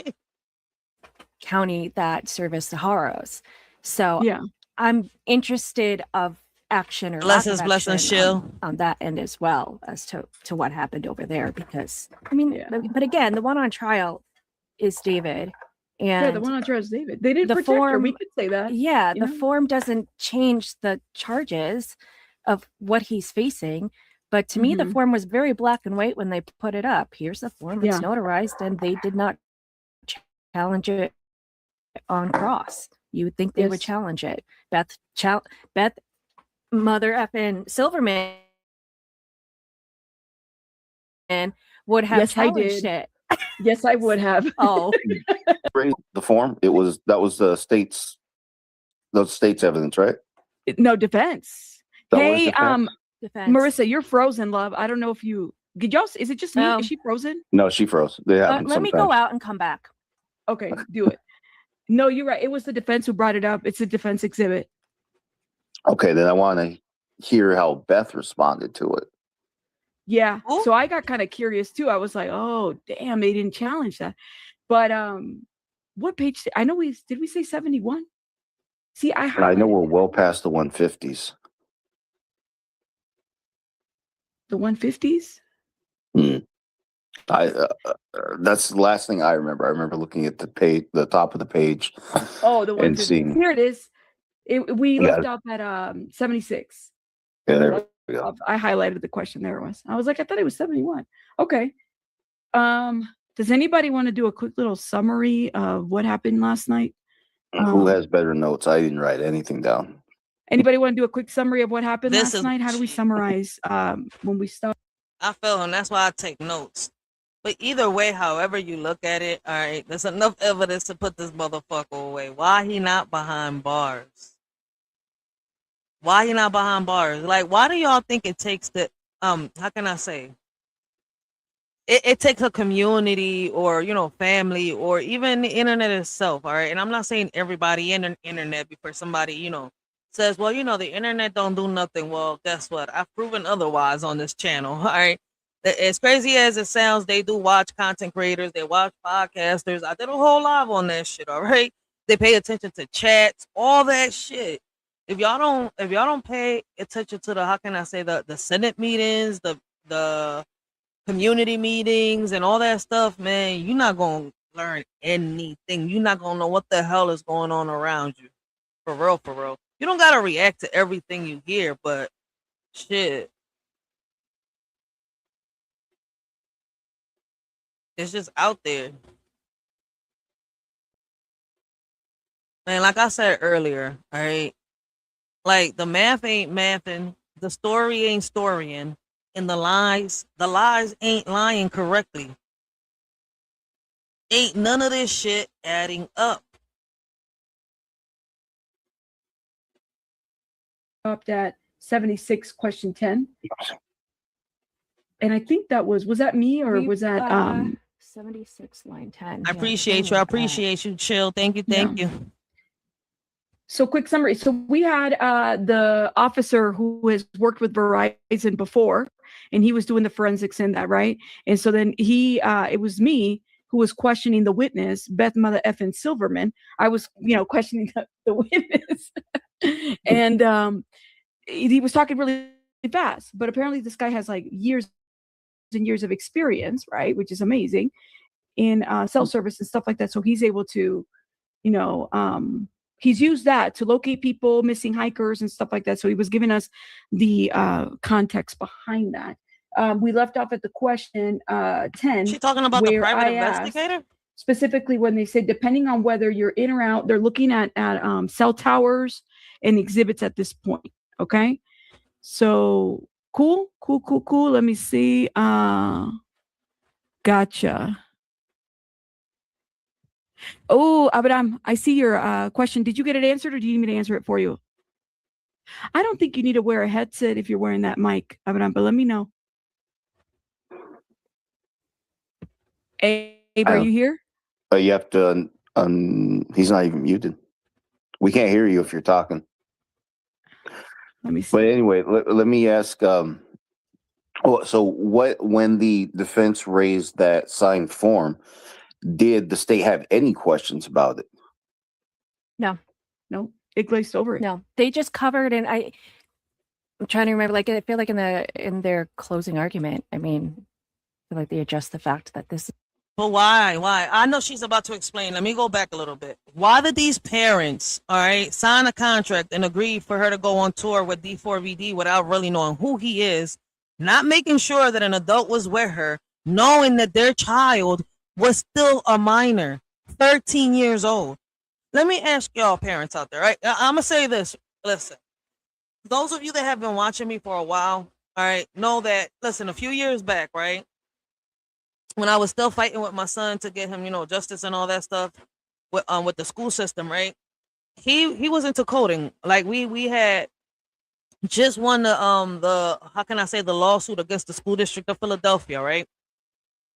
County that service the Haros. So yeah, I'm interested of action or blessings, lack of blessings, action Shill. on that end as well, as to what happened over there. Because I mean, but again, the one on trial is David. And the one on trial is David. They didn't protect her. We could say that. Yeah, the form doesn't change the charges of what he's facing. But to me, the form was very black and white when they put it up. Here's the form, it's notarized, and they did not challenge it on cross. You would think they would challenge it. Beth Mother effing Silverman would have challenged it. Yes, I would have. Oh, the form. That was the state's evidence, right? No, defense. Hey, defense. Marissa, you're frozen, love. I don't know if you did y'all. Is it just me? Is she frozen? No, she froze. Let me go out and come back. Okay, do it. No, you're right. It was the defense who brought it up. It's a defense exhibit. Okay, then I want to hear how Beth responded to it. Yeah. So I got kind of curious too. I was like, oh, damn, they didn't challenge that. But what page? I know did we say 71? See, I know we're well past the 150s. The 150s? That's the last thing I remember. I remember looking at the page, the top of the page. Oh, the and 150s. seeing. Here it is. We Yeah. left off at 76. Yeah, there we go. I highlighted the question. There it was. I was like, I thought it was 71. Okay. Does anybody want to do a quick little summary of what happened last night? Who has better notes? I didn't write anything down. Anybody want to do a quick summary of what happened This last is- night? How do we summarize when we start? I feel him. That's why I take notes. But either way, however you look at it, all right, there's enough evidence to put this motherfucker away. Why he not behind bars? Why he not behind bars? Like, why do y'all think it takes the how can I say? It takes a community or, you know, family or even the internet itself, all right? And I'm not saying everybody in the internet before somebody, you know, says, well, you know, the internet don't do nothing. Well, guess what? I've proven otherwise on this channel, all right? As crazy as it sounds, they do watch content creators. They watch podcasters. I did a whole live on that shit, all right? They pay attention to chats, all that shit. If y'all don't pay attention to the, how can I say, the Senate meetings, the community meetings and all that stuff, man, you're not gonna learn anything. You're not gonna know what the hell is going on around you. For real, for real. You don't gotta react to everything you hear, but shit. It's just out there. Man, like I said earlier, all right? Like the math ain't mathing, the story ain't storying, and the lies ain't lying correctly. Ain't none of this shit adding up. Up at 76, question 10. And I think that was that me or was that 76 line 10. I appreciate you. I appreciate you. Chill. Thank you. Thank you. So quick summary. So we had the officer who has worked with Verizon before, and he was doing the forensics in that, right? And so then it was me who was questioning the witness, Beth Mother effing Silverman. I was, you know, questioning the witness. And he was talking really fast, but apparently this guy has like years and years of experience, right? Which is amazing in self-service and stuff like that. So he's able to, you know, he's used that to locate people, missing hikers and stuff like that. So he was giving us the context behind that. We left off at the question 10. She talking about the private investigator? Specifically when they said, depending on whether you're in or out, they're looking at cell towers and exhibits at this point. Okay. So cool. Let me see. Gotcha. Oh, Abraham, I see your question. Did you get it answered or do you need me to answer it for you? I don't think you need to wear a headset if you're wearing that mic, Abraham, but let me know. Abe, are you here? You have to, he's not even muted. We can't hear you if you're talking. Let me see. But anyway, let me ask, so when the defense raised that signed form, did the state have any questions about it? No, it glazed over it. No, they just covered, and I'm trying to remember, like, I feel like in their closing argument, I mean, I feel like they addressed the fact that this. But why? I know she's about to explain. Let me go back a little bit. Why did these parents, all right, sign a contract and agree for her to go on tour with D4VD without really knowing who he is, not making sure that an adult was with her, knowing that their child was still a minor, 13 years old? Let me ask y'all parents out there, right? I'm going to say this. Listen, those of you that have been watching me for a while, all right, know that, listen, a few years back, right, when I was still fighting with my son to get him, you know, justice and all that stuff with the school system, right? He was into coding. Like we had just won the how can I say, the lawsuit against the school district of Philadelphia, right?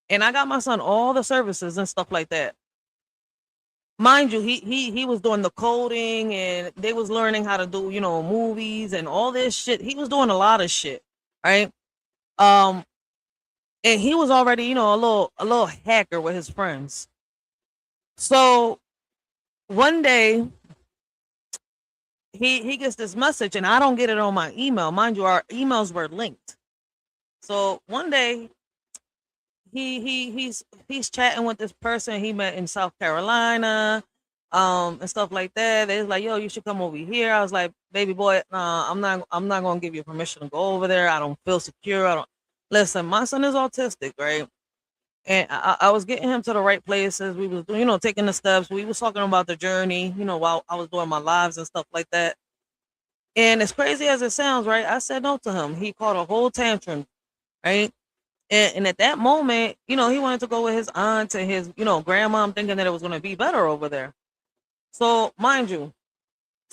And I got my son all the services and stuff like that. Mind you, he was doing the coding and they was learning how to do, you know, movies and all this shit. He was doing a lot of shit, right? And he was already, you know, a little hacker with his friends. So one day he gets this message and I don't get it on my email. Mind you, our emails were linked. So one day he's chatting with this person he met in South Carolina, and stuff like that. They're like, yo, you should come over here. I was like, baby boy, nah, I'm not gonna give you permission to go over there. I don't feel secure. I don't listen, my son is autistic, right? And I was getting him to the right places. We was doing, taking the steps. We was talking about the journey, while I was doing my lives and stuff like that. And as crazy as it sounds, right? I said no to him. He caught a whole tantrum, right? And at that moment, he wanted to go with his aunt and his, grandma. I'm thinking that it was going to be better over there. So, mind you,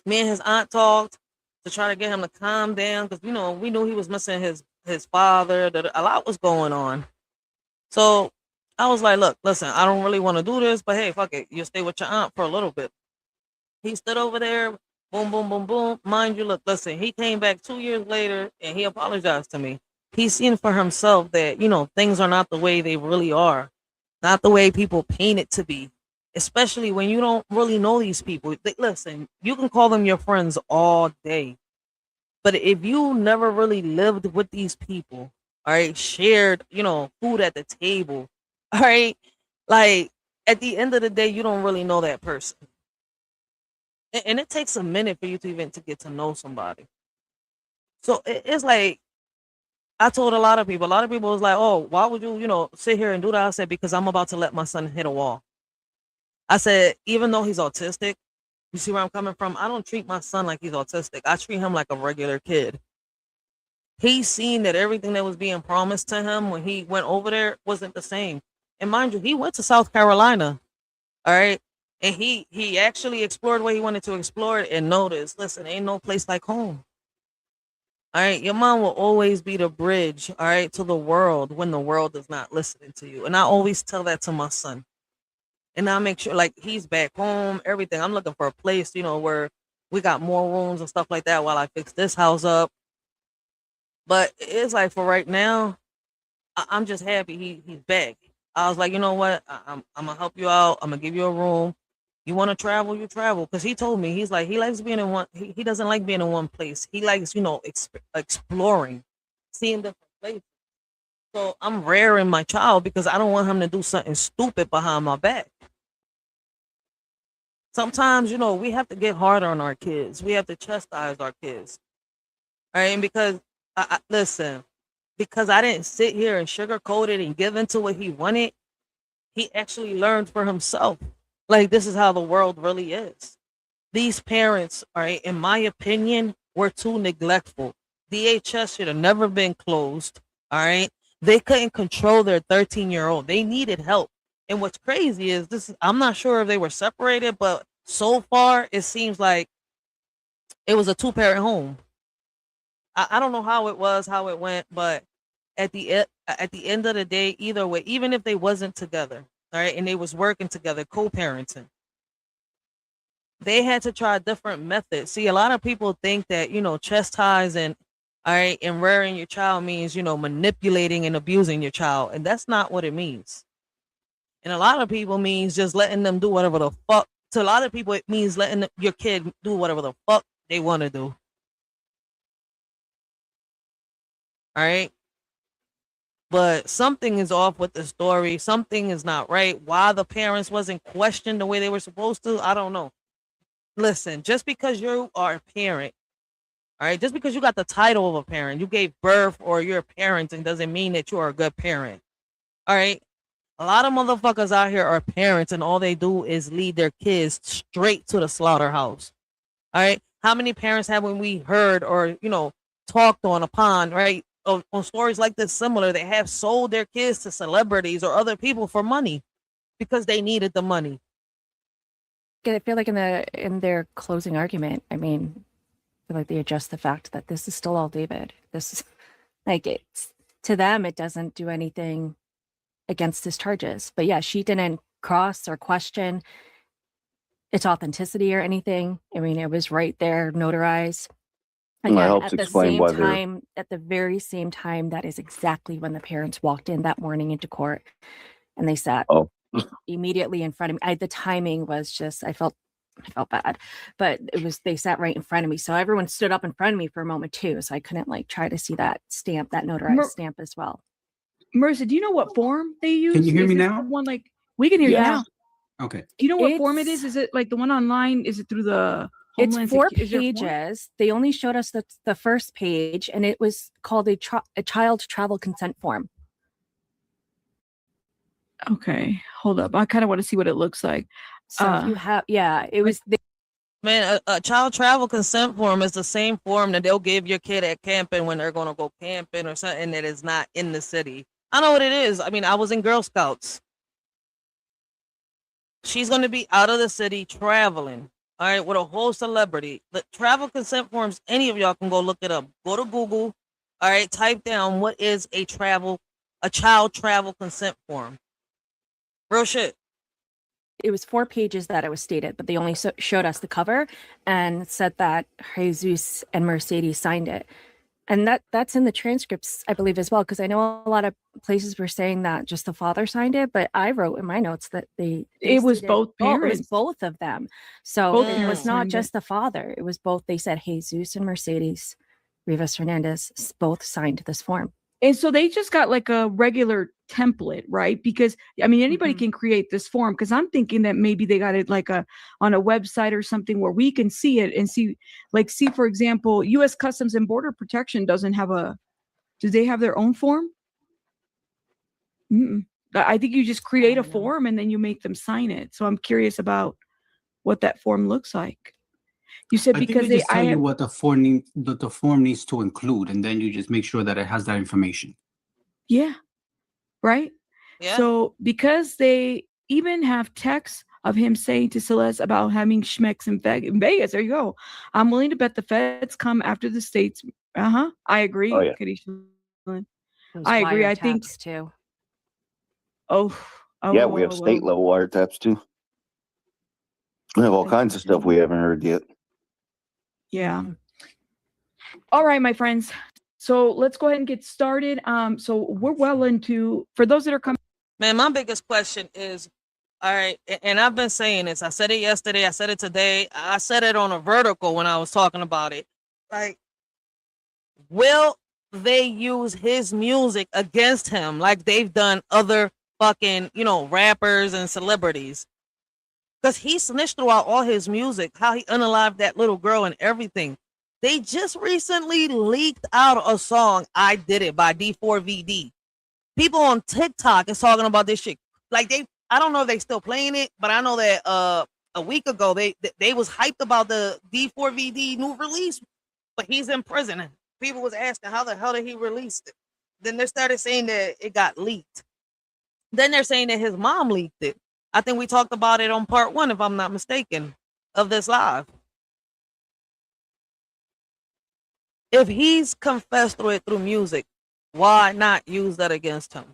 me and his aunt talked to try to get him to calm down because, we knew he was missing his father. That a lot was going on. So I was like, look, listen, I don't really want to do this, but hey, fuck it. You stay with your aunt for a little bit. He stood over there, boom, boom, boom, boom. Mind you, look, listen, he came back 2 years later and he apologized to me. He's seen for himself that, things are not the way they really are, not the way people paint it to be, especially when you don't really know these people. Listen, you can call them your friends all day, but if you never really lived with these people, all right, shared, food at the table, all right, like at the end of the day, you don't really know that person. And it takes a minute for you to even to get to know somebody. So it's like I told a lot of people was like, oh, why would you, sit here and do that? I said, because I'm about to let my son hit a wall. I said, even though he's autistic, you see where I'm coming from? I don't treat my son like he's autistic. I treat him like a regular kid. He's seen that everything that was being promised to him when he went over there wasn't the same. And mind you, he went to South Carolina. All right. And he actually explored what he wanted to explore and noticed, listen, ain't no place like home. All right. Your mom will always be the bridge, all right, to the world when the world is not listening to you. And I always tell that to my son. And I make sure like he's back home, everything. I'm looking for a place, where we got more rooms and stuff like that while I fix this house up. But it's like for right now, I'm just happy he's back. I was like, you know what? I'm gonna help you out. I'm gonna give you a room. You want to travel, you travel. Because he told me he's like he likes being in one. He doesn't like being in one place. He likes exploring, seeing different places. So I'm rearing my child because I don't want him to do something stupid behind my back. Sometimes we have to get harder on our kids. We have to chastise our kids, all right? And because listen, because I didn't sit here and sugarcoat it and give into what he wanted, he actually learned for himself. Like, this is how the world really is. These parents, all right, in my opinion, were too neglectful. DHS should have never been closed, all right? They couldn't control their 13-year-old. They needed help. And what's crazy is I'm not sure if they were separated, but so far it seems like it was a two-parent home. I don't know how it went, but at the end of the day, either way, even if they wasn't together, all right, and they was working together, co-parenting, they had to try different methods. See, a lot of people think that chastising, all right, and rearing your child means manipulating and abusing your child, and that's not what it means. And a lot of people means just letting them do whatever the fuck. To a lot of people, it means letting your kid do whatever the fuck they want to do. All right. But something is off with the story. Something is not right. Why the parents wasn't questioned the way they were supposed to, I don't know. Listen, just because you are a parent, all right, just because you got the title of a parent, you gave birth or you're parenting doesn't mean that you are a good parent. All right. A lot of motherfuckers out here are parents and all they do is lead their kids straight to the slaughterhouse. All right. How many parents haven't we heard or, talked on upon, right? On stories like this similar, they have sold their kids to celebrities or other people for money because they needed the money. I feel like in their closing argument, I mean, I feel like they address the fact that this is still all David. This is like, it's to them, it doesn't do anything against his charges. But yeah, she didn't cross or question its authenticity or anything. I mean, it was right there, notarized. Again, helps at the explain same why they're- time, at the very same time, that is exactly when the parents walked in that morning into court, and they sat Oh. immediately in front of me. The timing was just, I felt I felt bad, but they sat right in front of me. So everyone stood up in front of me for a moment too. So I couldn't like try to see that stamp, that notarized stamp as well. Marissa, do you know what form they use? Can you hear me this now? the one like we can hear you now. Okay. Do you know what form it is? Is it like the one online? Is it through the It's Homeland 4 Is there a form? pages. They only showed us the first page, and it was called a child travel consent form. Okay, hold up. I kind of want to see what it looks like. So if you have, it was. Man, a child travel consent form is the same form that they'll give your kid at camping when they're going to go camping or something that is not in the city. I know what it is. I mean, I was in Girl Scouts. She's going to be out of the city traveling, all right, with a whole celebrity. The travel consent forms, any of y'all can go look it up. Go to Google, all right, type down what is a child travel consent form. Real shit. It was 4 pages that it was stated, but they only showed us the cover and said that Jesus and Mercedes signed it. And that's in the transcripts, I believe, as well, because I know a lot of places were saying that just the father signed it, but I wrote in my notes that it was both parents. It was both of them. So Both it was not signed just the father. It was both. They said Jesus and Mercedes Rivas Hernandez both signed this form. And so they just got like a regular template, right? Because I mean, anybody can create this form. Because I'm thinking that maybe they got it like on a website or something where we can see it and see, for example, U.S. Customs and Border Protection doesn't have do they have their own form? I think you just create a form and then you make them sign it. So I'm curious about what that form looks like. You said because they tell you what the form needs to include, and then you just make sure that it has that information. Yeah. Right. Yeah. So because they even have texts of him saying to Celeste about having schmecks in Vegas. There you go. I'm willing to bet the feds come after the states. I agree. Oh, yeah. I agree. I think too. Yeah, we have state level wiretaps too. We have all kinds of stuff we haven't heard yet. Yeah. All right, my friends. So let's go ahead and get started. So we're well into, for those that are coming. Man, my biggest question is, all right, and I've been saying this. I said it yesterday. I said it today. I said it on a vertical when I was talking about it. Like, will they use his music against him like they've done other fucking, rappers and celebrities? Because he snitched throughout all his music, how he unalived that little girl and everything. They just recently leaked out a song, I Did It, by D4VD. People on TikTok is talking about this shit. Like, I don't know if they still playing it, but I know that a week ago they was hyped about the D4VD new release, but he's in prison. People was asking how the hell did he release it? Then they started saying that it got leaked. Then they're saying that his mom leaked it. I think we talked about it on part 1, if I'm not mistaken, of this live. If he's confessed through it through music, why not use that against him?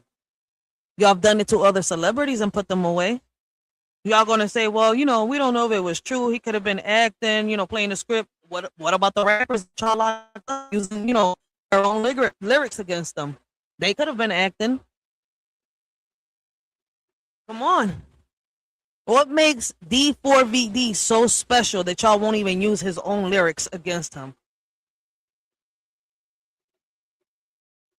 Y'all have done it to other celebrities and put them away. Y'all gonna say, well, we don't know if it was true. He could have been acting, playing the script. What about the rappers y'all locked up using, their own lyrics against them? They could have been acting. Come on. What makes D4VD so special that y'all won't even use his own lyrics against him?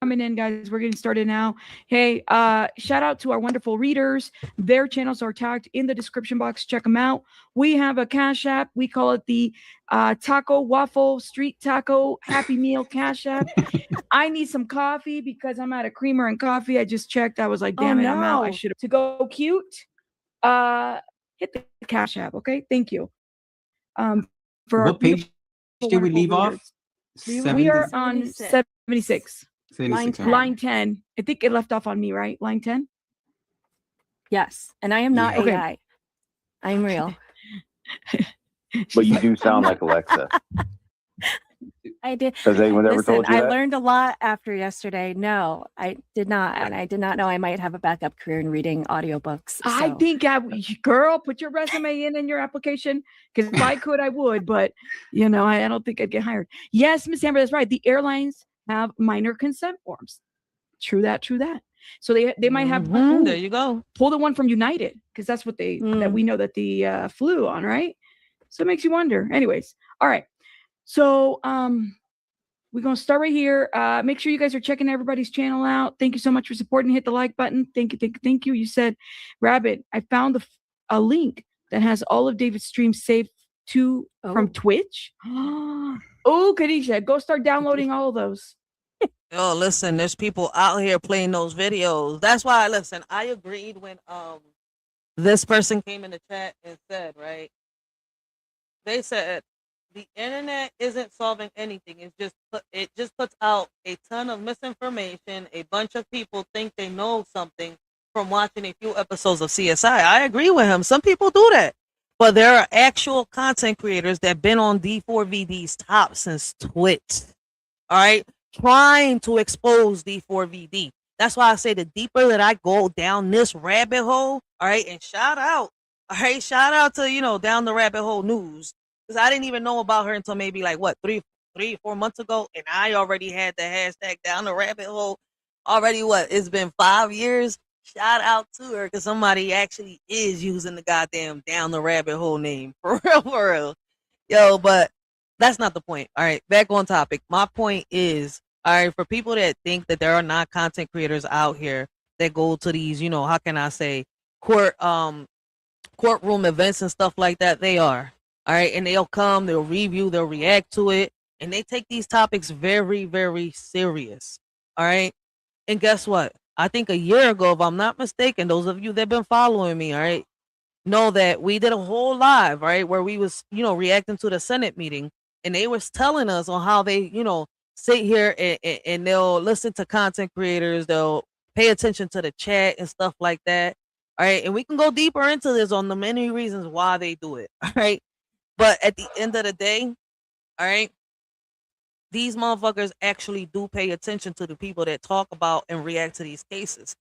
Coming in, guys, we're getting started now. Hey, shout out to our wonderful readers. Their channels are tagged in the description box. Check them out. We have a Cash App. We call it the Taco Waffle Street Taco Happy Meal Cash App. I need some coffee because I'm out of creamer and coffee. I just checked. I was like, damn it, I'm out. I should have. To go cute, hit the Cash App. Okay, thank you. For what page did we leave off? We are on 76. Line 10. I think it left off on me, right? Line 10? Yes. And I am not Okay. AI. I'm real. But you do sound like Alexa. I did. Has anyone ever told you I that? learned a lot after yesterday. No, I did not. And I did not know I might have a backup career in reading audiobooks. So. I think, girl, put your resume in your application, because if I could, I would. But, I don't think I'd get hired. Yes, Miss Amber, that's right. The airlines have minor consent forms. True that. So they might have there you go. Pull the one from United, because that's what that we know that the flew on, right? So it makes you wonder. Anyways, all right. So we're going to start right here. Make sure you guys are checking everybody's channel out. Thank you so much for supporting. Hit the like button. Thank you. You said, Rabbit, I found a link that has all of David's streams saved from Twitch. Oh, Khadijah, go start downloading all of those. Yo, listen, there's people out here playing those videos. That's why, listen, I agreed when this person came in the chat and said, right? They said the internet isn't solving anything. It just puts out a ton of misinformation. A bunch of people think they know something from watching a few episodes of CSI. I agree with him. Some people do that. But there are actual content creators that have been on D4VD's top since Twitch. All right? Trying to expose D4VD. That's why I say the deeper that I go down this rabbit hole, all right, and shout out to, Down the Rabbit Hole News. Because I didn't even know about her until maybe like, 4 months ago. And I already had the hashtag Down the Rabbit Hole. Already, it's been 5 years. Shout out to her because somebody actually is using the goddamn Down the Rabbit Hole name. For real. Yo, but that's not the point. All right, back on topic. My point is, all right, for people that think that there are not content creators out here that go to these, how can I say, courtroom events and stuff like that, they are. All right, and they'll come, they'll review, they'll react to it, and they take these topics very, very serious. All right, and guess what? I think a year ago, if I'm not mistaken, those of you that have been following me, all right, know that we did a whole live, right, where we was, reacting to the Senate meeting, and they was telling us on how they, sit here and they'll listen to content creators, they'll pay attention to the chat and stuff like that. All right, and we can go deeper into this on the many reasons why they do it. All right, but at the end of the day, all right, these motherfuckers actually do pay attention to the people that talk about and react to these cases.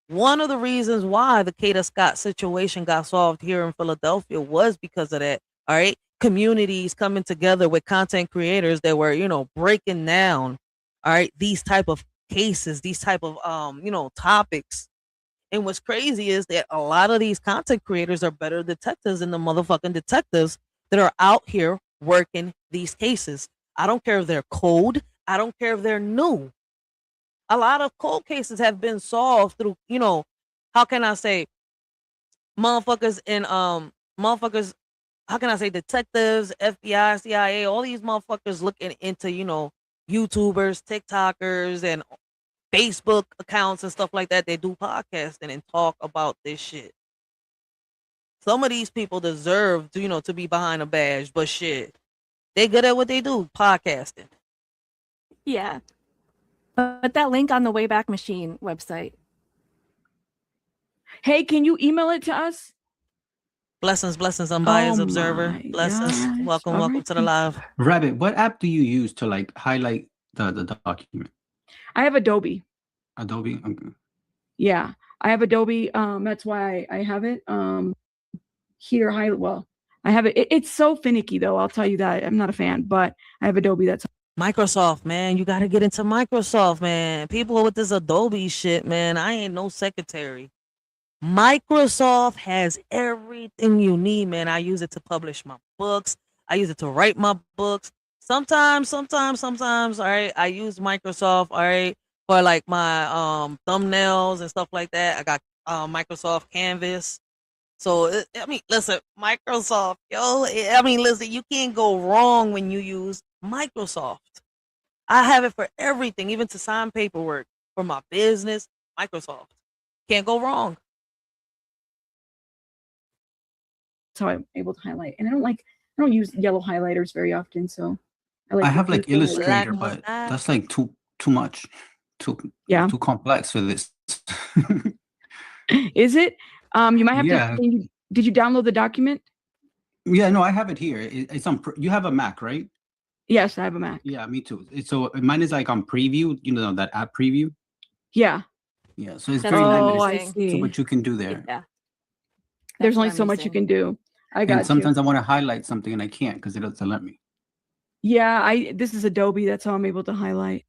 One of the reasons why the Kata Scott situation got solved here in Philadelphia was because of that. All right, communities coming together with content creators that were, breaking down, all right, these type of cases, these type of topics. And what's crazy is that a lot of these content creators are better detectives than the motherfucking detectives that are out here working these cases. I don't care if they're cold. I don't care if they're new. A lot of cold cases have been solved through, how can I say, motherfuckers and how can I say, detectives, FBI, CIA, all these motherfuckers looking into, YouTubers, TikTokers, and Facebook accounts and stuff like that. They do podcasting and talk about this shit. Some of these people deserve to, to be behind a badge, but shit, they good at what they do, podcasting. Yeah. But that link on the Wayback Machine website. Hey, can you email it to us? Blessings, unbiased observer. Blessings. Gosh. Welcome to the live. Rabbit, what app do you use to like highlight the document? I have Adobe. Adobe? Okay. Yeah, I have Adobe. That's why I have it. Here, I have it. It's so finicky though. I'll tell you that. I'm not a fan, but I have Adobe. That's Microsoft, man. You got to get into Microsoft, man. People with this Adobe shit, man. I ain't no secretary. Microsoft has everything you need, man. I use it to publish my books. I use it to write my books. Sometimes, all right, I use Microsoft, all right, for like my thumbnails and stuff like that. I got Microsoft Canvas. So, listen, Microsoft, listen, you can't go wrong when you use Microsoft. I have it for everything, even to sign paperwork for my business. Microsoft. Can't go wrong. That's how I'm able to highlight. And I don't use yellow highlighters very often, so I have like Illustrator, but that's like too much, too complex for this. Is it? You might have to. Did you download the document? Yeah, no, I have it here. It's on. You have a Mac, right? Yes, I have a Mac. Yeah, me too. So mine is like on Preview. That app Preview. Yeah. Yeah, so it's That's very Oh, I limited see. to what you can do there. Yeah. There's That's only what so I'm much you using. can do. I got And sometimes I want to highlight something and I can't because it doesn't let me. Yeah, this is Adobe. That's how I'm able to highlight.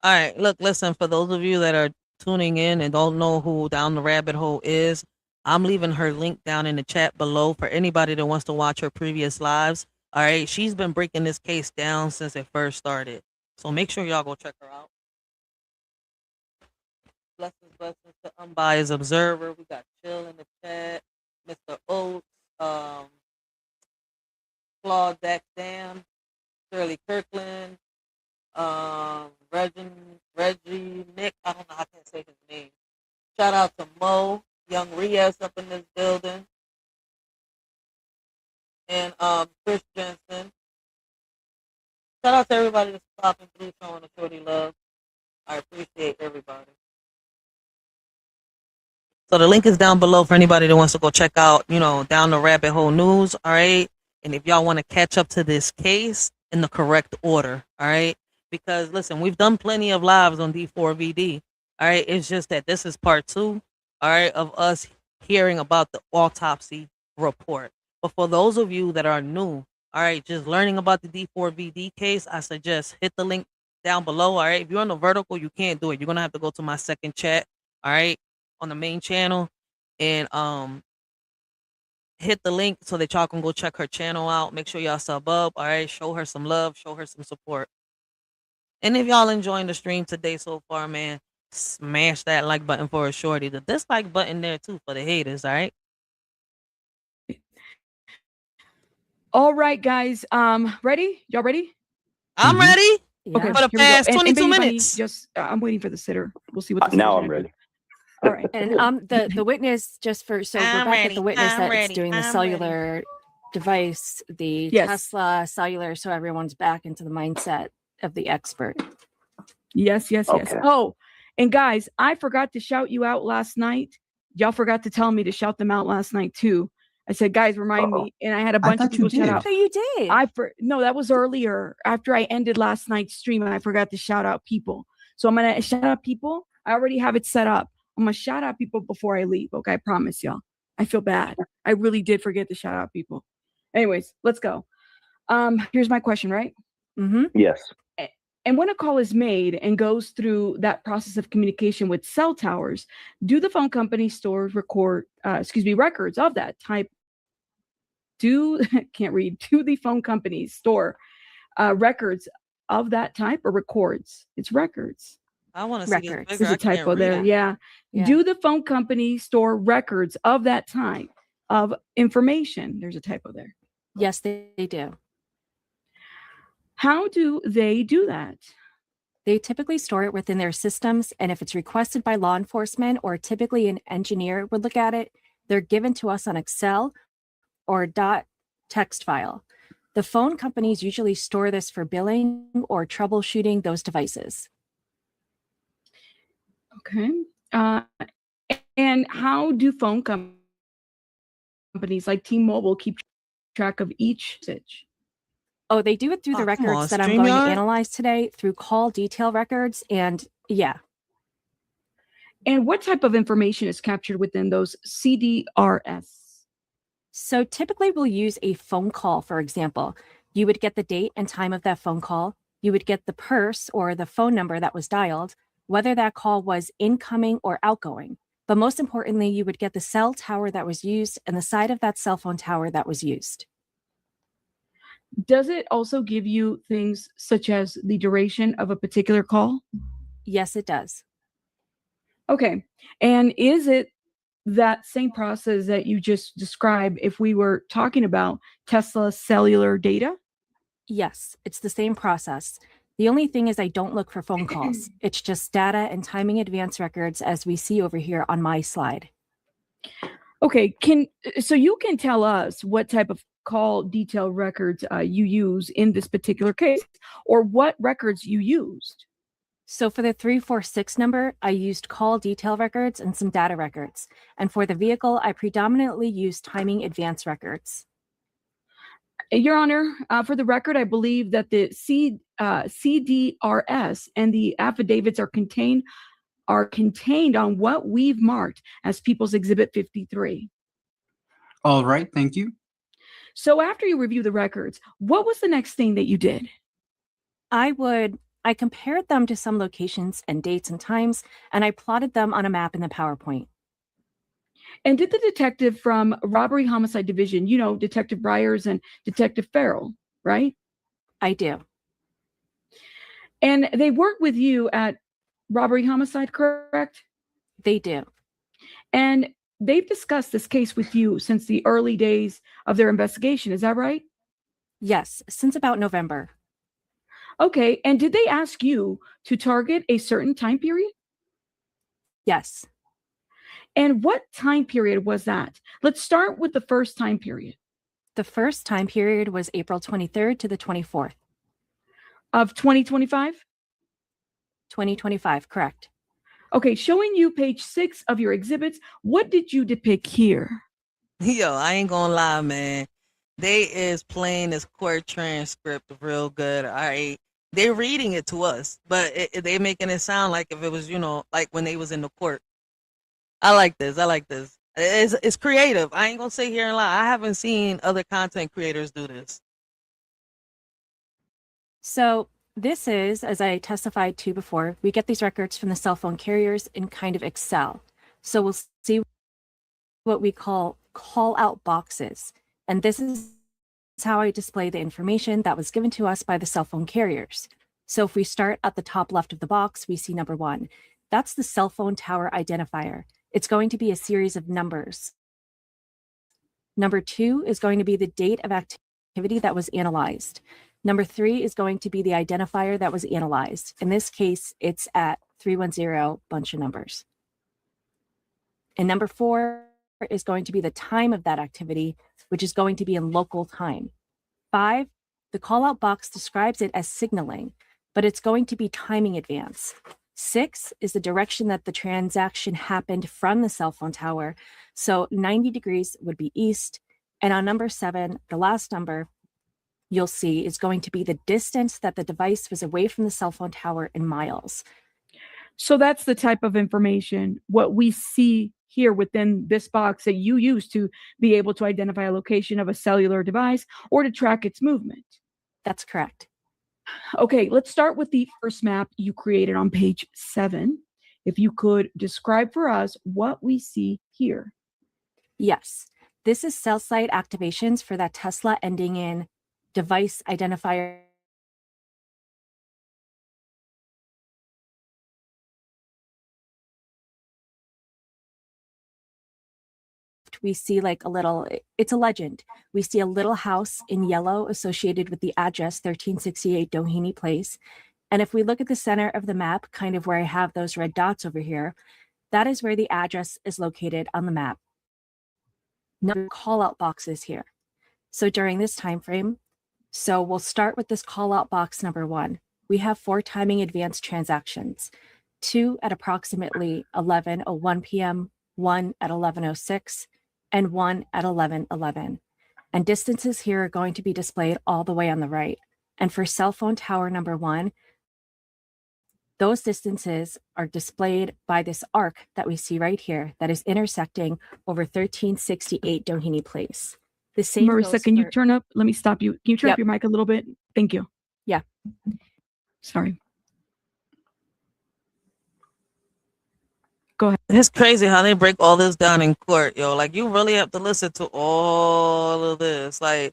All right, look, listen, for those of you that are tuning in and don't know who Down the Rabbit Hole is, I'm leaving her link down in the chat below for anybody that wants to watch her previous lives. All right, she's been breaking this case down since it first started. So make sure y'all go check her out. Blessings to Unbiased Observer. We got Chill in the chat. Mr. Oates, Claude Dam, Shirley Kirkland, Reggie Nick. I don't know how to say his name. Shout out to Mo, Young Riaz up in this building, and Chris Jensen. Shout out to everybody that's stopping through showing the shorty love. I appreciate everybody. So the link is down below for anybody that wants to go check out, down the rabbit hole news. All right. And if y'all want to catch up to this case in the correct order. All right. Because listen, we've done plenty of lives on D4VD. All right. It's just that this is part 2. All right. Of us hearing about the autopsy report. But for those of you that are new, all right, just learning about the D4VD case, I suggest hit the link down below. All right. If you're on the vertical, you can't do it. You're going to have to go to my second chat. All right. On the main channel, and hit the link so that y'all can go check her channel out. Make sure y'all sub up. All right. Show her some love. Show her some support. And if y'all enjoying the stream today so far, man, smash that like button for a shorty. The dislike button there too for the haters. All right. All right, guys. Ready? Y'all ready? I'm ready. Okay. For the here we go. past And 22 Baby Bunny, minutes. just I'm waiting for the sitter. We'll see what the Now sitter's I'm gonna ready. do. All right. And the witness, just for so I'm Rebecca, ready, the witness I'm that ready, it's doing the I'm cellular device, the Yes. Tesla cellular, so everyone's back into the mindset of the expert. Yes. Okay. Oh, and guys, I forgot to shout you out last night. Y'all forgot to tell me to shout them out last night too. I said, guys, remind me, and I had a bunch of thought you people shout did. out. So you did. No, that was earlier after I ended last night's stream, and I forgot to shout out people. So I'm gonna shout out people. I already have it set up. I'm gonna shout out people before I leave. Okay, I promise y'all. I feel bad. I really did forget to shout out people. Anyways, let's go. Here's my question, right? Mm-hmm. Yes. And when a call is made and goes through that process of communication with cell towers, do the phone company stores records of that type? Do the phone companies store records of that type or records? It's records. I want to see this Records. bigger. There's a I can't typo read there. it. Yeah. Yeah. Do the phone company store records of that type of information? There's a typo there. Yes, they do. How do they do that? They typically store it within their systems, and if it's requested by law enforcement or typically an engineer would look at it, they're given to us on Excel or .text file. The phone companies usually store this for billing or troubleshooting those devices. Okay. And how do phone companies like T-Mobile keep track of each message? Oh, they do it through the Oh, come on, records that I'm going to StreamYard? analyze today through call detail records. And yeah, And what type of information is captured within those CDRS? so typically we'll use a phone call, for example. You would get the date and time of that phone call. You would get the purse or the phone number that was dialed, whether that call was incoming or outgoing. But most importantly, you would get the cell tower that was used and the side of that cell phone tower that was used. Does it also give you things such as the duration of a particular call? Yes, it does. Okay. And is it that same process that you just described if we were talking about Tesla cellular data? Yes, it's the same process. The only thing is I don't look for phone calls. It's just data and timing advance records as we see over here on my slide. Okay. So you can tell us what type of call detail records you use in this particular case, or what records you used. So for the 346 number, I used call detail records and some data records. And for the vehicle, I predominantly used timing advance records. Your Honor, for the record, I believe that the CDRS and the affidavits are contained on what we've marked as People's Exhibit 53. All right, thank you. So after you review the records, what was the next thing that you did? I compared them to some locations and dates and times, and I plotted them on a map in the PowerPoint. And did the detective from Robbery Homicide Division, you know, Detective Byers and Detective Farrell, right? I do. And they work with you at Robbery Homicide, correct? They do. And they've discussed this case with you since the early days of their investigation. Is that right? Yes, since about November. Okay. And did they ask you to target a certain time period? Yes. And what time period was that? Let's start with the first time period. The first time period was April 23rd to the 24th. Of 2025? 2025, correct. Okay, showing you page 6 of your exhibits, what did you depict here? Yo, I ain't gonna lie, man. They is playing this court transcript real good. All right, they're reading it to us, but they making it sound like if it was, you know, like when they was in the court. I like this. I like this. It's creative. I ain't gonna sit here and lie. I haven't seen other content creators do this. So this is, as I testified to before, we get these records from the cell phone carriers in kind of Excel. So we'll see what we call call-out boxes. And this is how I display the information that was given to us by the cell phone carriers. So if we start at the top left of the box, we see number 1. That's the cell phone tower identifier. It's going to be a series of numbers. Number 2 is going to be the date of activity that was analyzed. Number 3 is going to be the identifier that was analyzed. In this case, it's at 310, bunch of numbers. And number 4 is going to be the time of that activity, which is going to be in local time. 5, the call-out box describes it as signaling, but it's going to be timing advance. 6 is the direction that the transaction happened from the cell phone tower. So 90 degrees would be east. And on number 7, the last number you'll see is going to be the distance that the device was away from the cell phone tower in miles. So that's the type of information, what we see here within this box that you use to be able to identify a location of a cellular device or to track its movement. That's correct. Okay, let's start with the first map you created on page 7. If you could describe for us what we see here. Yes, this is cell site activations for that Tesla ending in device identifier. We see like a little, it's a legend. We see a little house in yellow associated with the address 1368 Doheny Place. And if we look at the center of the map, kind of where I have those red dots over here, that is where the address is located on the map. No call-out boxes here. So during this time frame, so we'll start with this call-out box number 1. We have 4 timing advanced transactions, 2 at approximately 11:01 p.m., 1 at 11:06, and 1 at 11:11. And distances here are going to be displayed all the way on the right. And for cell phone tower number 1, those distances are displayed by this arc that we see right here that is intersecting over 1368 Doheny Place. The same Marissa, can you turn up? Let me stop you. Can you turn up your mic a little bit? Thank you. Yeah. Sorry. Go ahead. It's crazy how they break all this down in court, yo. Like, you really have to listen to all of this. Like,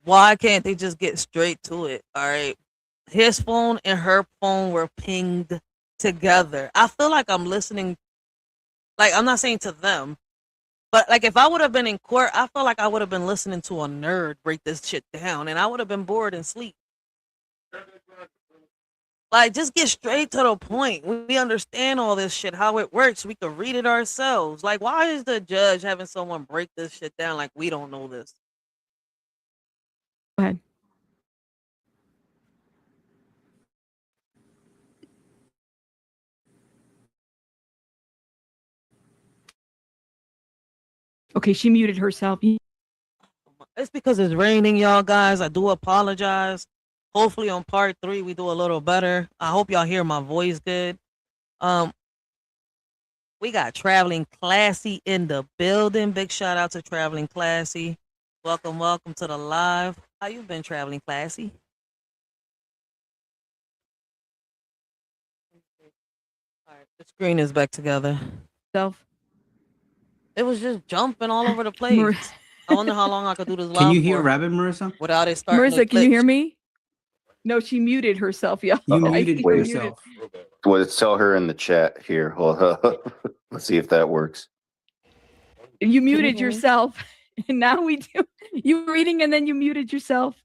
why can't they just get straight to it? All right. His phone and her phone were pinged together. I feel like I'm listening, like, I'm not saying to them, but like if I would have been in court, I feel like I would have been listening to a nerd break this shit down and I would have been bored and sleep. Like, just get straight to the point. We understand all this shit, how it works. We can read it ourselves. Like, why is the judge having someone break this shit down like we don't know this? Go ahead. Okay, she muted herself. It's because it's raining, y'all guys. I do apologize. Hopefully on part 3 we do a little better. I hope y'all hear my voice good. We got Traveling Classy in the building. Big shout out to Traveling Classy. Welcome, welcome to the live. How you been, Traveling Classy? All right, the screen is back together. Self. It was just jumping all over the Mar- place. I wonder how long I could do this live Can you hear for Rabbit, Marissa? without it starting Marissa, to can you hear glitch. me? No, she muted herself, y'all. You I muted see her yourself. Well, tell her in the chat here. Well, let's see if that works. You muted hear me? yourself. And now we do. You were reading and then you muted yourself.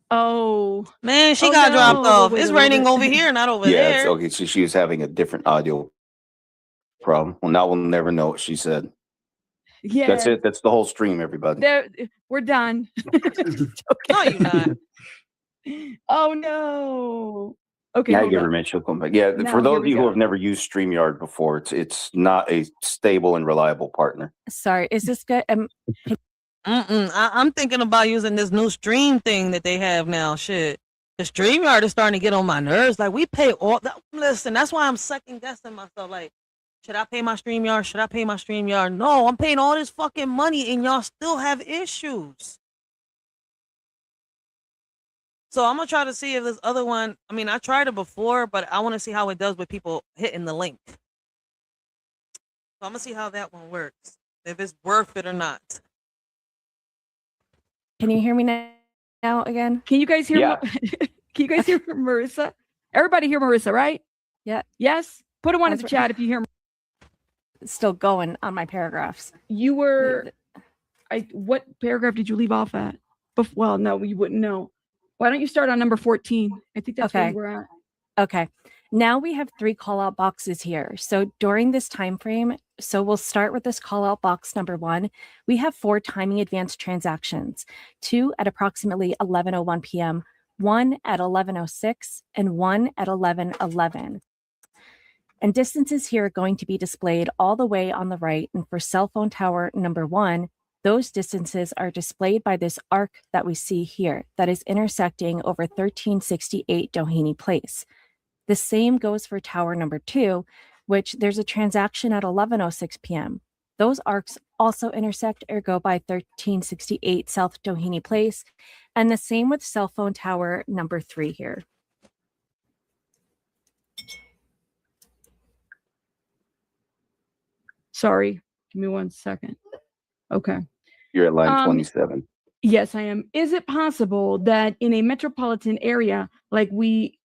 Oh. Man, she Oh, got dropped no. off. Wait a It's little raining bit. over here, not over Yeah, it's there. okay. So she was having a different audio problem. Well, now we'll never know what she said. Yeah. That's it. That's the whole stream, everybody. There, we're done. No, you're not. Oh no. Okay, Now you hold give up. her a minute, she'll come back. Yeah, Now, for those here of we you who go. have never used StreamYard before, it's not a stable and reliable partner. Sorry, is this good? I'm thinking about using this new stream thing that they have now. Shit. The StreamYard is starting to get on my nerves. Like, we pay all that. Listen, that's why I'm second guessing myself. Like, should I pay my StreamYard? Should I pay my StreamYard? No, I'm paying all this fucking money and y'all still have issues. So I'm gonna try to see if this other one, I mean, I tried it before, but I want to see how it does with people hitting the link. So I'm gonna see how that one works, if it's worth it or not. Can you hear me now again? Can you guys hear? Yeah. Can you guys hear Marissa? Everybody hear Marissa, right? Yeah. Yes. Put a one in That's the right. chat if you hear. It's still going on my paragraphs. You were. What paragraph did you leave off at? Well, no, you wouldn't know. Why don't you start on number 14? I think that's where Okay. you were at. Okay. Now we have 3 call out boxes here. So during this time frame, so we'll start with this call out box number 1. We have 4 timing advanced transactions, 2 at approximately 11:01 p.m., 1 at 11:06, and 1 at 11:11. And distances here are going to be displayed all the way on the right. And for cell phone tower number 1, those distances are displayed by this arc that we see here that is intersecting over 1368 Doheny Place. The same goes for tower number 2, which there's a transaction at 11:06 p.m. Those arcs also intersect or go by 1368 South Doheny Place, and the same with cell phone tower number 3 here. Sorry, give me 1 second. Okay. You're at line 27. Yes, I am. Is it possible that in a metropolitan area like we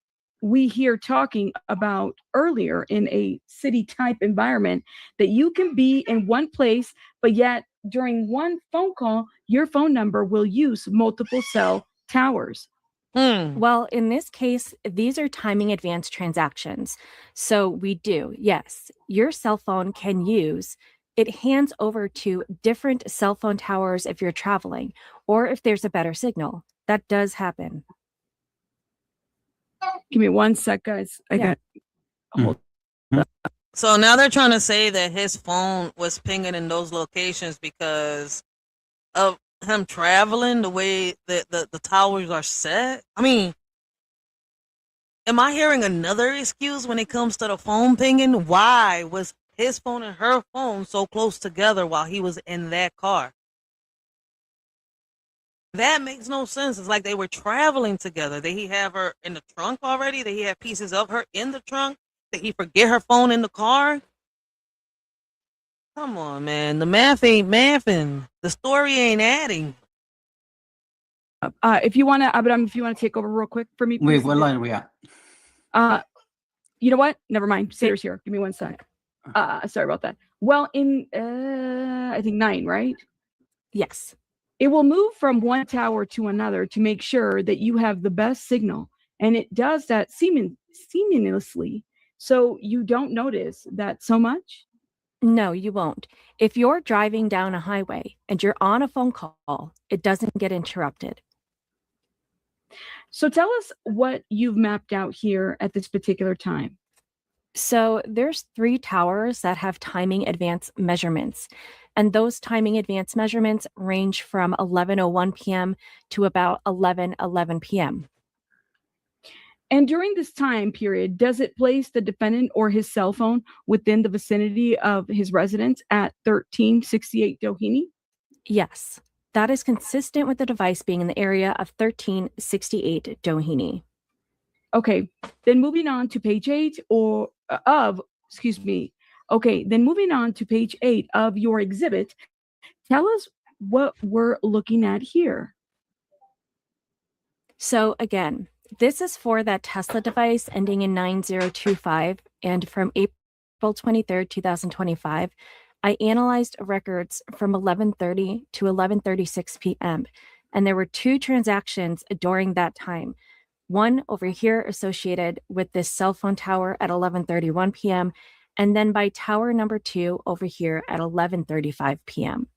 hear talking about earlier in a city type environment, that you can be in one place, but yet during one phone call, your phone number will use multiple cell towers? Well, in this case, these are timing advanced transactions. So we do, yes, your cell phone can use, it hands over to different cell phone towers if you're traveling, or if there's a better signal. That does happen. Give me 1 sec, guys. I got hold. So now they're trying to say that his phone was pinging in those locations because of him traveling the way that the towers are set. I mean, am I hearing another excuse when it comes to the phone pinging? Why was his phone and her phone so close together while he was in that car? That makes no sense. It's like they were traveling together. Did he have her in the trunk already? Did he have pieces of her in the trunk? Did he forget her phone in the car? Come on, man. The math ain't mathing. The story ain't adding. If you want to, Abraham, if you want to take over real quick for me, please. Wait, what line are we at? You know what? Never mind. Sarah's here. Give me 1 sec. Sorry about that. Well, in I think 9, right? Yes. It will move from one tower to another to make sure that you have the best signal, and it does that seamlessly, so you don't notice that so much. No, you won't. If you're driving down a highway and you're on a phone call, it doesn't get interrupted. So tell us what you've mapped out here at this particular time. So there's 3 towers that have timing advance measurements, and those timing advance measurements range from 11:01 p.m. to about 11:11 p.m. And during this time period, does it place the defendant or his cell phone within the vicinity of his residence at 1368 Doheny? Yes, that is consistent with the device being in the area of 1368 Doheny. Okay, then moving on to page 8 of Okay, then moving on to page 8 of your exhibit, tell us what we're looking at here. So again, this is for that Tesla device ending in 9025. And from April 23rd, 2025, I analyzed records from 11:30 to 11:36 p.m. And there were 2 transactions during that time. One over here associated with this cell phone tower at 11:31 p.m. and then by tower number 2 over here at 11:35 p.m.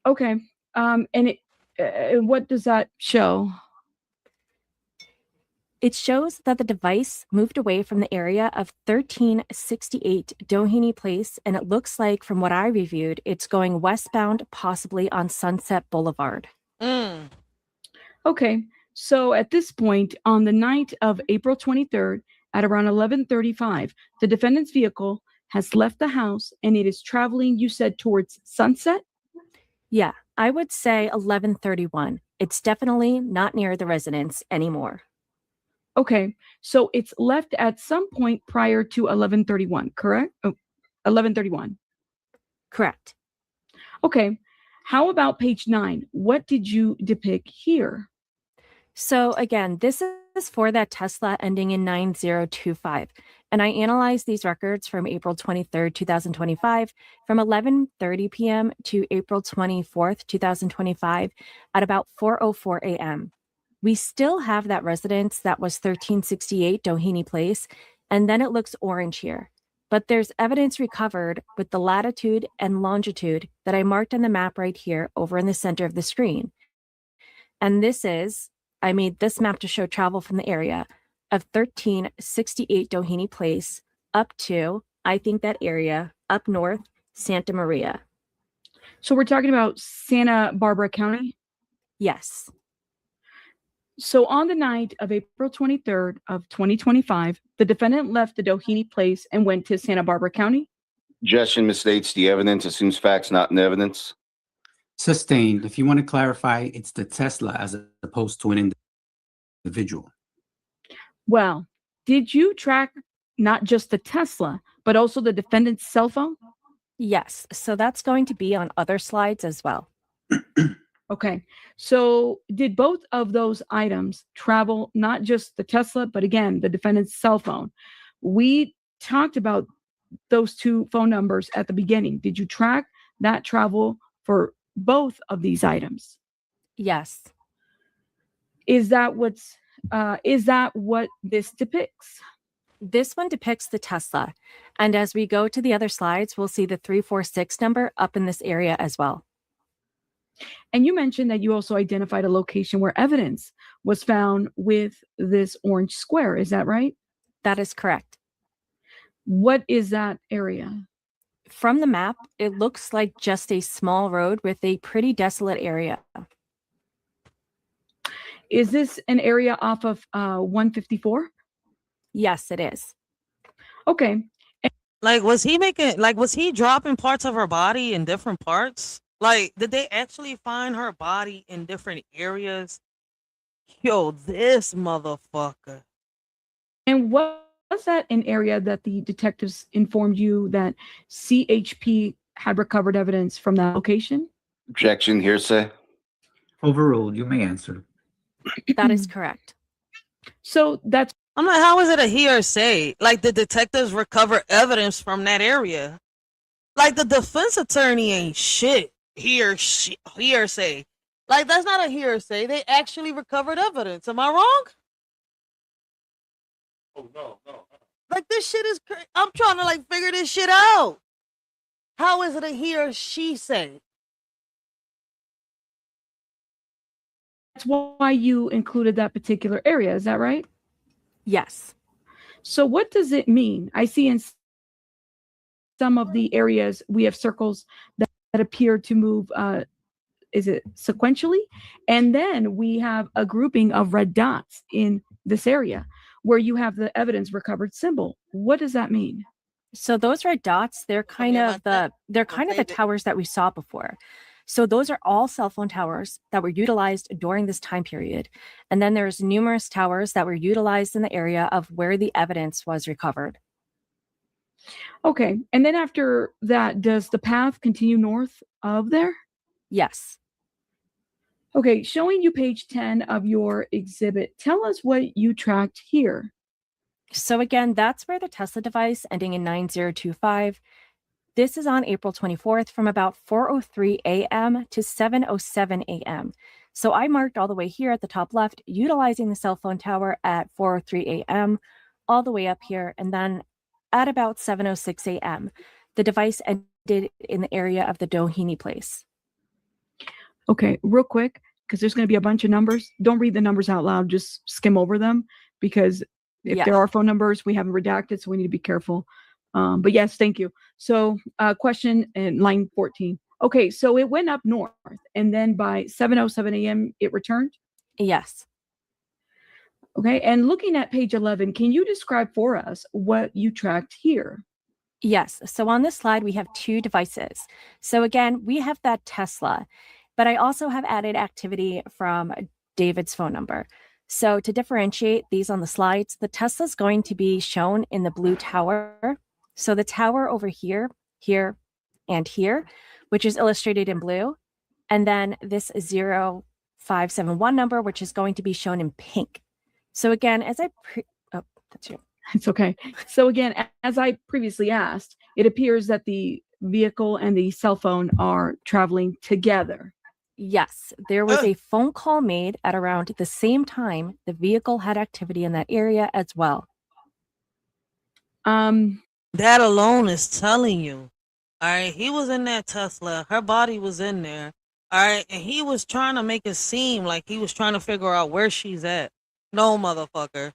Okay, and what does that show? It shows that the device moved away from the area of 1368 Doheny Place, and it looks like, from what I reviewed, it's going westbound, possibly on Sunset Boulevard. Okay, so at this point, on the night of April 23rd at around 11:35, the defendant's vehicle has left the house and it is traveling, you said, towards Sunset? Yeah, I would say 11:31. It's definitely not near the residence anymore. Okay, so it's left at some point prior to 11:31, correct? Oh, 11:31. Correct. Okay, how about page 9? What did you depict here? So again, this is for that Tesla ending in 9025. And I analyzed these records from April 23rd, 2025, from 11:30 p.m. to April 24th, 2025 at about 4:04 a.m. We still have that residence that was 1368 Doheny Place, and then it looks orange here. But there's evidence recovered with the latitude and longitude that I marked on the map right here over in the center of the screen. And I made this map to show travel from the area of 1368 Doheny Place up to, I think that area, up north, Santa Maria. So we're talking about Santa Barbara County? Yes. So on the night of April 23rd of 2025, the defendant left the Doheny Place and went to Santa Barbara County? Objection misstates the evidence, assumes facts not in evidence. Sustained. If you want to clarify, it's the Tesla as opposed to an individual. Well, did you track not just the Tesla, but also the defendant's cell phone? Yes. So that's going to be on other slides as well. Okay. So did both of those items travel, not just the Tesla, but again, the defendant's cell phone? We talked about those 2 phone numbers at the beginning. Did you track that travel for both of these items? Yes. Is that what this depicts? This one depicts the Tesla. And as we go to the other slides, we'll see the 346 number up in this area as well. And you mentioned that you also identified a location where evidence was found with this orange square. Is that right? That is correct. What is that area? From the map, it looks like just a small road with a pretty desolate area. Is this an area off of 154? Yes, it is. Okay. Like, was he dropping parts of her body in different parts? Like, did they actually find her body in different areas? Yo, this motherfucker. And was that an area that the detectives informed you that CHP had recovered evidence from that location? Objection, hearsay. Overruled. You may answer. That is correct. So I'm like, how is it a hearsay? Like, the detectives recover evidence from that area. Like, the defense attorney ain't shit. Hearsay. Like, that's not a hearsay. They actually recovered evidence. Am I wrong? Oh, no. Like, this shit is crazy. I'm trying to, like, figure this shit out. How is it a he or she say? that's why you included that particular area. Is that right? Yes. So what does it mean? I see in some of the areas we have circles that appear to move, is it sequentially? And then we have a grouping of red dots in this area where you have the evidence recovered symbol. What does that mean? So those red dots, they're kind of the towers that we saw before. So those are all cell phone towers that were utilized during this time period. And then there's numerous towers that were utilized in the area of where the evidence was recovered. Okay. And then after that, does the path continue north of there? Yes. Okay. Showing you page 10 of your exhibit, tell us what you tracked here. So again, that's where the Tesla device ending in 9025. This is on April 24th from about 4:03 a.m. to 7:07 a.m. So I marked all the way here at the top left, utilizing the cell phone tower at 4:03 a.m. all the way up here, and then at about 7:06 a.m. the device ended in the area of the Doheny place. Okay, real quick, because there's going to be a bunch of numbers. Don't read the numbers out loud. Just skim over them, because if there are phone numbers, we have them redacted, so we need to be careful. But yes, thank you. So question in line 14. Okay, so it went up north, and then by 7:07 a.m. it returned? Yes. Okay, and looking at page 11, can you describe for us what you tracked here? Yes. So on this slide, we have two devices. So again, we have that Tesla, but I also have added activity from David's phone number. So to differentiate these on the slides, the Tesla is going to be shown in the blue tower. So the tower over here, here, and here, which is illustrated in blue. And then this 0571 number, which is going to be shown in pink. So again, as oh, that's you. It's okay. So again, as I previously asked, it appears that the vehicle and the cell phone are traveling together. Yes, there was a phone call made at around the same time the vehicle had activity in that area as well. That alone is telling you. All right, he was in that Tesla. Her body was in there. All right, and he was trying to make it seem like he was trying to figure out where she's at. No, motherfucker.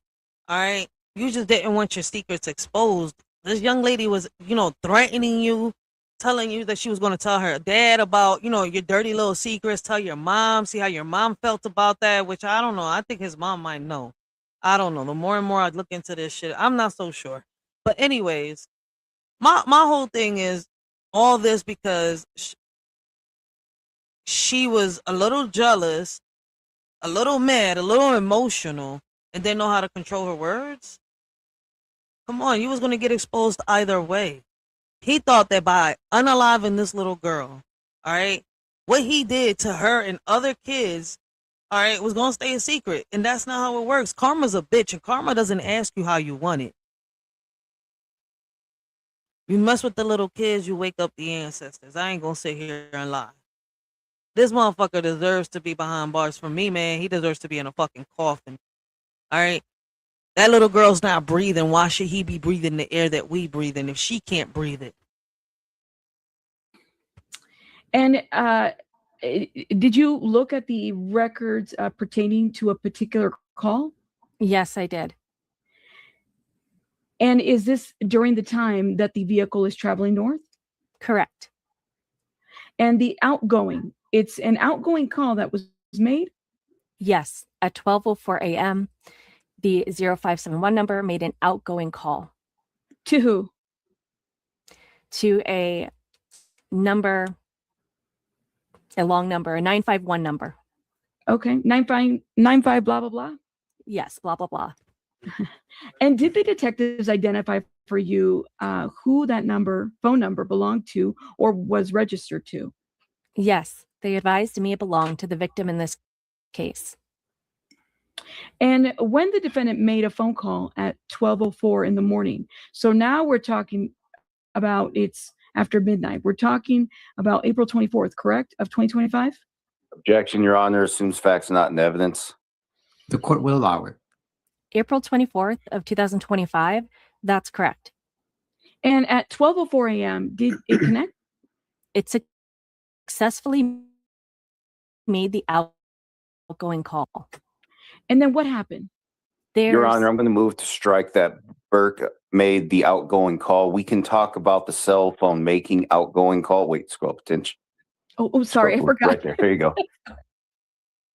All right, you just didn't want your secrets exposed. This young lady was, threatening you, telling you that she was going to tell her dad about, your dirty little secrets, tell your mom, see how your mom felt about that, which I don't know. I think his mom might know. I don't know. The more and more I look into this shit, I'm not so sure. But anyways, my whole thing is all this because she was a little jealous, a little mad, a little emotional, and didn't know how to control her words. Come on, you was going to get exposed either way. He thought that by unaliving this little girl, all right, what he did to her and other kids, all right, was going to stay a secret. And that's not how it works. Karma's a bitch, and karma doesn't ask you how you want it. You mess with the little kids, you wake up the ancestors. I ain't going to sit here and lie. This motherfucker deserves to be behind bars. For me, man, he deserves to be in a fucking coffin. All right? That little girl's not breathing. Why should he be breathing the air that we breathe in if she can't breathe it? And did you look at the records pertaining to a particular call? Yes, I did. And is this during the time that the vehicle is traveling north? Correct. And the outgoing, it's an outgoing call that was made? Yes, at 12:04 a.m., the 0571 number made an outgoing call. To who? To a number, a long number, a 951 number. Okay, 9595 blah, blah, blah? Yes, blah, blah, blah. And did the detectives identify for you who that phone number belonged to or was registered to? Yes, they advised me it belonged to the victim in this case. And when the defendant made a phone call at 12:04 in the morning, so now we're talking about it's after midnight. We're talking about April 24th, correct, of 2025? Objection, Your Honor, assumes facts not in evidence. The court will allow it. April 24th of 2025, that's correct. And at 12:04 a.m., did it connect? It successfully made the outgoing call. And then what happened? Your Honor, I'm going to move to strike that Burke made the outgoing call. We can talk about the cell phone making outgoing call. Wait, scroll up, attention. Oh, sorry, I forgot. Right there. There you go.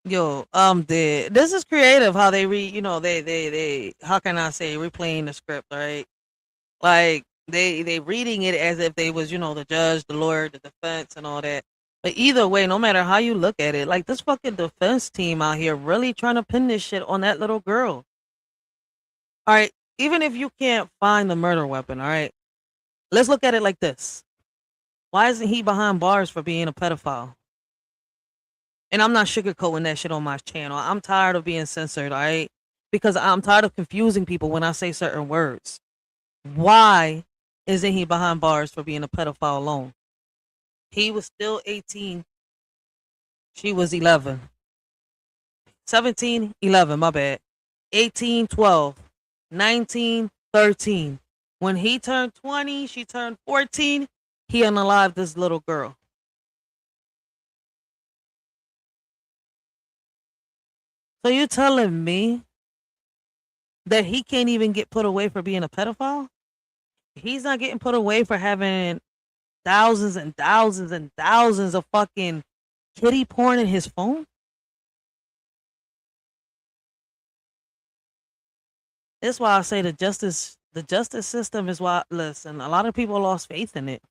Yo, this is creative how they read, they how can I say replaying the script, right? Like they reading it as if they was, the judge, the lawyer, the defense and all that. But either way, no matter how you look at it, like this fucking defense team out here really trying to pin this shit on that little girl. All right, even if you can't find the murder weapon, all right, Let's look at it like this. Why isn't he behind bars for being a pedophile? And I'm not sugarcoating that shit on my channel. I'm tired of being censored, all right? Because I'm tired of confusing people when I say certain words. Why isn't he behind bars for being a pedophile alone? He was still 18. She was 11. 17, 11, my bad. 18, 12. 19, 13. When he turned 20, she turned 14. He unalived this little girl. So you're telling me that he can't even get put away for being a pedophile? He's not getting put away for having thousands and thousands and thousands of fucking kitty porn in his phone? That's why I say the justice system is why, listen, a lot of people lost faith in it.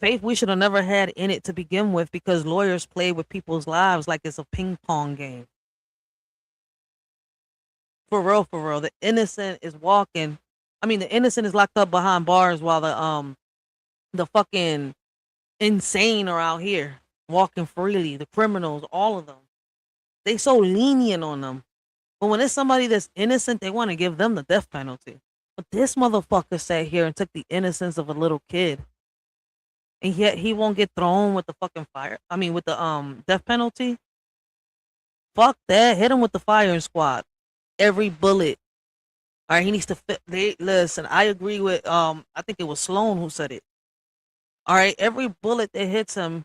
Faith we should have never had in it to begin with, because lawyers play with people's lives like it's a ping pong game. For real, for real. The innocent is walking. I mean, the innocent is locked up behind bars while the fucking insane are out here walking freely. The criminals, all of them. They so lenient on them. But when it's somebody that's innocent, they want to give them the death penalty. But this motherfucker sat here and took the innocence of a little kid. And yet he won't get thrown with the fucking fire. I mean, with the death penalty. Fuck that. Hit him with the firing squad. Every bullet. All right, he needs to listen. I agree with I think it was Sloan who said it. All right, every bullet that hits him,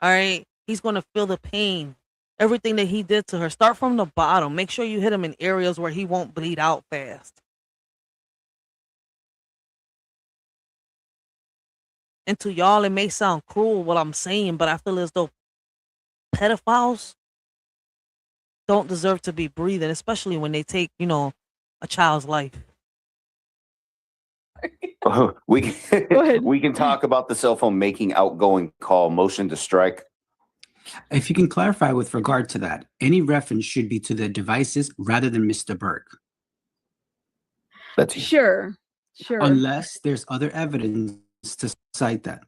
all right, he's gonna feel the pain. Everything that he did to her. Start from the bottom. Make sure you hit him in areas where he won't bleed out fast. And to y'all, it may sound cruel what I'm saying, but I feel as though pedophiles don't deserve to be breathing, especially when they take, a child's life. We can talk about the cell phone making outgoing call, motion to strike. If you can clarify with regard to that, any reference should be to the devices rather than Mr. Burke. That's Sure. Unless there's other evidence to cite that.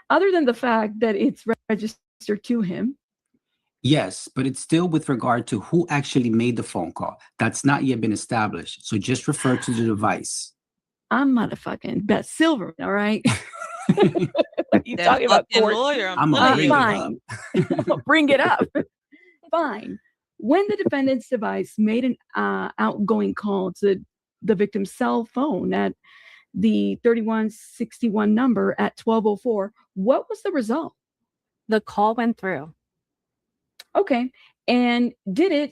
Other than the fact that it's registered to him. Yes, but it's still with regard to who actually made the phone call. That's not yet been established. So just refer to the device. I'm motherfucking Beth Silverman, all right? You That talking about fucking court? lawyer. I'm gonna bring it fine. Bring it up. Fine. When the defendant's device made an outgoing call to the victim's cell phone at the 3161 number at 12:04, what was the result? The call went through. Okay. And did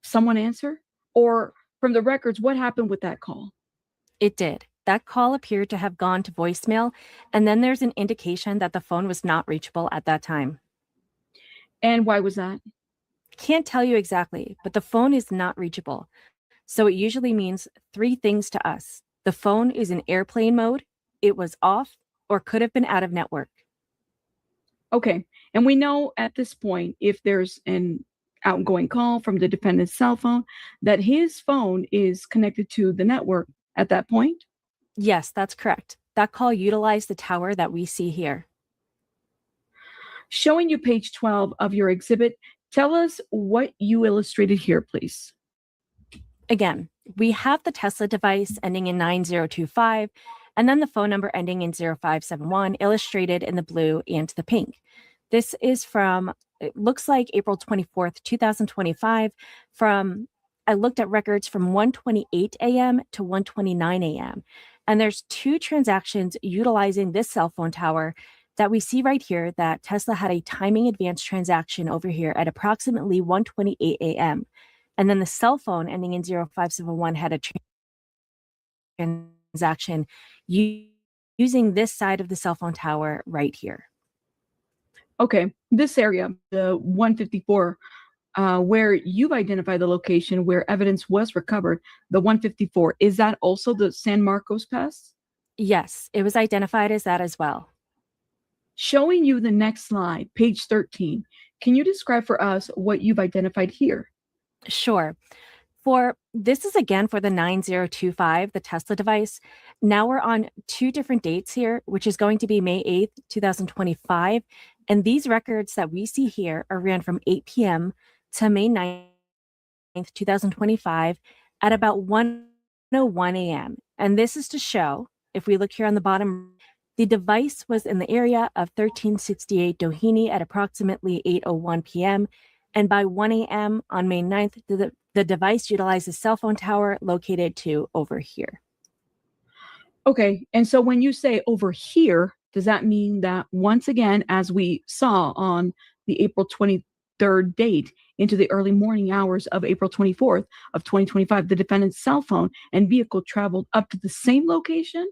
someone answer? Or from the records, what happened with that call? It did. That call appeared to have gone to voicemail, and then there's an indication that the phone was not reachable at that time. And why was that? Can't tell you exactly, but the phone is not reachable. So it usually means three things to us. The phone is in airplane mode, it was off, or could have been out of network. Okay. And we know at this point, if there's an outgoing call from the defendant's cell phone, that his phone is connected to the network at that point? Yes, that's correct. That call utilized the tower that we see here. Showing you page 12 of your exhibit, tell us what you illustrated here, please. Again, we have the Tesla device ending in 9025, and then the phone number ending in 0571 illustrated in the blue and the pink. This is from, it looks like April 24th, 2025. I looked at records from 1:28 a.m. to 1:29 a.m. And there's two transactions utilizing this cell phone tower that we see right here, that Tesla had a timing advance transaction over here at approximately 1:28 a.m. And then the cell phone ending in 0571 had a transaction using this side of the cell phone tower right here. Okay, this area, the 154, where you've identified the location where evidence was recovered, the 154, is that also the San Marcos Pass? Yes, it was identified as that as well. Showing you the next slide, page 13, can you describe for us what you've identified here? Sure. For this is again for the 9025, the Tesla device. Now we're on two different dates here, which is going to be May 8th, 2025. And these records that we see here are ran from 8 p.m. to May 9th, 2025 at about 1:01 a.m. And this is to show, if we look here on the bottom, the device was in the area of 1368 Doheny at approximately 8:01 p.m. And by 1 a.m. on May 9th, the device utilized a cell phone tower located to over here. Okay. And so when you say over here, does that mean that once again, as we saw on the April 23rd date into the early morning hours of April 24th of 2025, the defendant's cell phone and vehicle traveled up to the same location?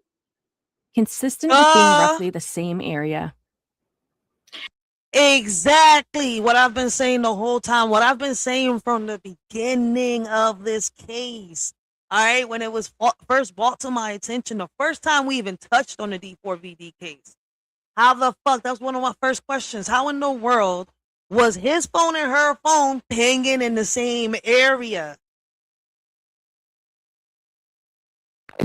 Consistent with being roughly the same area. Exactly what I've been saying the whole time, what I've been saying from the beginning of this case. All right, when it was first brought to my attention, the first time we even touched on the D4VD case. How the fuck? That's one of my first questions. How in the world was his phone and her phone pinging in the same area?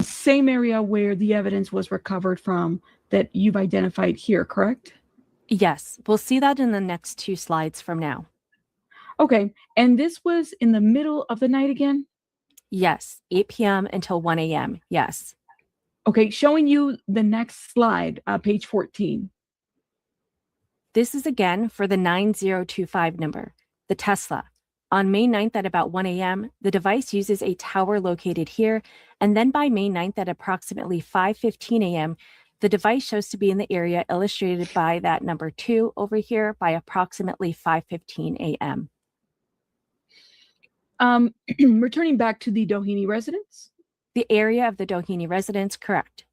Same area where the evidence was recovered from that you've identified here, correct? Yes, we'll see that in the next two slides from now. Okay, and this was in the middle of the night again? Yes, 8 p.m. until 1 a.m. Yes. Okay, showing you the next slide, page 14. This is again for the 9025 number, the Tesla. On May 9th at about 1 a.m., the device uses a tower located here, and then by May 9th at approximately 5:15 a.m., the device shows to be in the area illustrated by that number 2 over here by approximately 5:15 a.m. Returning back to the Doheny residence? The area of the Doheny residence, correct.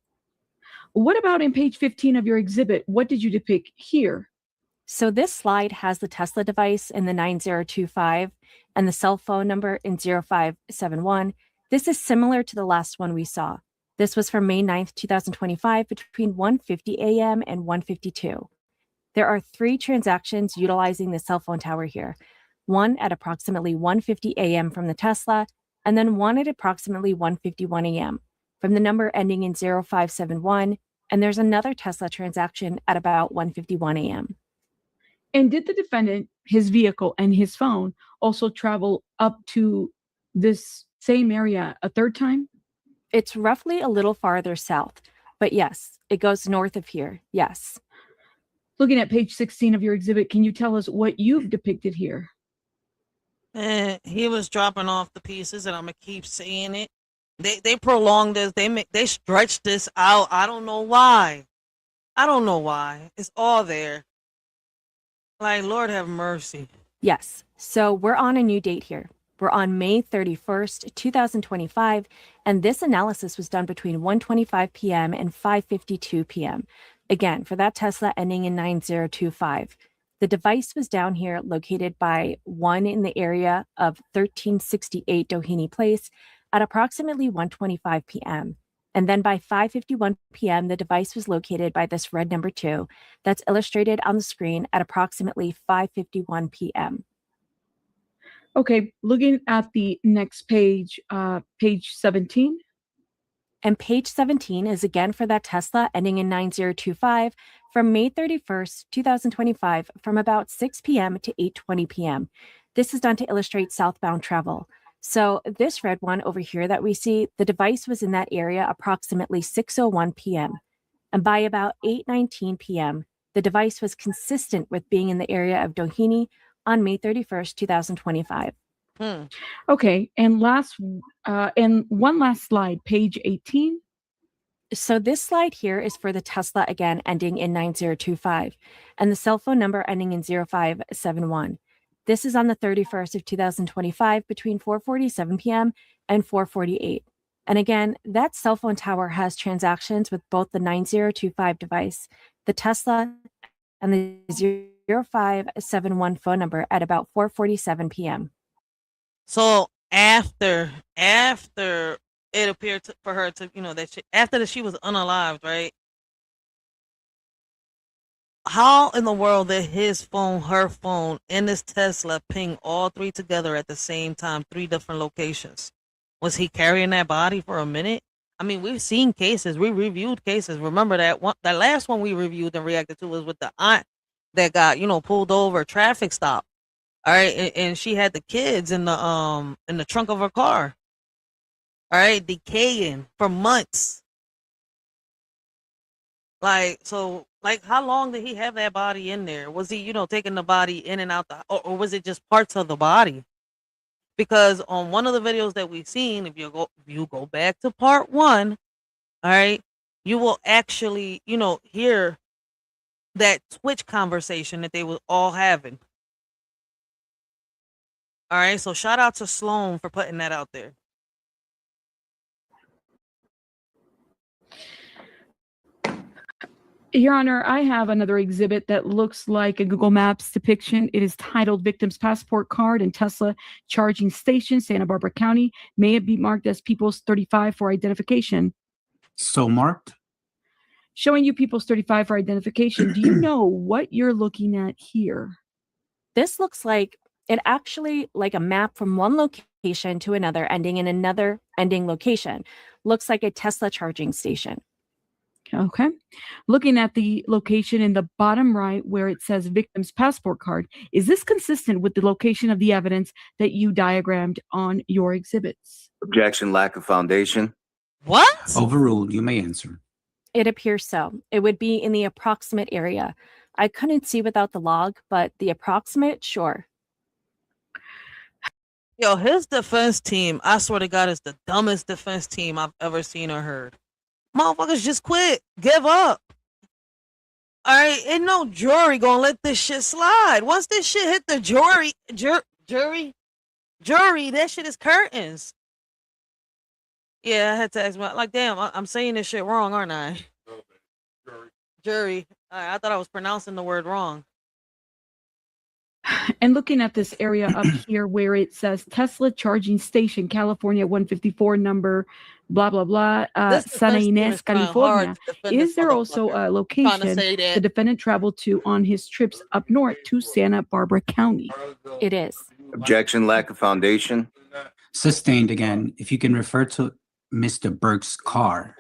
What about in page 15 of your exhibit? What did you depict here? So this slide has the Tesla device in the 9025 and the cell phone number in 0571. This is similar to the last one we saw. This was from May 9th, 2025 between 1:50 a.m. and 1:52. There are 3 transactions utilizing the cell phone tower here. One at approximately 1:50 a.m. from the Tesla, and then one at approximately 1:51 a.m. from the number ending in 0571, and there's another Tesla transaction at about 1:51 a.m. And did the defendant, his vehicle, and his phone also travel up to this same area a third time? It's roughly a little farther south, but yes, it goes north of here, yes. Looking at page 16 of your exhibit, can you tell us what you've depicted here? He was dropping off the pieces, and I'm gonna keep saying it. They prolonged this. They stretched this out. I don't know why. It's all there. Like, Lord have mercy. Yes, so we're on a new date here. We're on May 31st, 2025, and this analysis was done between 1:25 p.m. and 5:52 p.m. Again, for that Tesla ending in 9025. The device was down here located by 1 in the area of 1368 Doheny Place at approximately 1:25 p.m. And then by 5:51 p.m., the device was located by this red number 2 that's illustrated on the screen at approximately 5:51 p.m. Okay, looking at the next page, page 17. And page 17 is again for that Tesla ending in 9025 from May 31st, 2025, from about 6 p.m. to 8:20 p.m. This is done to illustrate southbound travel. So this red one over here that we see, the device was in that area approximately 6:01 p.m. And by about 8:19 p.m., the device was consistent with being in the area of Doheny on May 31st, 2025. Okay, and one last slide, page 18. So this slide here is for the Tesla again ending in 9025 and the cell phone number ending in 0571. This is on the 31st of 2025 between 4:47 p.m. and 4:48. And again, that cell phone tower has transactions with both the 9025 device, the Tesla, and the 0571 phone number at about 4:47 p.m. So after it appeared for her to, after she was unalived, right? How in the world did his phone, her phone, and this Tesla ping all 3 together at the same time, 3 different locations? Was he carrying that body for a minute? I mean, we've seen cases, we reviewed cases. Remember that one, that last one we reviewed and reacted to was with the aunt that got, pulled over, traffic stop. All right, and she had the kids in the trunk of her car. All right, decaying for months. Like, so, like, how long did he have that body in there? Was he, taking the body in and out or was it just parts of the body? Because on one of the videos that we've seen, if you go back to part 1, all right, you will actually, hear that Twitch conversation that they were all having. All right, so shout out to Sloan for putting that out there. Your Honor, I have another exhibit that looks like a Google Maps depiction. It is titled Victim's Passport Card and Tesla Charging Station, Santa Barbara County. May it be marked as People's 35 for identification. So marked. Showing you People's 35 for identification. Do you know what you're looking at here? This looks like it actually like a map from one location to another, ending in another ending location. Looks like a Tesla charging station. Okay. Looking at the location in the bottom right where it says victim's passport card, is this consistent with the location of the evidence that you diagrammed on your exhibits? Objection, lack of foundation. What? Overruled. You may answer. It appears so. It would be in the approximate area. I couldn't see without the log, but the approximate, sure. Yo, his defense team, I swear to God, is the dumbest defense team I've ever seen or heard. Motherfuckers just quit. Give up. All right, ain't no jury gonna let this shit slide. Once this shit hit the jury, that shit is curtains. Yeah, I had to ask my, like, damn, I'm saying this shit wrong, aren't I? Jury. I thought I was pronouncing the word wrong. And looking at this area up here where it says Tesla charging station, California 154, number blah, blah, blah, Santa Ynez, California. Is there also a location the defendant traveled to on his trips up north to Santa Barbara County? It is. Objection, lack of foundation. Sustained again. If you can refer to Mr. Burke's car.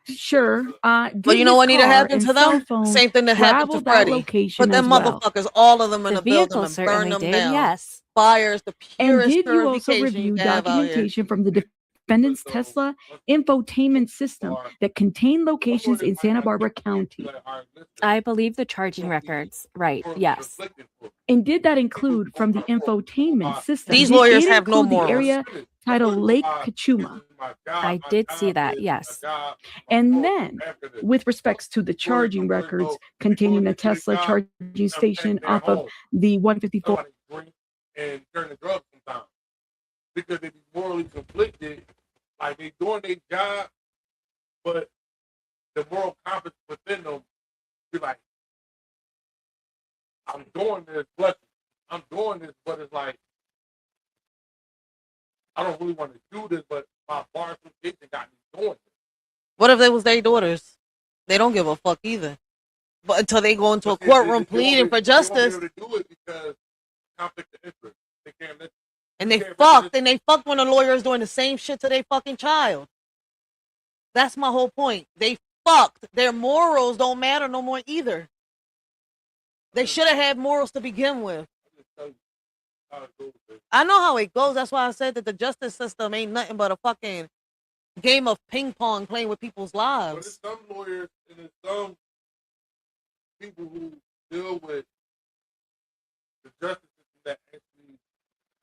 Sure. But you know what need to happen to them? Same thing that happened to Freddie. Put them motherfuckers, all of them in the building and burn them down. Yes. Fires, the And purest did you also purification review you can have out here. documentation from the defendant's Tesla infotainment system that contained locations in Santa Barbara County? I believe the charging records. Right. Yes. And did that include from the infotainment system? These did lawyers it have no include morals. the area titled Lake Cachuma? I did see that. Yes. And then, with respects to the charging records containing a Tesla charging station off of the 154. And turn the drugs sometimes because they be morally conflicted, like they doing their job, but the moral compass within them be like, I'm doing this, but it's like I don't really want to do this, but my bar association got me doing it. What if they was their daughters? They don't give a fuck either. But until they go into a courtroom pleading for justice. They won't be able to do it because conflict of interest. They can't listen. And they fucked when a lawyer is doing the same shit to their fucking child. That's my whole point. They fucked. Their morals don't matter no more either. They should have had morals to begin with. I know how it goes. That's why I said that the justice system ain't nothing but a fucking game of ping pong playing with people's But lives. there's some lawyers and there's some people who deal with the justice system that actually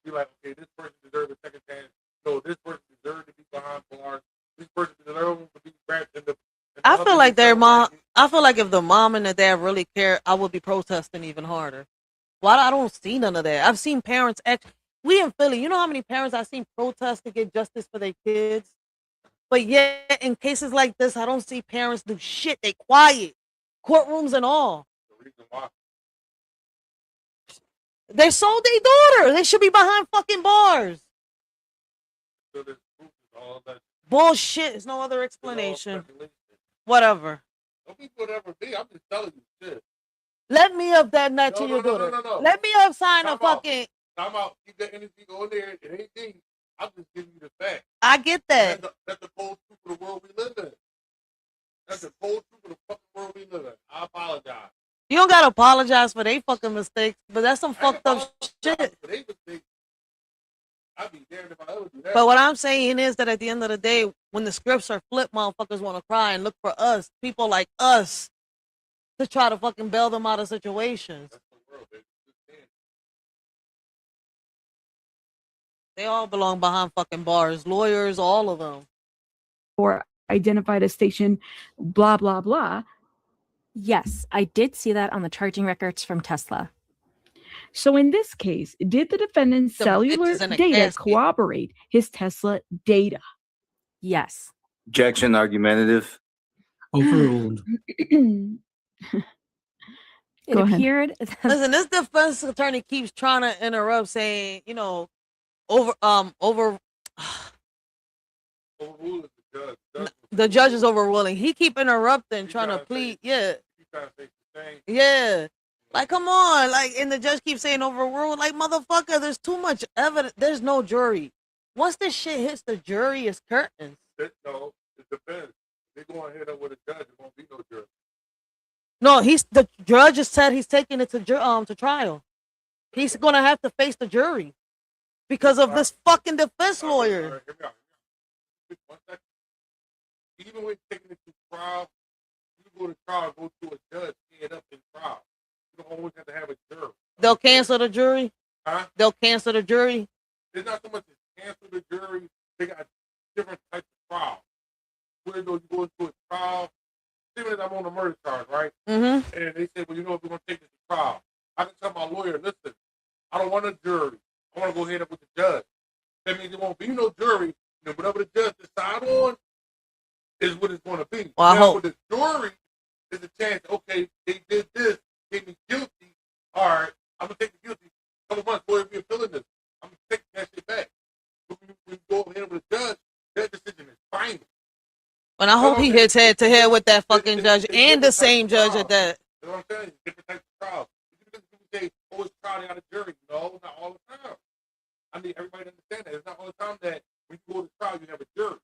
be like, okay, this person deserves a second chance. No, this person deserves to be behind bars. This person deserves to be wrapped in the. I feel like their mom. I feel like if the mom and the dad really care, I would be protesting even harder. Why I don't see none of that? I've seen parents act. We in Philly, you know how many parents I've seen protest to get justice for their kids? But yet, in cases like this, I don't see parents do shit. They quiet, courtrooms and all. The reason why. They sold their daughter. They should be behind fucking bars. So there's proof of all that. Bullshit. There's no other explanation. Whatever. Don't be whatever be. I'm just telling you shit. Let me up that nut to No, your no, daughter. no. Let me up sign a Time out. fucking. Time out. Keep that energy going there. It ain't deep. I'm just giving you the fact. I get that. That's the cold truth of the world we live in. That's the cold truth of the fucking world we live in. I apologize. You don't gotta apologize for their fucking mistakes, but that's some fucked up shit. For their mistakes. I'd be damned if I ever do that. But what I'm saying is that at the end of the day, when the scripts are flipped, motherfuckers want to cry and look for us, people like us, to try to fucking bail them out of situations. That's the world, baby. They all belong behind fucking bars, lawyers, all of them. Or identified as station, blah, blah, blah. Yes, I did see that on the charging records from Tesla. So in this case, did the defendant's cellular data corroborate his Tesla data? Yes. Objection, argumentative. Overruled. It Go ahead. appeared. Listen, this defense attorney keeps trying to interrupt, saying, you know, overruled Overruled the judge. the judge is overruling. He keep interrupting, trying to plead. Yeah. You trying to say the same. Yeah. Like, come on. Like, and the judge keeps saying overruled. Like, motherfucker, there's too much evidence. There's no jury. Once this shit hits the jury, it's curtains. No, it depends. They going to hit up with a judge. There won't be no jury. No, the judge has said he's taking it to trial. He's gonna have to face the jury because of this fucking defense lawyer. Hear me out. 1 second. Even when taking it to trial, you go to trial, go to a judge, head up in trial. You don't always have to have a jury. They'll cancel the jury. Huh? They'll cancel the jury. It's not so much as cancel the jury. They got different types of trials. Where though you go into a trial, even if I'm on a murder charge, right? Mm-hmm. And they say, well, you know, if we're going to take this to trial, I can tell my lawyer, listen, I don't want a jury. I want to go head up with the judge. That means there won't be no jury. And whatever the judge decide on is what it's going to be. Well, now, with the jury, there's a chance, okay, they did this, gave me guilty. All right, I'm going to take the guilty. A couple months, lawyer be appealing this. I'm going to take that shit back. When we go ahead with the judge, that decision is final. And I hope he hits head to head with that fucking judge and the same judge at that. You know what I'm saying? Different types of trials. People say, oh, it's trial, they got a jury. No, not all the time. I need everybody to understand that. It's not all the time that when you go to trial, you have a jury.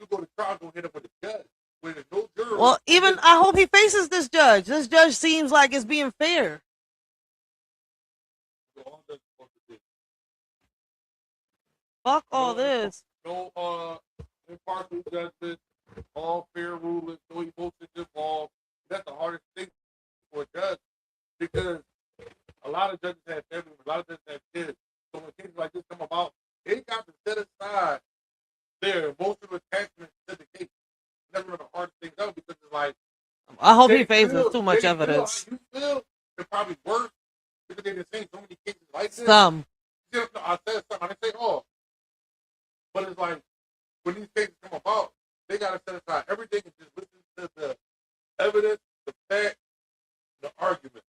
You go to trial, go hit up with a judge. When there's no jury. Well, even I hope he faces this judge. This judge seems like it's being fair. Fuck all this. No impartial judgment, all fair rulings, no emotions involved. That's the hardest thing for a judge because a lot of judges have families, a lot of judges have kids. So when cases like this come about, they got to set aside their emotional attachment to the case. That's one of the hardest things ever because it's like I hope he faces too much evidence. You feel it's probably worse because they've seen so many cases like this. Some. You know, I said something. I didn't say all. But it's like when these cases come about, they got to set aside everything and just listen to the evidence, the fact, the argument,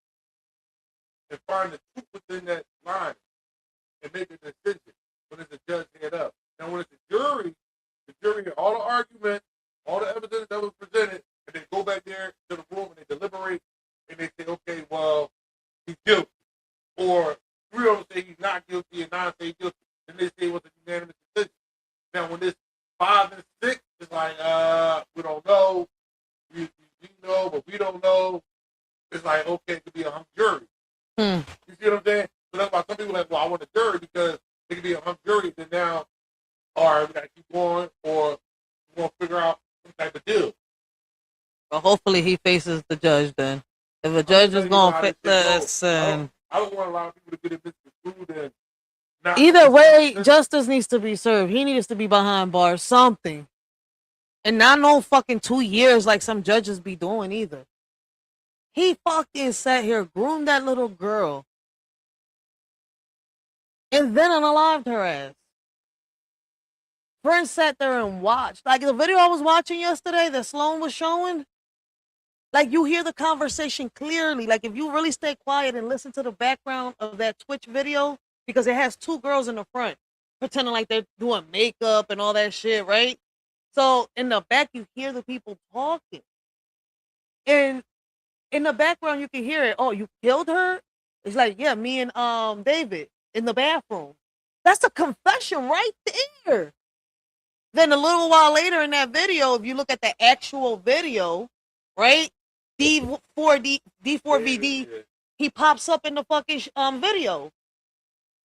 and find the truth within that line and make a decision when it's a judge head up. Now, when it's a jury, the jury hear all the argument, all the evidence that was presented, and they go back there to the room and they deliberate and they say, okay, well, he's guilty. Or three of them say he's not guilty and nine say guilty. And they say it was a unanimous decision. Now, when this 5 and 6 is like, we don't know, we know, but we don't know, it's like, okay, it could be a hung jury. You see what I'm saying? So that's why some people are like, well, I want a jury because it could be a hung jury. Then now, all right, we got to keep going or we're going to figure out some type of deal. But hopefully he faces the judge then. If the judge is going to fit this and... I don't want a lot of people to get it misconstrued and not... Either way, justice needs to be served. He needs to be behind bars, something. And not no fucking 2 years like some judges be doing either. He fucking sat here, groomed that little girl, and then unalived her ass. Friends sat there and watched. Like the video I was watching yesterday that Sloan was showing, like you hear the conversation clearly. Like if you really stay quiet and listen to the background of that Twitch video, because it has 2 girls in the front pretending like they're doing makeup and all that shit, right? So in the back, you hear the people talking. And in the background, you can hear it. Oh, you killed her? It's like, yeah, me and David in the bathroom. That's a confession right there. Then a little while later in that video, if you look at the actual video, right? D4VD, he pops up in the fucking video.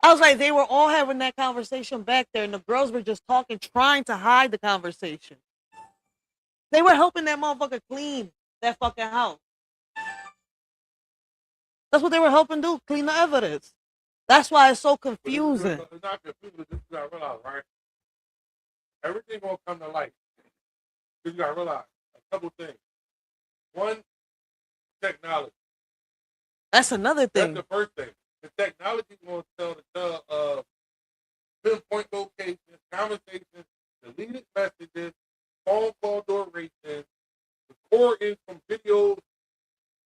I was like, they were all having that conversation back there, and the girls were just talking, trying to hide the conversation. They were helping that motherfucker clean that fucking house. That's what they were helping do, clean the evidence. That's why it's so confusing. It's not confusing. This is what I realize, right? Everything gonna come to light. You gotta realize a couple things. One, technology. That's another thing. That's the first thing. The technology gonna tell pinpoint locations, conversations, deleted messages, phone call duration, recording from videos,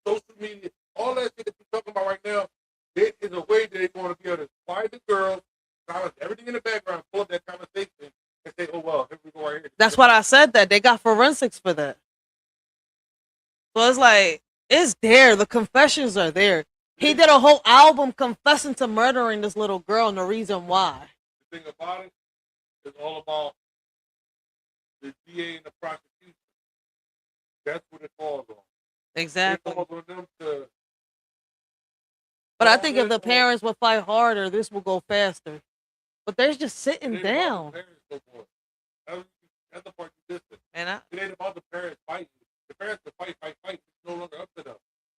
social media, all that shit that you're talking about right now. There is a way that they're going to be able to quiet the girls, silence everything in the background, pull up that conversation, and say, "Oh well, here we go right here." That's what I said. That they got forensics for that. So it's like it's there. The confessions are there. He did a whole album confessing to murdering this little girl, and the reason why. The thing about it is all about the DA and the prosecution. That's what it falls on. Exactly. It falls on them to. But I think if the parents would fight harder, this will go faster. But they're just sitting down. That's the part you listen. And it ain't about the parents fighting. The parents can fight. It's no longer up to them.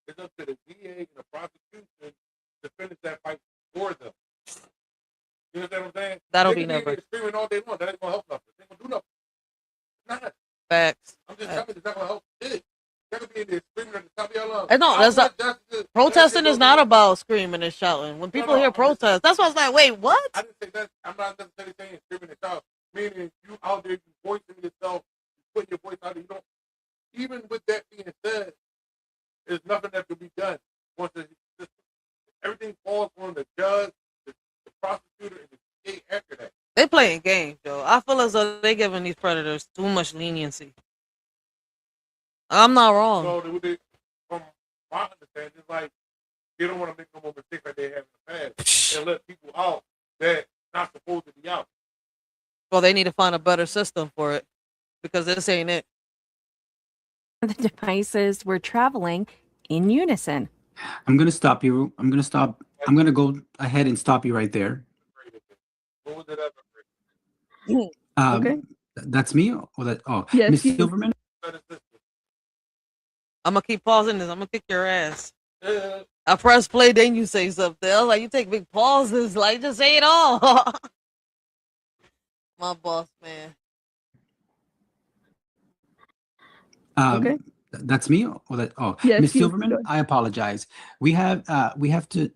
It's up to the DA and the prosecution to finish that fight for them. You understand what I'm saying? That'll they be never. Screaming all day long. That ain't gonna help nothing. They ain't gonna do nothing. It's not. Facts. I'm just telling you, it's not gonna help shit. They're gonna be in there screaming at the top of your lungs. No, that's not. Protesting is not about screaming and shouting. When people hear protest, that's why I was like, wait, what? I didn't say that. I'm not necessarily saying screaming and shouting. Meaning you out there, you voicing yourself, you putting your voice out there. You don't. Even with that being said, there's nothing that can be done. Once everything falls on the judge, the prosecutor, and the DA after that. They playing games, though. I feel as though they giving these predators too much leniency. I'm not wrong. So from my understanding, it's like they don't want to make no more mistakes like they have in the past and let people out that not supposed to be out. Well, they need to find a better system for it because this ain't it. The devices were traveling in unison. I'm going to stop you. I'm going to go ahead and stop you right there. What was it ever? Okay. That's me? Or that? Oh, yes, Miss Silverman? I'm going to keep pausing this. I'm going to kick your ass. I press play, then you say something. I was like, you take big pauses. Like, just say it all. My boss, man. Okay. That's me? Or that? Oh, yes, Miss Silverman, I apologize. We have to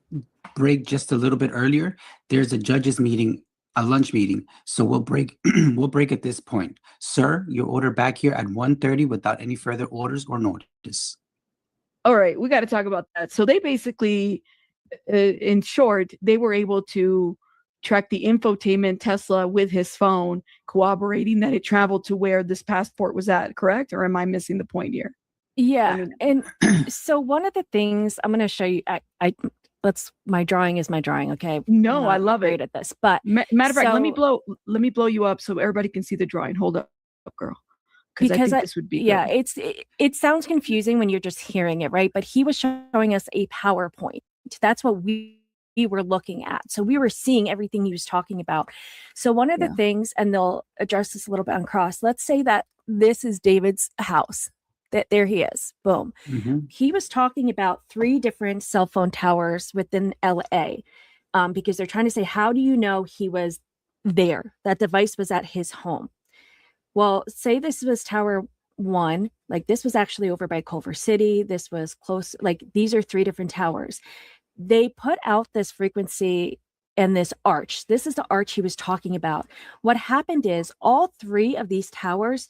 break just a little bit earlier. There's a judges meeting, a lunch meeting. So we'll break we'll break at this point. Sir, your order back here at 1:30 without any further orders or notice. All right, we got to talk about that. So they basically, in short, they were able to track the infotainment Tesla with his phone, corroborating that it traveled to where this passport was at, correct? Or am I missing the point here? Yeah. And so one of the things I'm going to show you, my drawing is my drawing. Okay. No, I love great it at this, but matter of fact, let me blow you up so everybody can see the drawing. Hold up, girl. Because I think this would be good. It sounds confusing when you're just hearing it, right? But he was showing us a PowerPoint. That's what we were looking at. So we were seeing everything he was talking about. So one of the things, and they'll address this a little bit on cross, let's say that this is David's house. That there he is. Boom. Mm-hmm. He was talking about 3 different cell phone towers within LA because they're trying to say, how do you know he was there? That device was at his home. Well, say this was Tower 1, like this was actually over by Culver City. This was close. Like these are 3 different towers. They put out this frequency and this arch. This is the arch he was talking about. What happened is all 3 of these towers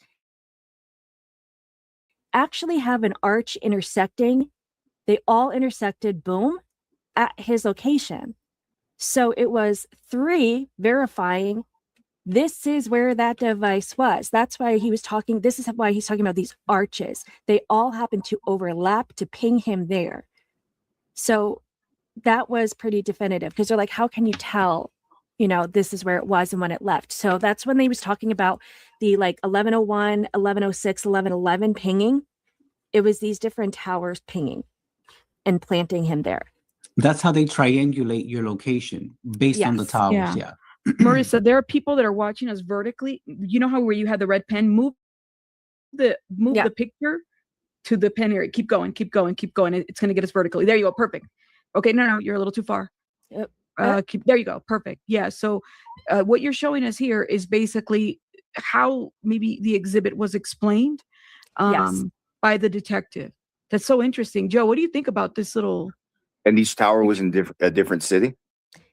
actually have an arch intersecting. They all intersected, boom, at his location. So it was 3 verifying this is where that device was. That's why he was talking. This is why he's talking about these arches. They all happen to overlap to ping him there. So that was pretty definitive because they're like, how can you tell this is where it was and when it left. So that's when they was talking about the like 1101, 1106, 1111 pinging. It was these different towers pinging and planting him there. That's how they triangulate your location based on the Yes. towers. Yeah. Yeah. Marissa, there are people that are watching us vertically. You know how where you had the red pen? Move Yeah. the picture to the pen area. Keep going, keep going, keep going. It's going to get us vertically. There you go. Perfect. Okay, no, you're a little too far. Yep. There you go. Perfect. Yeah. So what you're showing us here is basically how maybe the exhibit was explained Yes. by the detective. That's so interesting. Joe, what do you think about this little? And each tower was in a different city?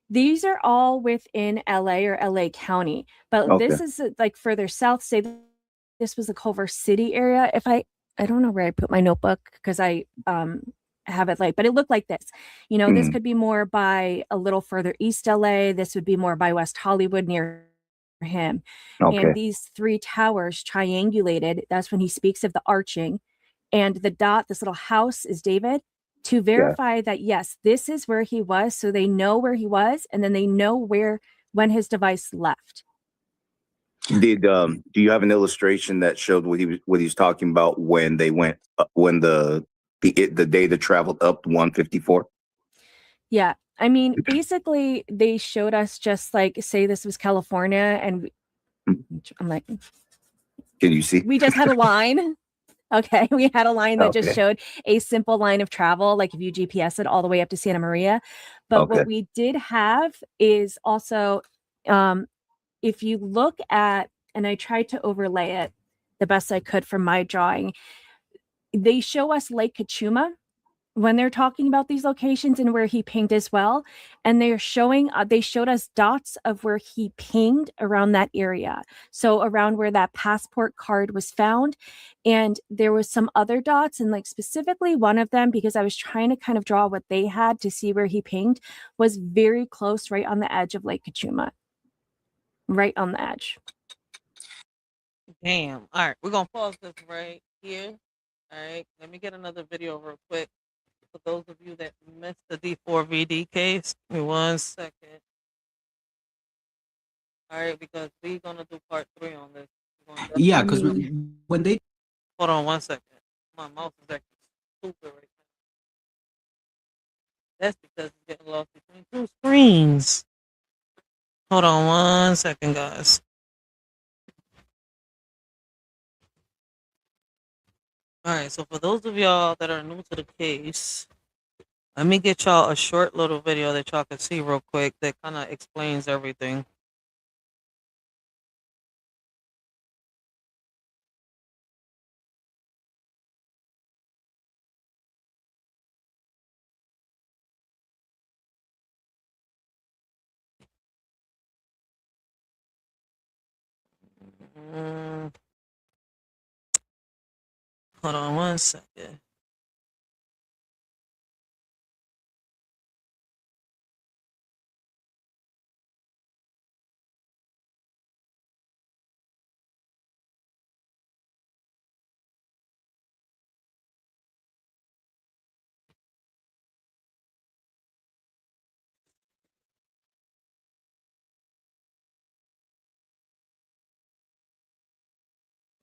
These are all within LA or LA County, but this Okay. is like further south. Say this was the Culver City area. If I don't know where I put my notebook because I have it like, but it looked like this. This could be more by a little further east LA. This would be more by West Hollywood near him. Okay. And these three towers triangulated. That's when he speaks of the arching. And the dot, this little house is David, to verify that, yes, this is where he was. So they know where he was, and then they know when his device left. Did do you have an illustration that showed what he was talking about when they went when the data traveled up 154? Yeah. I mean, basically, they showed us just like, say this was California, and I'm like, Can you see? we just had a line. Okay, we had a line that just Okay. showed a simple line of travel, like if you GPS it all the way up to Santa Maria. But Okay. what we did have is also, if you look at, and I tried to overlay it the best I could from my drawing, they show us Lake Kachuma when they're talking about these locations and where he pinged as well. And they're showing, they showed us dots of where he pinged around that area. So around where that passport card was found. And there was some other dots, and like specifically one of them, because I was trying to kind of draw what they had to see where he pinged, was very close, right on the edge of Lake Kachuma. Right on the edge. Damn. All right, we're gonna pause this right here. All right, let me get another video real quick for those of you that missed the D4VD case. Give me 1 second. All right, because we're gonna do part 3 on this. Yeah, because when they Hold on 1 second. My mouse is acting stupid right now. That's because it's getting lost between 2 screens. Hold on 1 second, guys. All right, so for those of y'all that are new to the case, let me get y'all a short little video that y'all can see real quick that kind of explains everything. Hold on 1 second.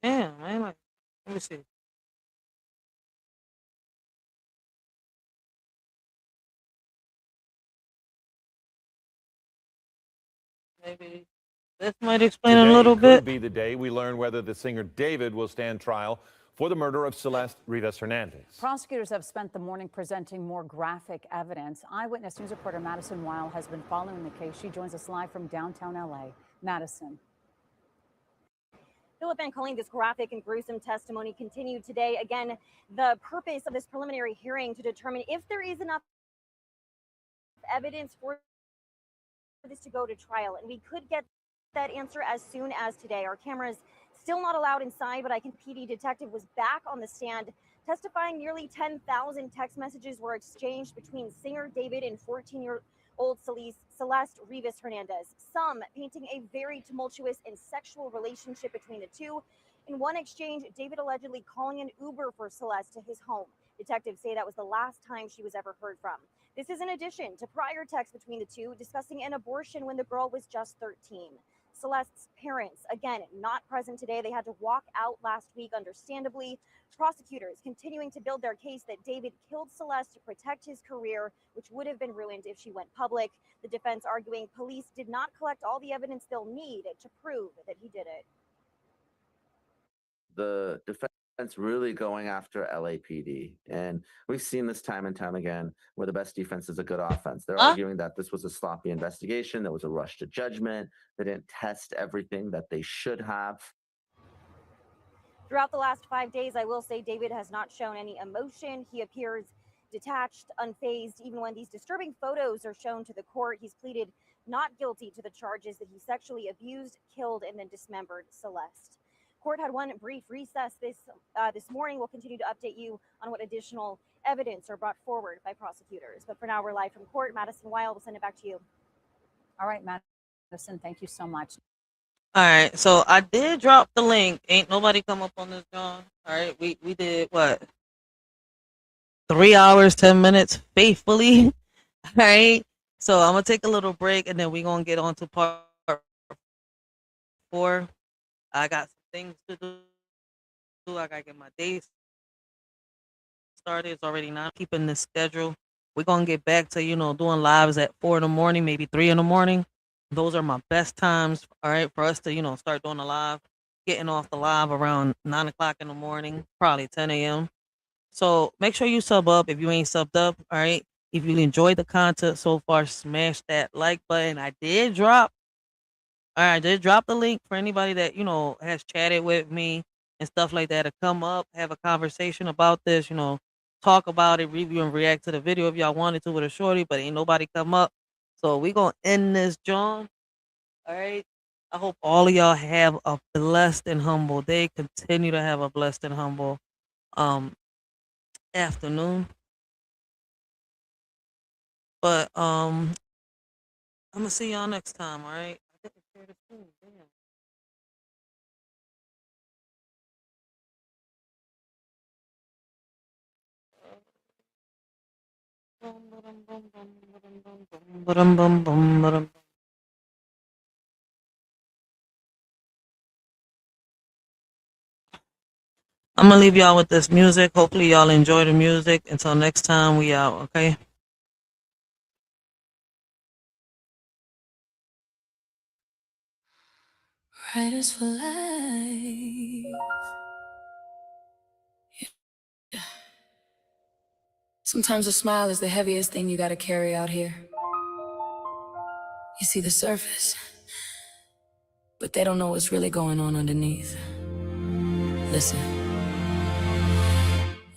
Damn, man. Like, let me see. Maybe this might explain Today a little could bit. be the day we learn whether the singer David will stand trial for the murder of Celeste Rivas Hernandez. Prosecutors have spent the morning presenting more graphic evidence. Eyewitness News reporter Madison Weil has been following the case. She joins us live from downtown LA. Madison. Philip and Colleen, this graphic and gruesome testimony continued today. Again, the purpose of this preliminary hearing to determine if there is enough evidence for this to go to trial. And we could get that answer as soon as today. Our cameras still not allowed inside, but PD detective was back on the stand testifying. Nearly 10,000 text messages were exchanged between singer David and 14-year-old Celeste Rivas Hernandez, some painting a very tumultuous and sexual relationship between the two. In one exchange, David allegedly calling an Uber for Celeste to his home. Detectives say that was the last time she was ever heard from. This is in addition to prior texts between the two discussing an abortion when the girl was just 13. Celeste's parents, again, not present today. They had to walk out last week, understandably. Prosecutors continuing to build their case that David killed Celeste to protect his career, which would have been ruined if she went public. The defense arguing police did not collect all the evidence they'll need to prove that he did it. The defense really going after LAPD. And we've seen this time and time again where the best defense is a good offense. They're arguing that this was a sloppy investigation, there was a rush to judgment, they didn't test everything that they should have. Throughout the last 5 days, I will say David has not shown any emotion. He appears detached, unfazed. Even when these disturbing photos are shown to the court, he's pleaded not guilty to the charges that he sexually abused, killed, and then dismembered Celeste. Court had one brief recess this morning. We'll continue to update you on what additional evidence are brought forward by prosecutors. But for now, we're live from court. Madison Weil, we'll send it back to you. All right, Madison, thank you so much. All right, so I did drop the link. Ain't nobody come up on this, John. All right, we did what? 3 hours, 10 minutes faithfully. All right, so I'm gonna take a little break and then we're gonna get on to part 4. I got some things to do. I gotta get my day started. It's already 9. Keeping the schedule. We're gonna get back to doing lives at 4 in the morning, maybe 3 in the morning. Those are my best times, all right, for us to, start doing the live, getting off the live around 9 o'clock in the morning, probably 10 a.m. So make sure you sub up if you ain't subbed up, all right? If you enjoyed the content so far, smash that like button. I did drop the link for anybody that, has chatted with me and stuff like that to come up, have a conversation about this, talk about it, review and react to the video if y'all wanted to with a shorty, but ain't nobody come up. So we're going to end this, John. All right. I hope all of y'all have a blessed and humble day. Continue to have a blessed and humble afternoon. But I'm going to see y'all next time, all right? I didn't share the screen. Damn. I'm gonna leave y'all with this music. Hopefully y'all enjoy the music. Until next time, we out, okay? Writers for life. Yeah. Sometimes a smile is the heaviest thing you gotta carry out here. You see the surface, but they don't know what's really going on underneath. Listen.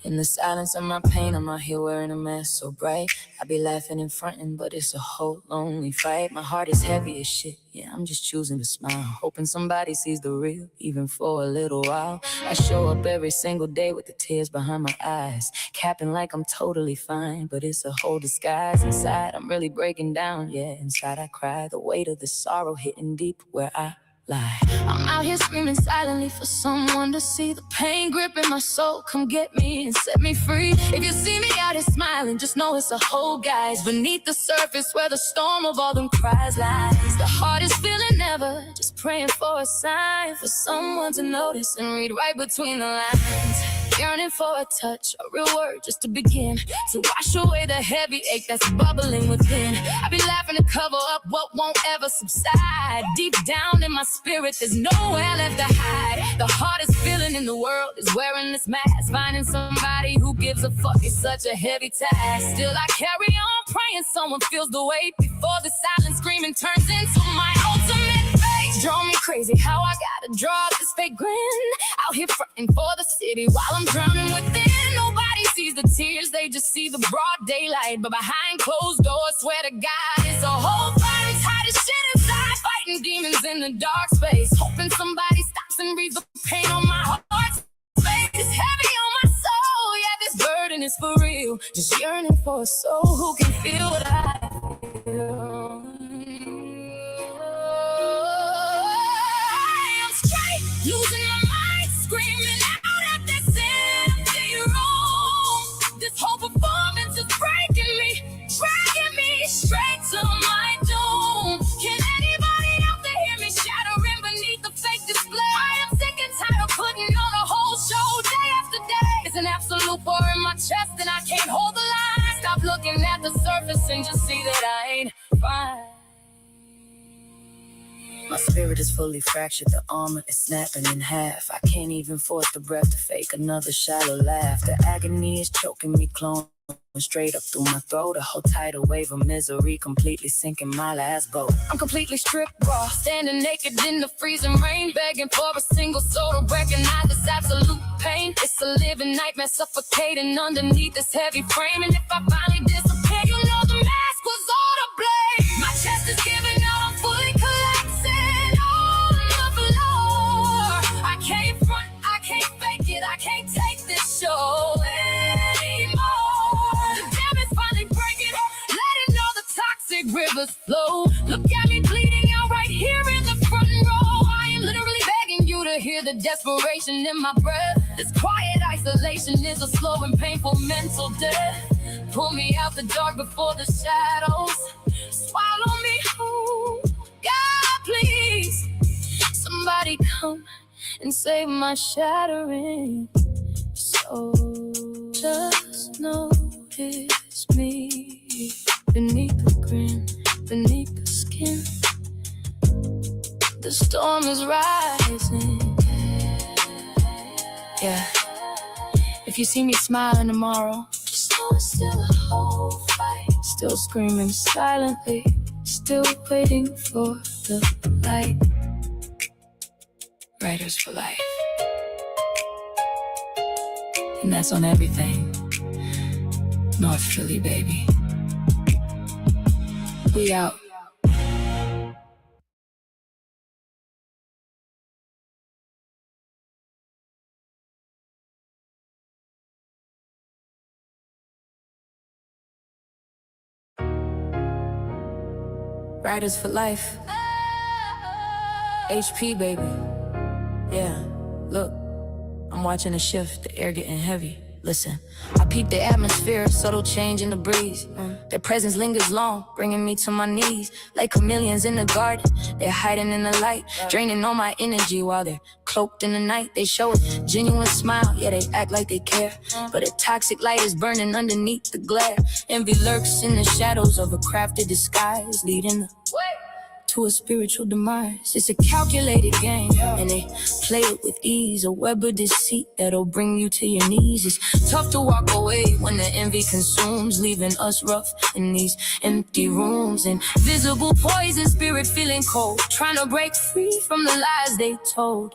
In the silence of my pain, I'm out here wearing a mask so bright. I be laughing and fronting, but it's a whole lonely fight. My heart is heavy as shit, yeah, I'm just choosing to smile, hoping somebody sees the real, even for a little while. I show up every single day with the tears behind my eyes, capping like I'm totally fine, but it's a whole disguise. Inside, I'm really breaking down, yeah, inside I cry, the weight of the sorrow hitting deep where I lie. I'm out here screaming silently for someone to see the pain gripping my soul. Come get me and set me free. If you see me out here smiling, just know it's a whole guise beneath the surface where the storm of all them cries lies. The heart is feeling never, just praying for a sign, for someone to notice and read right between the lines. Yearning for a touch, a real word just to begin, to wash away the heavy ache that's bubbling within. I be laughing to cover up what won't ever subside. Deep down in my spirit, there's nowhere left to hide. The hardest feeling in the world is wearing this mask. Finding somebody who gives a fuck is such a heavy task. Still I carry on praying someone feels the weight before the silent screaming turns into my ultimate fate. Draw me crazy how I gotta draw this fake grin, out here fronting for the city while I'm drowning within. Nobody sees the tears, they just see the broad daylight, but behind closed doors, swear to God, it's a whole fight. Tired of shit inside, fighting demons in the dark space, hoping somebody stops and reads the pain on my heart space. It's heavy on my soul, yeah, this burden is for real. Just yearning for a soul who can feel what I feel. I'm straight, losing my mind, screaming out at this empty room. This whole performance is breaking me. and just see that I ain't fine. My spirit is fully fractured, the armor is snapping in half. I can't even force the breath to fake another shallow laugh. The agony is choking me, clawing straight up through my throat. A whole tidal wave of misery completely sinking my last boat. I'm completely stripped raw, standing naked in the freezing rain, begging for a single soul to recognize this absolute pain. It's a living nightmare suffocating underneath this heavy frame. And if I finally disappear, you know the mask was all to blame. My chest is giving out, I'm fully collapsing on the floor. I can't front, I can't fake it, I can't take this show anymore. Rivers flow. Look at me bleeding out right here in the front row. I am literally begging you to hear the desperation in my breath. This quiet isolation is a slow and painful mental death. Pull me out the dark before the shadows swallow me whole. God, please, somebody come and save my shattering soul. Just notice me beneath the grin, beneath the skin. The storm is rising. Yeah. If you see me smiling tomorrow, just know it's still a whole fight. Still screaming silently, still waiting for the light. Writers for life. And that's on everything. North Philly, baby. We out. Riders for life. HP, baby. Yeah, look, I'm watching a shift, the air getting heavy. Listen, I peep the atmosphere, subtle change in the breeze. Their presence lingers long, bringing me to my knees. Like chameleons in the garden, they're hiding in the light, draining all my energy while they're cloaked in the night. They show a genuine smile, yeah, they act like they care, but a toxic light is burning underneath the glare. Envy lurks in the shadows of a crafted disguise, leading the way to a spiritual demise. It's a calculated game, and they play it with ease. A web of deceit that'll bring you to your knees. It's tough to walk away when the envy consumes, leaving us rough in these empty rooms. Invisible poison, spirit feeling cold, trying to break free from the lies they told.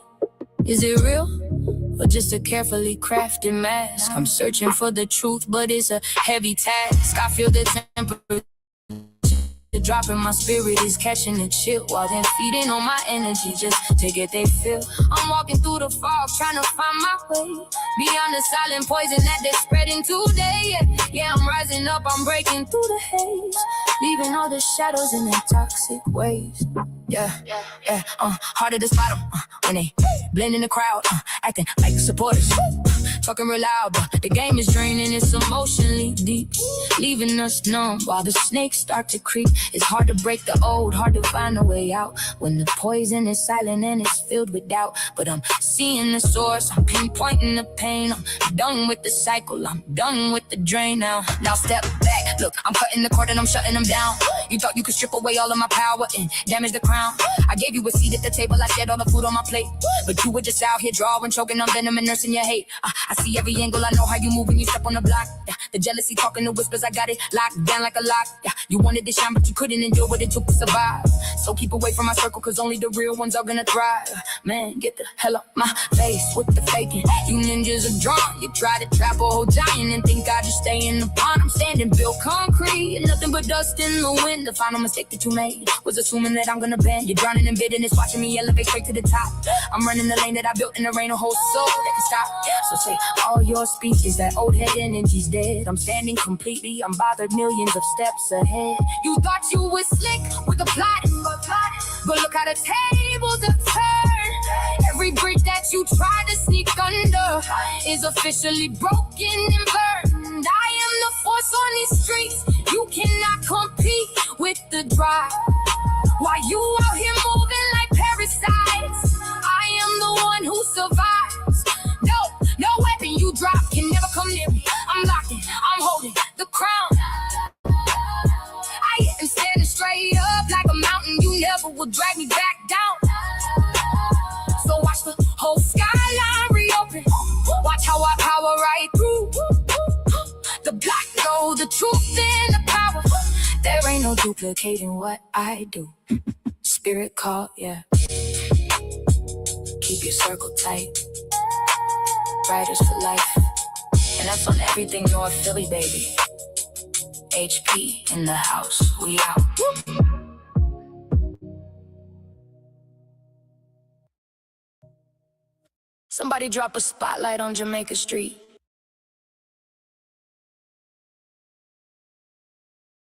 Is it real? Or just a carefully crafted mask? I'm searching for the truth, but it's a heavy task. I feel the temperature dropping, my spirit is catching a chill while they're feeding on my energy just to get they feel. I'm walking through the fog trying to find my way beyond the silent poison that they're spreading today. Yeah, I'm rising up, I'm breaking through the haze, leaving all the shadows in their toxic ways. Yeah, harder to spot them when they blend in the crowd, acting like supporters, talking real loud, but the game is draining, it's emotionally deep, leaving us numb while the snakes start to creep. It's hard to break the old, hard to find a way out when the poison is silent and it's filled with doubt. But I'm seeing the source, I'm pinpointing the pain. I'm done with the cycle, I'm done with the drain now. Now step back, look, I'm cutting the cord and I'm shutting them down. You thought you could strip away all of my power and damage the crown. I gave you a seat at the table, I shared all the food on my plate, but you were just out here drawing, choking on venom and nursing your hate. I see every angle, I know how you move when you step on the block. The jealousy talking, the whispers, I got it locked down like a lock. You wanted to shine, but you couldn't endure what it took to survive. So keep away from my circle, cause only the real ones are gonna thrive. Man, get the hell up my face with the faking. You ninjas are drawn, you try to trap a whole giant and think I just stay in the pond. I'm standing built concrete and nothing but dust in the wind. The final mistake that you made was assuming that I'm gonna bend. You're drowning in bitterness, watching me elevate straight to the top. I'm running the lane that I built in the rain, a whole soul that can stop. So say all your speeches, that old head energy's dead. I'm standing completely unbothered, millions of steps ahead. You thought you were slick with the plot, but look how the tables have turned. Every bridge that you try to sneak under is officially broken and burned. I am the force on these streets, you cannot compete with the drive. While you out here moving like parasites, I am the one who survives. No weapon you drop can never come near me. I'm locked in, I'm holding the crown. devil will drag me back down. So watch the whole skyline reopen. Watch how I power right through. The black know the truth and the power. There ain't no duplicating what I do. Spirit call, yeah. Keep your circle tight. Riders for life. And that's on everything North Philly, baby. HP in the house. We out. Somebody drop a spotlight on Jamaica Street.